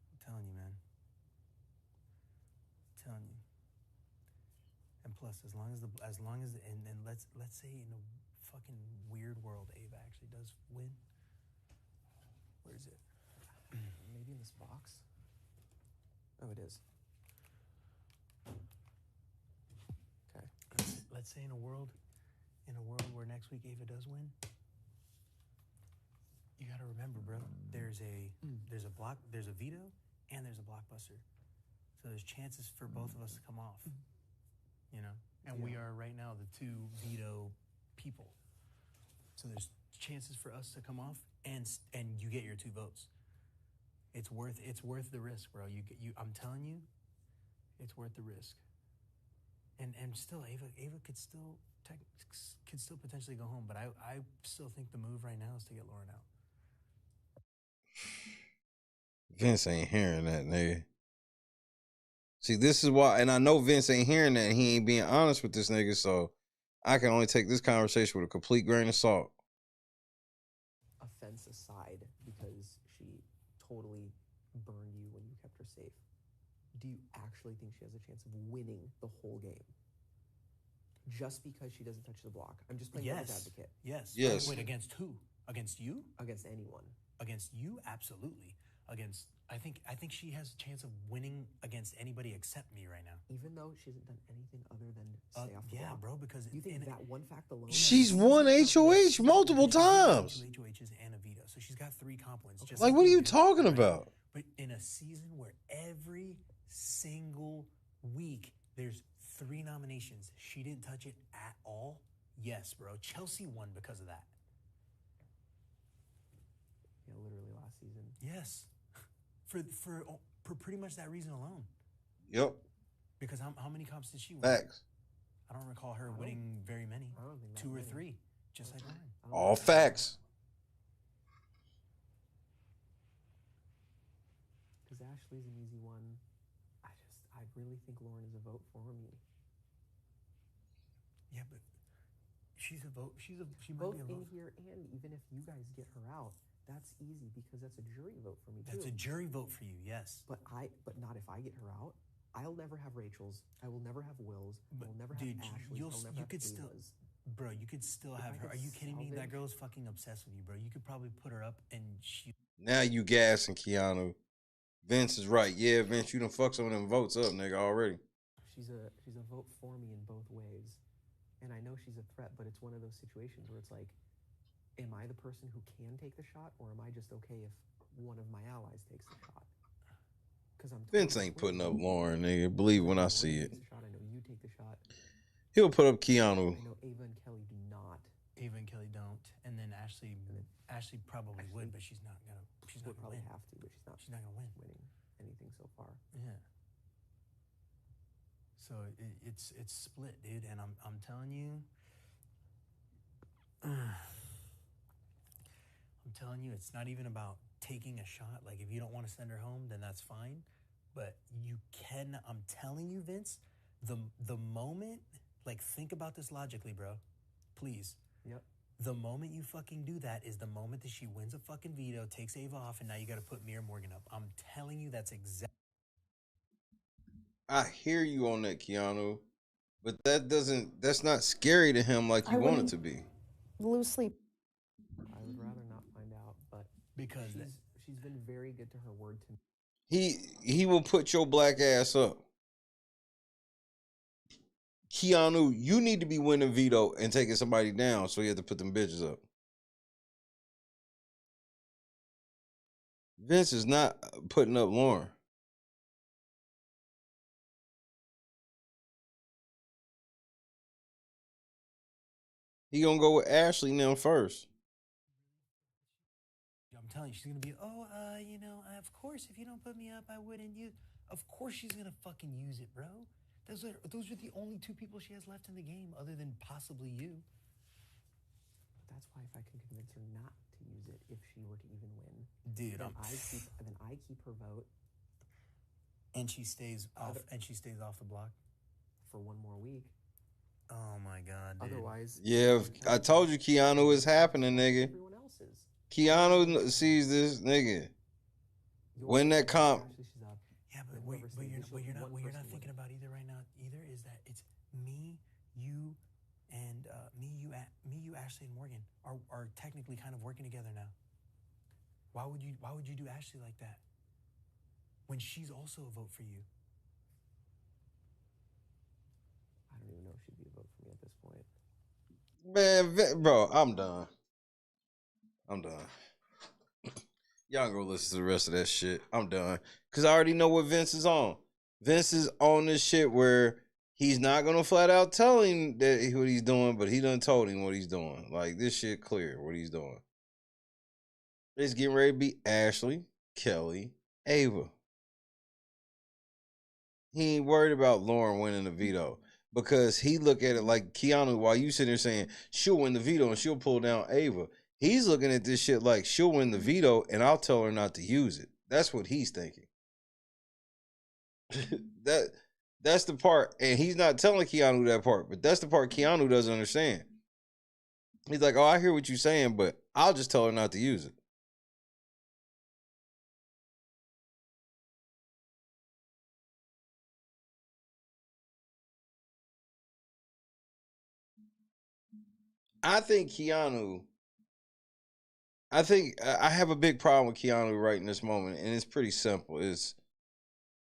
I'm telling you, man. I'm telling you. And plus, as long as and let's say in a fucking weird world, Ava actually does win. Where is it? Maybe in this box. Oh, it is. Okay. Let's say in a world where next week Ava does win. You got to remember, bro. There's a veto and there's a blockbuster. So there's chances for both of us to come off. You know, and we are right now the 2 veto people. So there's chances for us to come off, and you get your 2 votes. It's worth the risk, bro. I'm telling you, it's worth the risk. And still, Ava could still potentially go home. But I still think the move right now is to get Lauren out. Vince ain't hearing that, nigga. See, this is why, and I know Vince ain't hearing that. And he ain't being honest with this nigga, so I can only take this conversation with a complete grain of salt. Offense aside, because she totally burned you when you kept her safe, do you actually think she has a chance of winning the whole game? Just because she doesn't touch the block. I'm just playing devil's advocate. Yes. Wait, against who? Against you? Against anyone. Against you? Absolutely. I think she has a chance of winning against anybody except me right now. Even though she hasn't done anything other than stay off the block. Yeah, bro, because you think that one fact alone? She's won HOH multiple times. 2 HOHs and a veto, so she's got 3 comp wins. Just like, what are you talking about? But in a season where every single week there's 3 nominations, she didn't touch it at all. Yes, bro. Chelsea won because of that. Yeah, literally last season. Yes, for pretty much that reason alone. Yep. Because how many comps did she win? Facts. I don't recall her winning very many. I don't think 2 or 3, just like mine. All facts. Because Ashley's an easy one. I really think Lauren is a vote for me. Yeah, but she might both be a in vote. here, and even if you guys get her out, that's easy because that's a jury vote for me too. That's a jury vote for you, yes. But not if I get her out. I'll never have Rachel's. I will never have Will's. I will never have Ashley's. I'll never have Ava's. Bro, you could still have her. Are you kidding me? That girl's fucking obsessed with you, bro. You could probably put her up and she. Now you gassing Keanu. Vince is right. Yeah, Vince, you done fucked some of them votes up, nigga, already. She's a vote for me in both ways. And I know she's a threat, but it's one of those situations where it's like, am I the person who can take the shot, or am I just okay if one of my allies takes the shot? Because Vince ain't putting up Lauren, nigga. Believe when I see it. I know you take the shot. He'll put up Keanu. I know Ava and Kelly do not. Ava and Kelly don't, and then Ashley probably would, but she's not gonna. She's not gonna probably win. have to, but she's not gonna win. Winning anything so far. Yeah. So it's split, dude, and I'm telling you, it's not even about taking a shot. Like, if you don't want to send her home, then that's fine. But you can. I'm telling you, Vince, the moment, like, think about this logically, bro. Please. Yep. The moment you fucking do that is the moment that she wins a fucking veto, takes Ava off, and now you got to put me or Morgan up. I'm telling you, that's exactly. I hear you on that, Keanu, but that's not scary to him like you want it to be. Lose sleep. I would rather not find out, but because she's been very good to her word to me. He will put your black ass up. Keanu, you need to be winning veto and taking somebody down, so you have to put them bitches up. Vince is not putting up Lauren. He gonna go with Ashley now first. I'm telling you, she's gonna be, of course, if you don't put me up, I wouldn't use. Of course, she's gonna fucking use it, bro. Those are the only 2 people she has left in the game, other than possibly you. That's why if I can convince her not to use it, if she were to even win, dude, then I keep her vote, and she stays off. And she stays off the block for 1 more week. Oh my god, dude. Otherwise, yeah, I told you Keanu is happening, nigga. Everyone else is. Keanu sees this, nigga. Win that comp. Yeah, but wait, but you're not thinking about either right now. Either is that it's me, you, and you, Ashley, and Morgan are technically kind of working together now. Why would you do Ashley like that when she's also a vote for you? I don't even know if she'd be a vote for me at this point. Man, bro, I'm done. Y'all go listen to the rest of that shit. I'm done. Because I already know what Vince is on. Vince is on this shit where he's not going to flat out tell him that what he's doing, but he done told him what he's doing. Like, this shit clear, what he's doing. It's getting ready to be Ashley, Kelly, Ava. He ain't worried about Lauren winning the veto. because he look at it like Keanu, while you sitting there saying she'll win the veto and she'll pull down Ava. He's looking at this shit like she'll win the veto and I'll tell her not to use it. That's what he's thinking. That's the part, and he's not telling Keanu that part, but that's the part Keanu doesn't understand. He's like, oh, I hear what you're saying, but I'll just tell her not to use it. I think I have a big problem with Keanu right in this moment, and it's pretty simple. Is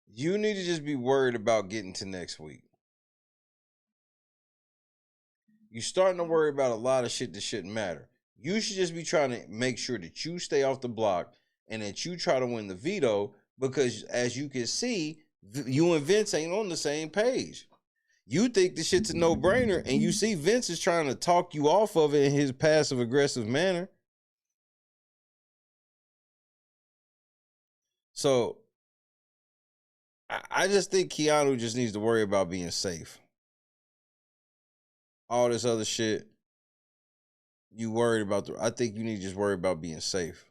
you need to just be worried about getting to next week. You're starting to worry about a lot of shit that shouldn't matter. You should just be trying to make sure that you stay off the block and that you try to win the veto, because as you can see, you and Vince ain't on the same page. You think the shit's a no-brainer, and you see Vince is trying to talk you off of it in his passive-aggressive manner. So, I just think Keanu just needs to worry about being safe. All this other shit, you worried about I think you need to just worry about being safe.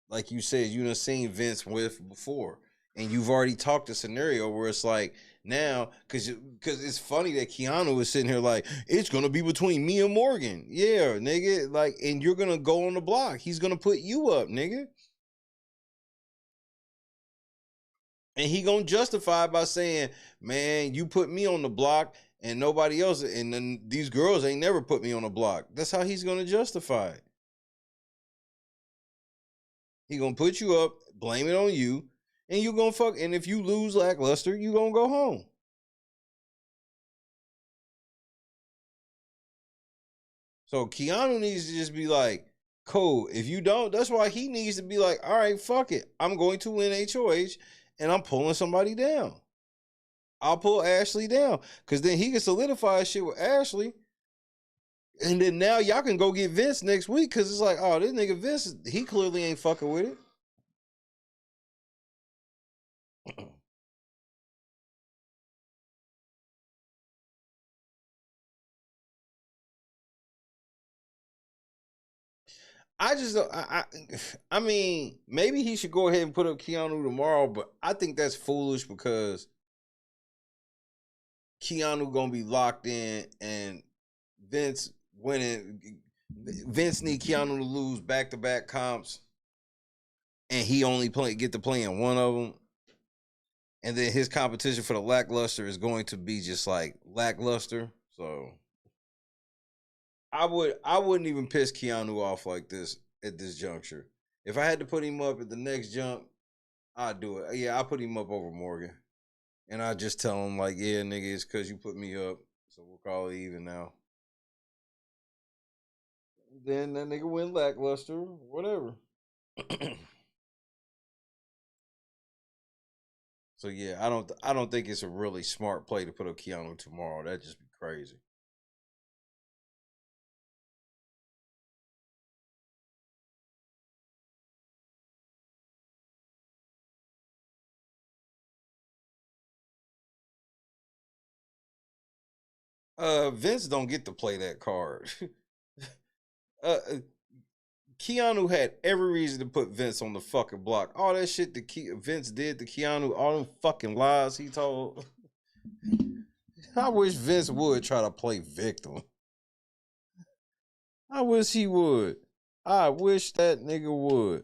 Like you said, you done seen Vince with before. And you've already talked a scenario where it's like, now, because it's funny that Keanu is sitting here like, it's going to be between me and Morgan. Yeah, nigga. Like, and you're going to go on the block. He's going to put you up, nigga. And he going to justify by saying, man, you put me on the block and nobody else. And then these girls ain't never put me on the block. That's how he's going to justify it. He going to put you up, blame it on you. And you gonna fuck, and if you lose lackluster, you gonna go home. So Keanu needs to just be like, cool. If you don't, that's why he needs to be like, all right, fuck it. I'm going to win HOH, and I'm pulling somebody down. I'll pull Ashley down, because then he can solidify shit with Ashley. And then now y'all can go get Vince next week, because it's like, oh, this nigga Vince, he clearly ain't fucking with it. I just, I mean, maybe he should go ahead and put up Keanu tomorrow, but I think that's foolish because Keanu gonna be locked in, and Vince winning. Vince need Keanu to lose back-to-back comps, and he only get to play in one of them. And then his competition for the lackluster is going to be just like lackluster. So I wouldn't even piss Keanu off like this at this juncture. If I had to put him up at the next jump, I'd do it. Yeah, I'll put him up over Morgan. And I just tell him like, yeah, nigga, it's because you put me up. So we'll call it even now. Then that nigga win lackluster, whatever. So yeah, I don't think it's a really smart play to put up Keanu tomorrow. That'd just be crazy. Vince don't get to play that card. Keanu had every reason to put Vince on the fucking block. All that shit that Vince did to Keanu, all them fucking lies he told. I wish Vince would try to play victim. I wish he would. I wish that nigga would.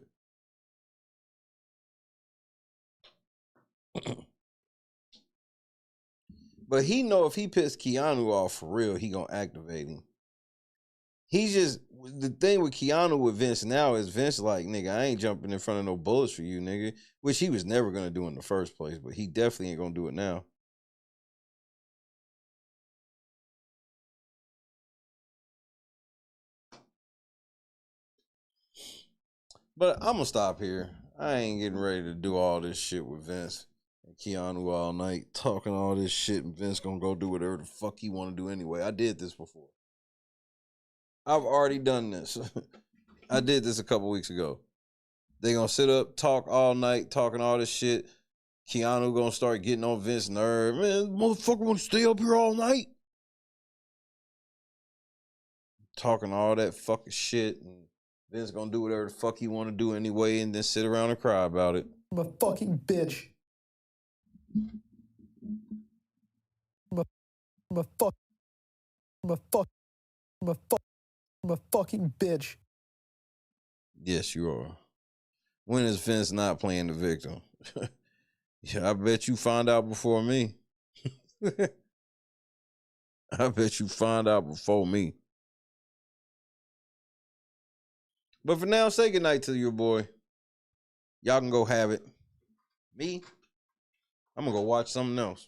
But he know if he pissed Keanu off for real, he gonna activate him. He's just, the thing with Keanu with Vince now is Vince like, nigga, I ain't jumping in front of no bullets for you, nigga. Which he was never gonna do in the first place, but he definitely ain't gonna do it now. But I'm gonna stop here. I ain't getting ready to do all this shit with Vince and Keanu all night, talking all this shit, and Vince gonna go do whatever the fuck he wanna do anyway. I did this before. I've already done this. I did this a couple weeks ago. They gonna sit up, talk all night, talking all this shit. Keanu gonna start getting on Vince's nerve. Man, motherfucker wanna stay up here all night? Talking all that fucking shit. And Vince gonna do whatever the fuck he wanna do anyway and then sit around and cry about it. I'm a fucking bitch. I'm a fucking bitch. Yes, you are. When is Vince not playing the victim? Yeah, I bet you find out before me. I bet you find out before me. But for now, say goodnight to your boy. Y'all can go have it. Me, I'm gonna go watch something else.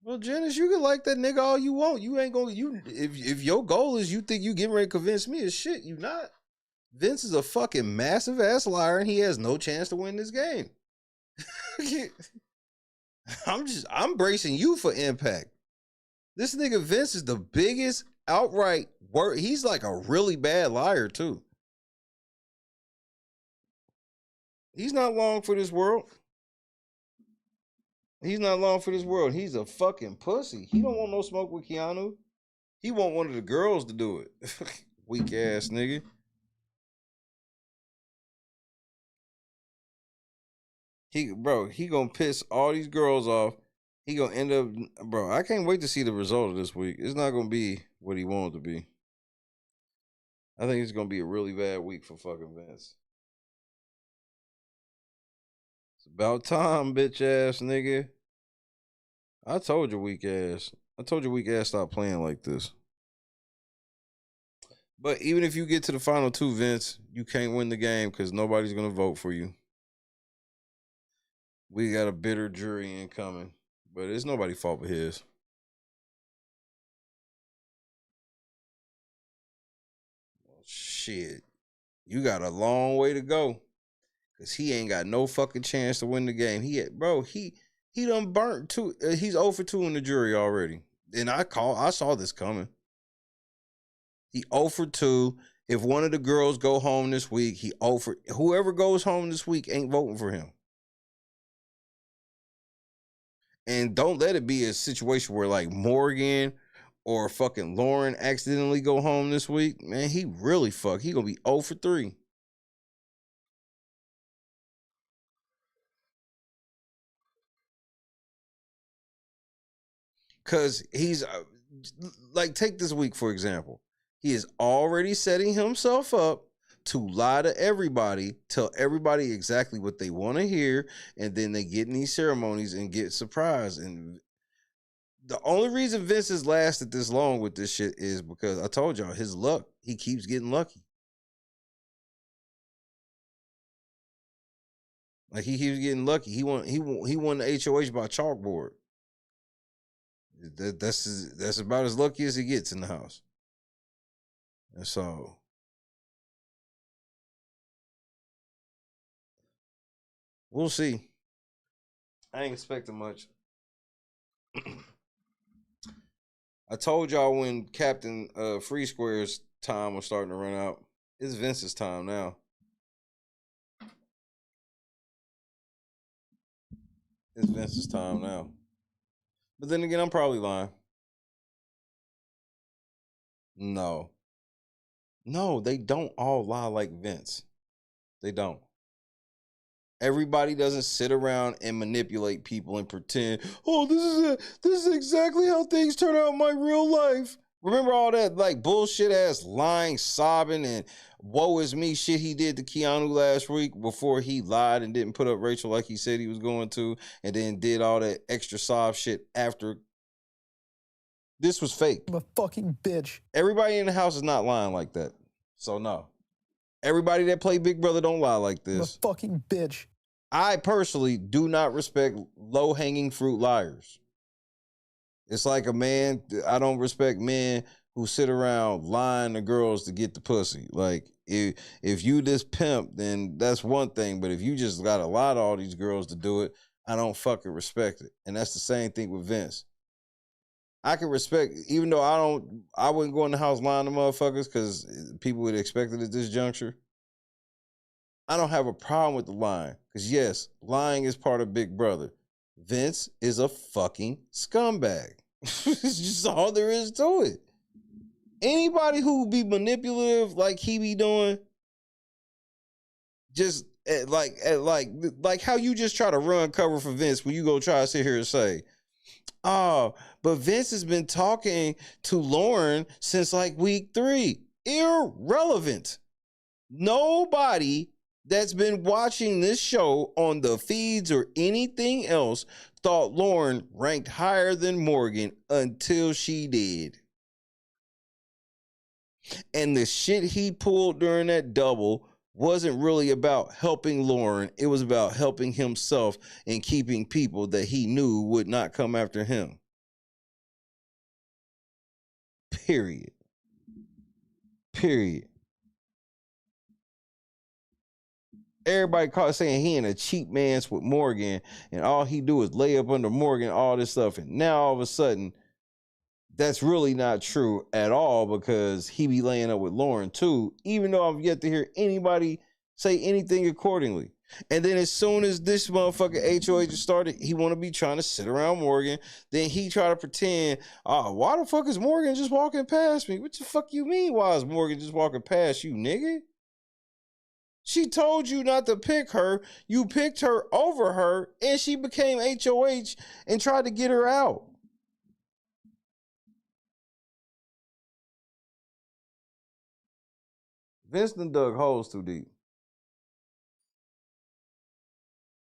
Well, Janice, you can like that nigga all you want. You ain't gonna if your goal is you think you getting ready to convince me of shit, you not. Vince is a fucking massive ass liar and he has no chance to win this game. I'm bracing you for impact. This nigga Vince is the biggest outright word. He's like a really bad liar too. He's not long for this world. He's not long for this world. He's a fucking pussy. He don't want no smoke with Keanu. He want one of the girls to do it. Weak ass nigga. He gonna piss all these girls off. He gonna end up, bro. I can't wait to see the result of this week. It's not gonna be what he wanted to be. I think it's gonna be a really bad week for fucking Vince. It's about time, bitch ass nigga. I told you, weak ass. I told you, weak ass, stop playing like this. But even if you get to the final two, Vince, you can't win the game because nobody's gonna vote for you. We got a bitter jury incoming, but it's nobody's fault but his. Well, shit, you got a long way to go, cause he ain't got no fucking chance to win the game. He done burnt two. He's 0 for 2 in the jury already, and I saw this coming. He 0 for 2. If one of the girls go home this week, he 0 for whoever goes home this week ain't voting for him. And don't let it be a situation where like Morgan or fucking Lauren accidentally go home this week. Man, he really fucked. He gonna be 0 for 3. Cause he's like, take this week for example. He is already setting himself up to lie to everybody, tell everybody exactly what they want to hear, and then they get in these ceremonies and get surprised. And the only reason Vince has lasted this long with this shit is because I told y'all his luck. He keeps getting lucky. Like he keeps getting lucky. He won the HOH by chalkboard. That's about as lucky as he gets in the house. And so we'll see. I ain't expecting much. I told y'all when Captain Free Square's time was starting to run out. It's Vince's time now. It's Vince's time now. But then again, I'm probably lying. No, they don't all lie like Vince. They don't. Everybody doesn't sit around and manipulate people and pretend, oh, this is exactly how things turn out in my real life. Remember all that like bullshit ass lying, sobbing, and woe is me shit he did to Keanu last week before he lied and didn't put up Rachel like he said he was going to, and then did all that extra sob shit after. This was fake. I'm a fucking bitch. Everybody in the house is not lying like that. So no. Everybody that play Big Brother don't lie like this. I'm a fucking bitch. I personally do not respect low-hanging fruit liars. It's like a man, I don't respect men who sit around lying to girls to get the pussy. Like, if you this pimp, then that's one thing. But if you just got to lie to all these girls to do it, I don't fucking respect it. And that's the same thing with Vince. I can respect, even though I wouldn't go in the house lying to motherfuckers because people would expect it at this juncture. I don't have a problem with the lying because yes, lying is part of Big Brother. Vince is a fucking scumbag. It's just all there is to it. Anybody who be manipulative like he be doing, just like how you just try to run cover for Vince when you go try to sit here and say, oh, but Vince has been talking to Lauren since like week 3. Irrelevant. Nobody that's been watching this show on the feeds or anything else thought Lauren ranked higher than Morgan until she did. And the shit he pulled during that double wasn't really about helping Lauren. It was about helping himself and keeping people that he knew would not come after him. Period. Everybody caught saying he in a cheap man's with Morgan and all he do is lay up under Morgan, all this stuff. And now all of a sudden, that's really not true at all because he be laying up with Lauren too, even though I've yet to hear anybody say anything accordingly. And then as soon as this motherfucker HOH started, he want to be trying to sit around Morgan. Then he try to pretend, why the fuck is Morgan just walking past me? What the fuck you mean, why is Morgan just walking past you, nigga? She told you not to pick her. You picked her over her, and she became HOH and tried to get her out. Vince done dug holes too deep.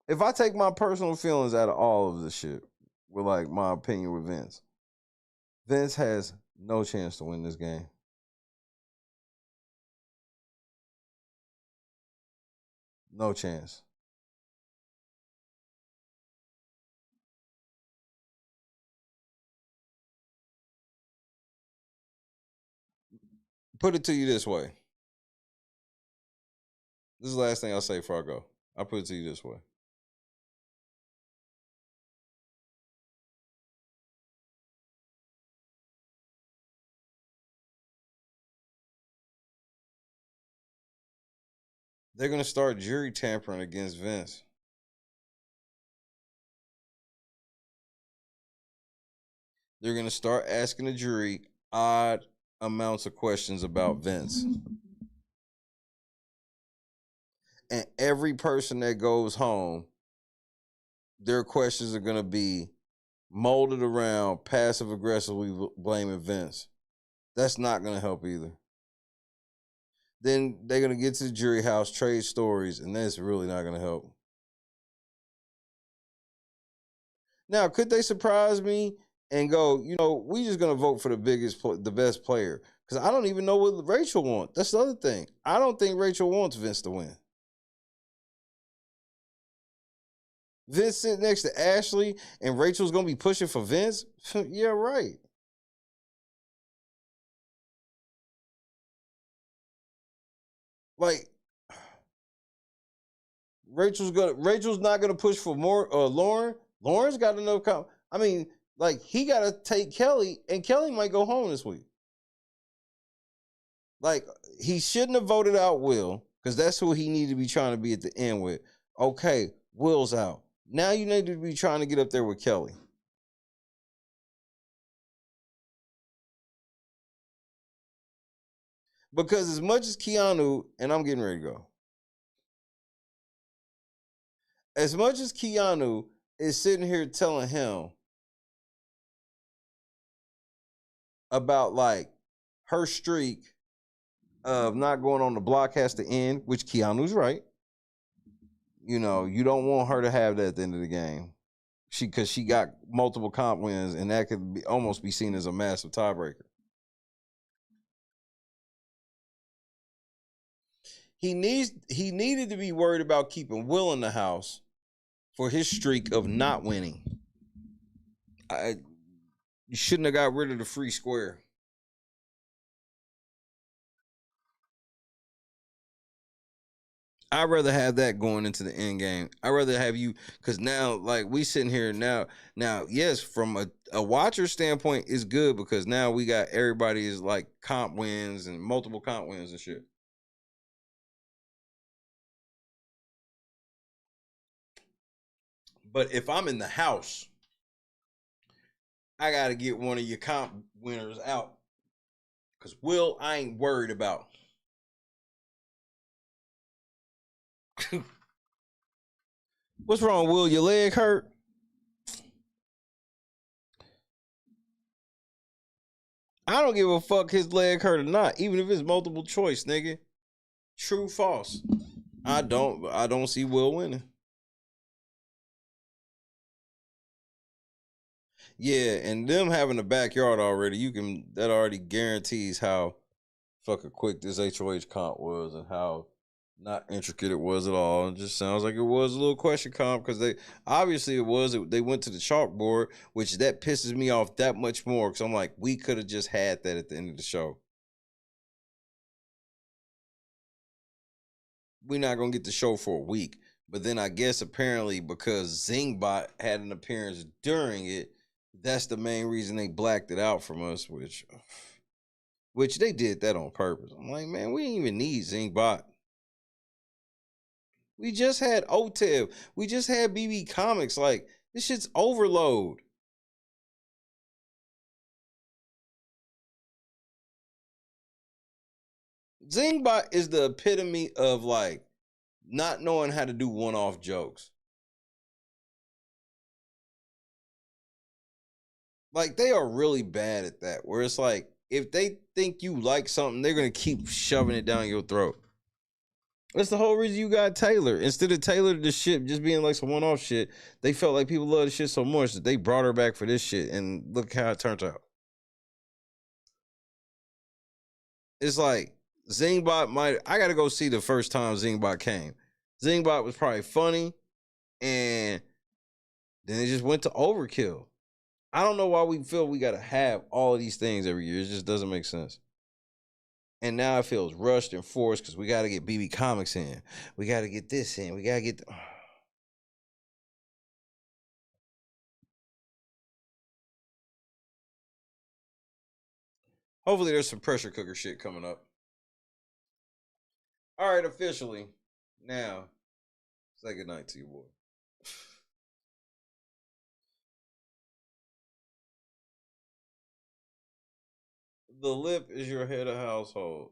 If I take my personal feelings out of all of this shit, with like my opinion with Vince, Vince has no chance to win this game. No chance. Put it to you this way. This is the last thing I'll say before I go. I'll put it to you this way. They're going to start jury tampering against Vince. They're going to start asking the jury odd amounts of questions about Vince. And every person that goes home, their questions are going to be molded around passive aggressively blaming Vince. That's not going to help either. Then they're going to get to the jury house, trade stories, and that's really not going to help. Now, could they surprise me and go, we just going to vote for the best player? Because I don't even know what Rachel wants. That's the other thing. I don't think Rachel wants Vince to win. Vince sitting next to Ashley and Rachel's going to be pushing for Vince? Yeah, right. Like, Rachel's not gonna push for more. Lauren. Lauren's got enough. He got to take Kelly, and Kelly might go home this week. Like, he shouldn't have voted out Will because that's who he needed to be trying to be at the end with. Okay, Will's out. Now you need to be trying to get up there with Kelly. Because as much as Keanu, and I'm getting ready to go. As much as Keanu is sitting here telling him about like her streak of not going on the block has to end, which Keanu's right. You don't want her to have that at the end of the game. Because she got multiple comp wins, and that could almost be seen as a massive tiebreaker. He needed to be worried about keeping Will in the house for his streak of not winning. You shouldn't have got rid of the free square. I'd rather have that going into the end game. I'd rather have you, because now, like, we sitting here now, yes, from a watcher standpoint, it's good because now we got everybody's like comp wins and multiple comp wins and shit. But if I'm in the house, I got to get one of your comp winners out. Because Will, I ain't worried about. What's wrong, Will? Your leg hurt? I don't give a fuck his leg hurt or not, even if it's multiple choice, nigga. True, false. I don't see Will winning. Yeah, and them having a backyard already, that already guarantees how fucking quick this HOH comp was and how not intricate it was at all. It just sounds like it was a little question comp because they went to the chalkboard, which that pisses me off that much more because I'm like, we could have just had that at the end of the show. We're not gonna get the show for a week, but then I guess apparently because Zingbot had an appearance during it, that's the main reason they blacked it out from us, which they did that on purpose. I'm like, man, we didn't even need Zingbot. We just had OTEV. We just had BB Comics. Like, this shit's overload. Zingbot is the epitome of, like, not knowing how to do one-off jokes. Like, they are really bad at that, where it's like, if they think you like something, they're going to keep shoving it down your throat. That's the whole reason you got Taylor. Instead of Taylor the shit just being like some one-off shit, they felt like people love the shit so much that they brought her back for this shit, and look how it turned out. It's like Zingbot I gotta go see the first time Zingbot came. Zingbot was probably funny, and then it just went to overkill. I don't know why we feel we gotta have all of these things every year. It just doesn't make sense. And now it feels rushed and forced because we got to get BB Comics in. We got to get this in. We got to get... Hopefully there's some pressure cooker shit coming up. All right, officially. Now, say goodnight to your boy. The lip is your head of household.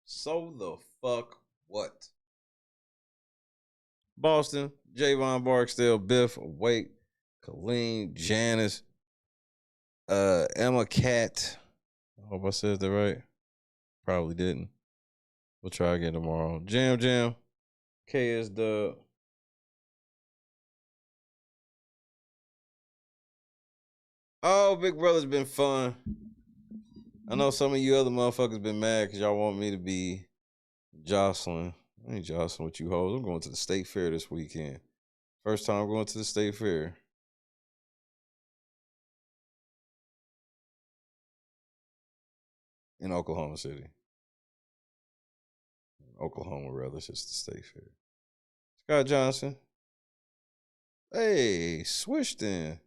So the fuck what? Boston, Javon Barksdale, Biff, Awake, Colleen, Janice, Emma Cat. I hope I said that right. Probably didn't. We'll try again tomorrow. Jam, KS Dub. Oh, Big Brother's been fun. I know some of you other motherfuckers been mad because y'all want me to be Jocelyn. I ain't Jocelyn with you hoes. I'm going to the state fair this weekend. First time I'm going to the state fair. In Oklahoma City. Oklahoma, rather. It's just the state fair. Scott Johnson. Hey, swish then.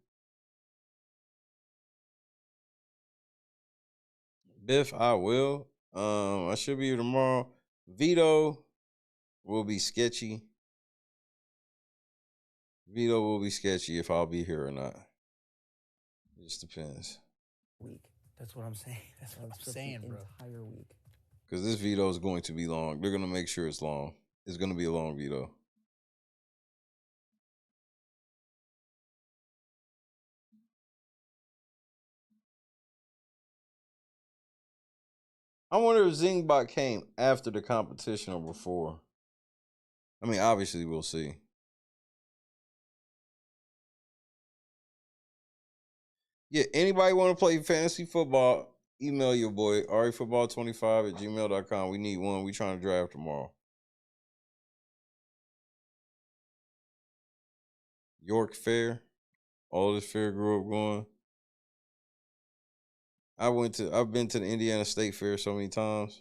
Biff, I will. I should be here tomorrow. Vito will be sketchy. Vito will be sketchy if I'll be here or not. It just depends. Week. That's what I'm saying. That's what I'm saying, bro. Entire week. Because this veto is going to be long. They're going to make sure it's long. It's going to be a long veto. I wonder if Zingbot came after the competition or before. I mean, obviously, we'll see. Yeah, anybody want to play fantasy football, email your boy, arifootball25@gmail.com. We need one. We trying to draft tomorrow. York Fair. All this fair grew up going. I've been to the Indiana State Fair so many times.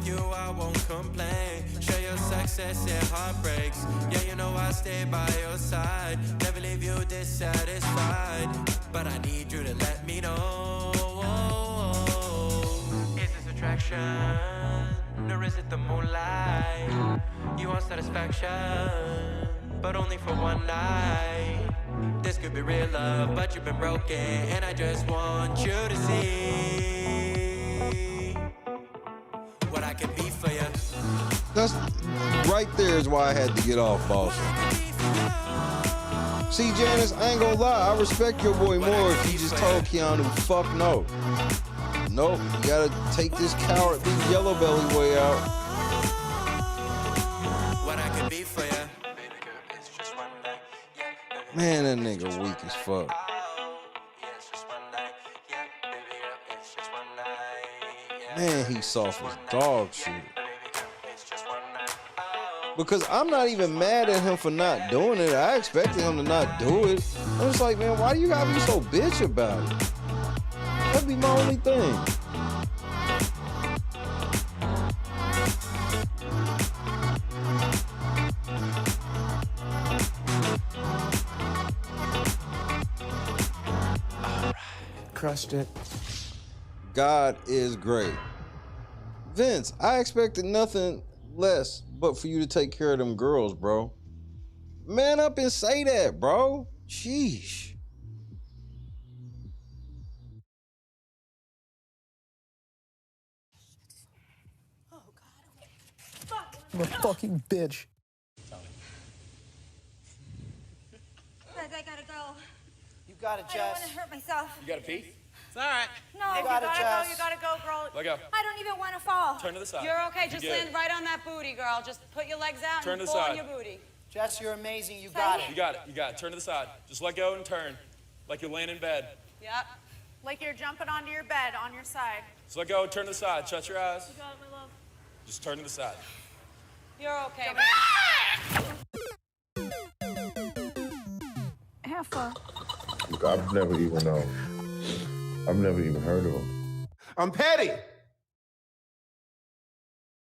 with you, I won't complain. Share your success and heartbreaks. Yeah, you know I stay by your side. Never leave you dissatisfied. But I need you to let me know. Is this attraction? Or is it the moonlight? You want satisfaction, but only for one night. This could be real love, but you've been broken, and I just want you to see what I can be for you. That's right there is why I had to get off, boss. See, Janice, I ain't gonna lie, I respect your boy more if he just told Keanu, fuck no. Nope, you gotta take this cowardly yellow belly way out. What I can be for you. Man, that nigga weak as fuck. Man, he soft as dog shit. Because I'm not even mad at him for not doing it. I expected him to not do it. I'm just like, man, why do you gotta be so bitch about it? That'd be my only thing. Crushed it. God is great. Vince, I expected nothing less but for you to take care of them girls, bro. Man up and say that, bro. Sheesh. I'm a fucking bitch. Guys, I gotta go. You got it, I don't Jess. want to hurt myself. You got a pee? It's all right. No, If you gotta go, you gotta go, girl. Let go. I don't even want to fall. Turn to the side. You're okay. Just You're good. land right on that booty, girl. Just put your legs out Turn and to the pull side. on your booty. Jess, you're amazing. You got it. You got it. You got it. Turn to the side. Just let go and turn. Like you're laying in bed. Yep. Like you're jumping onto your bed on your side. Just let go. Turn to the side. Shut your eyes. You got it, my love. Just turn to the side. You're okay. Heifer. I've never even heard of him. I'm petty.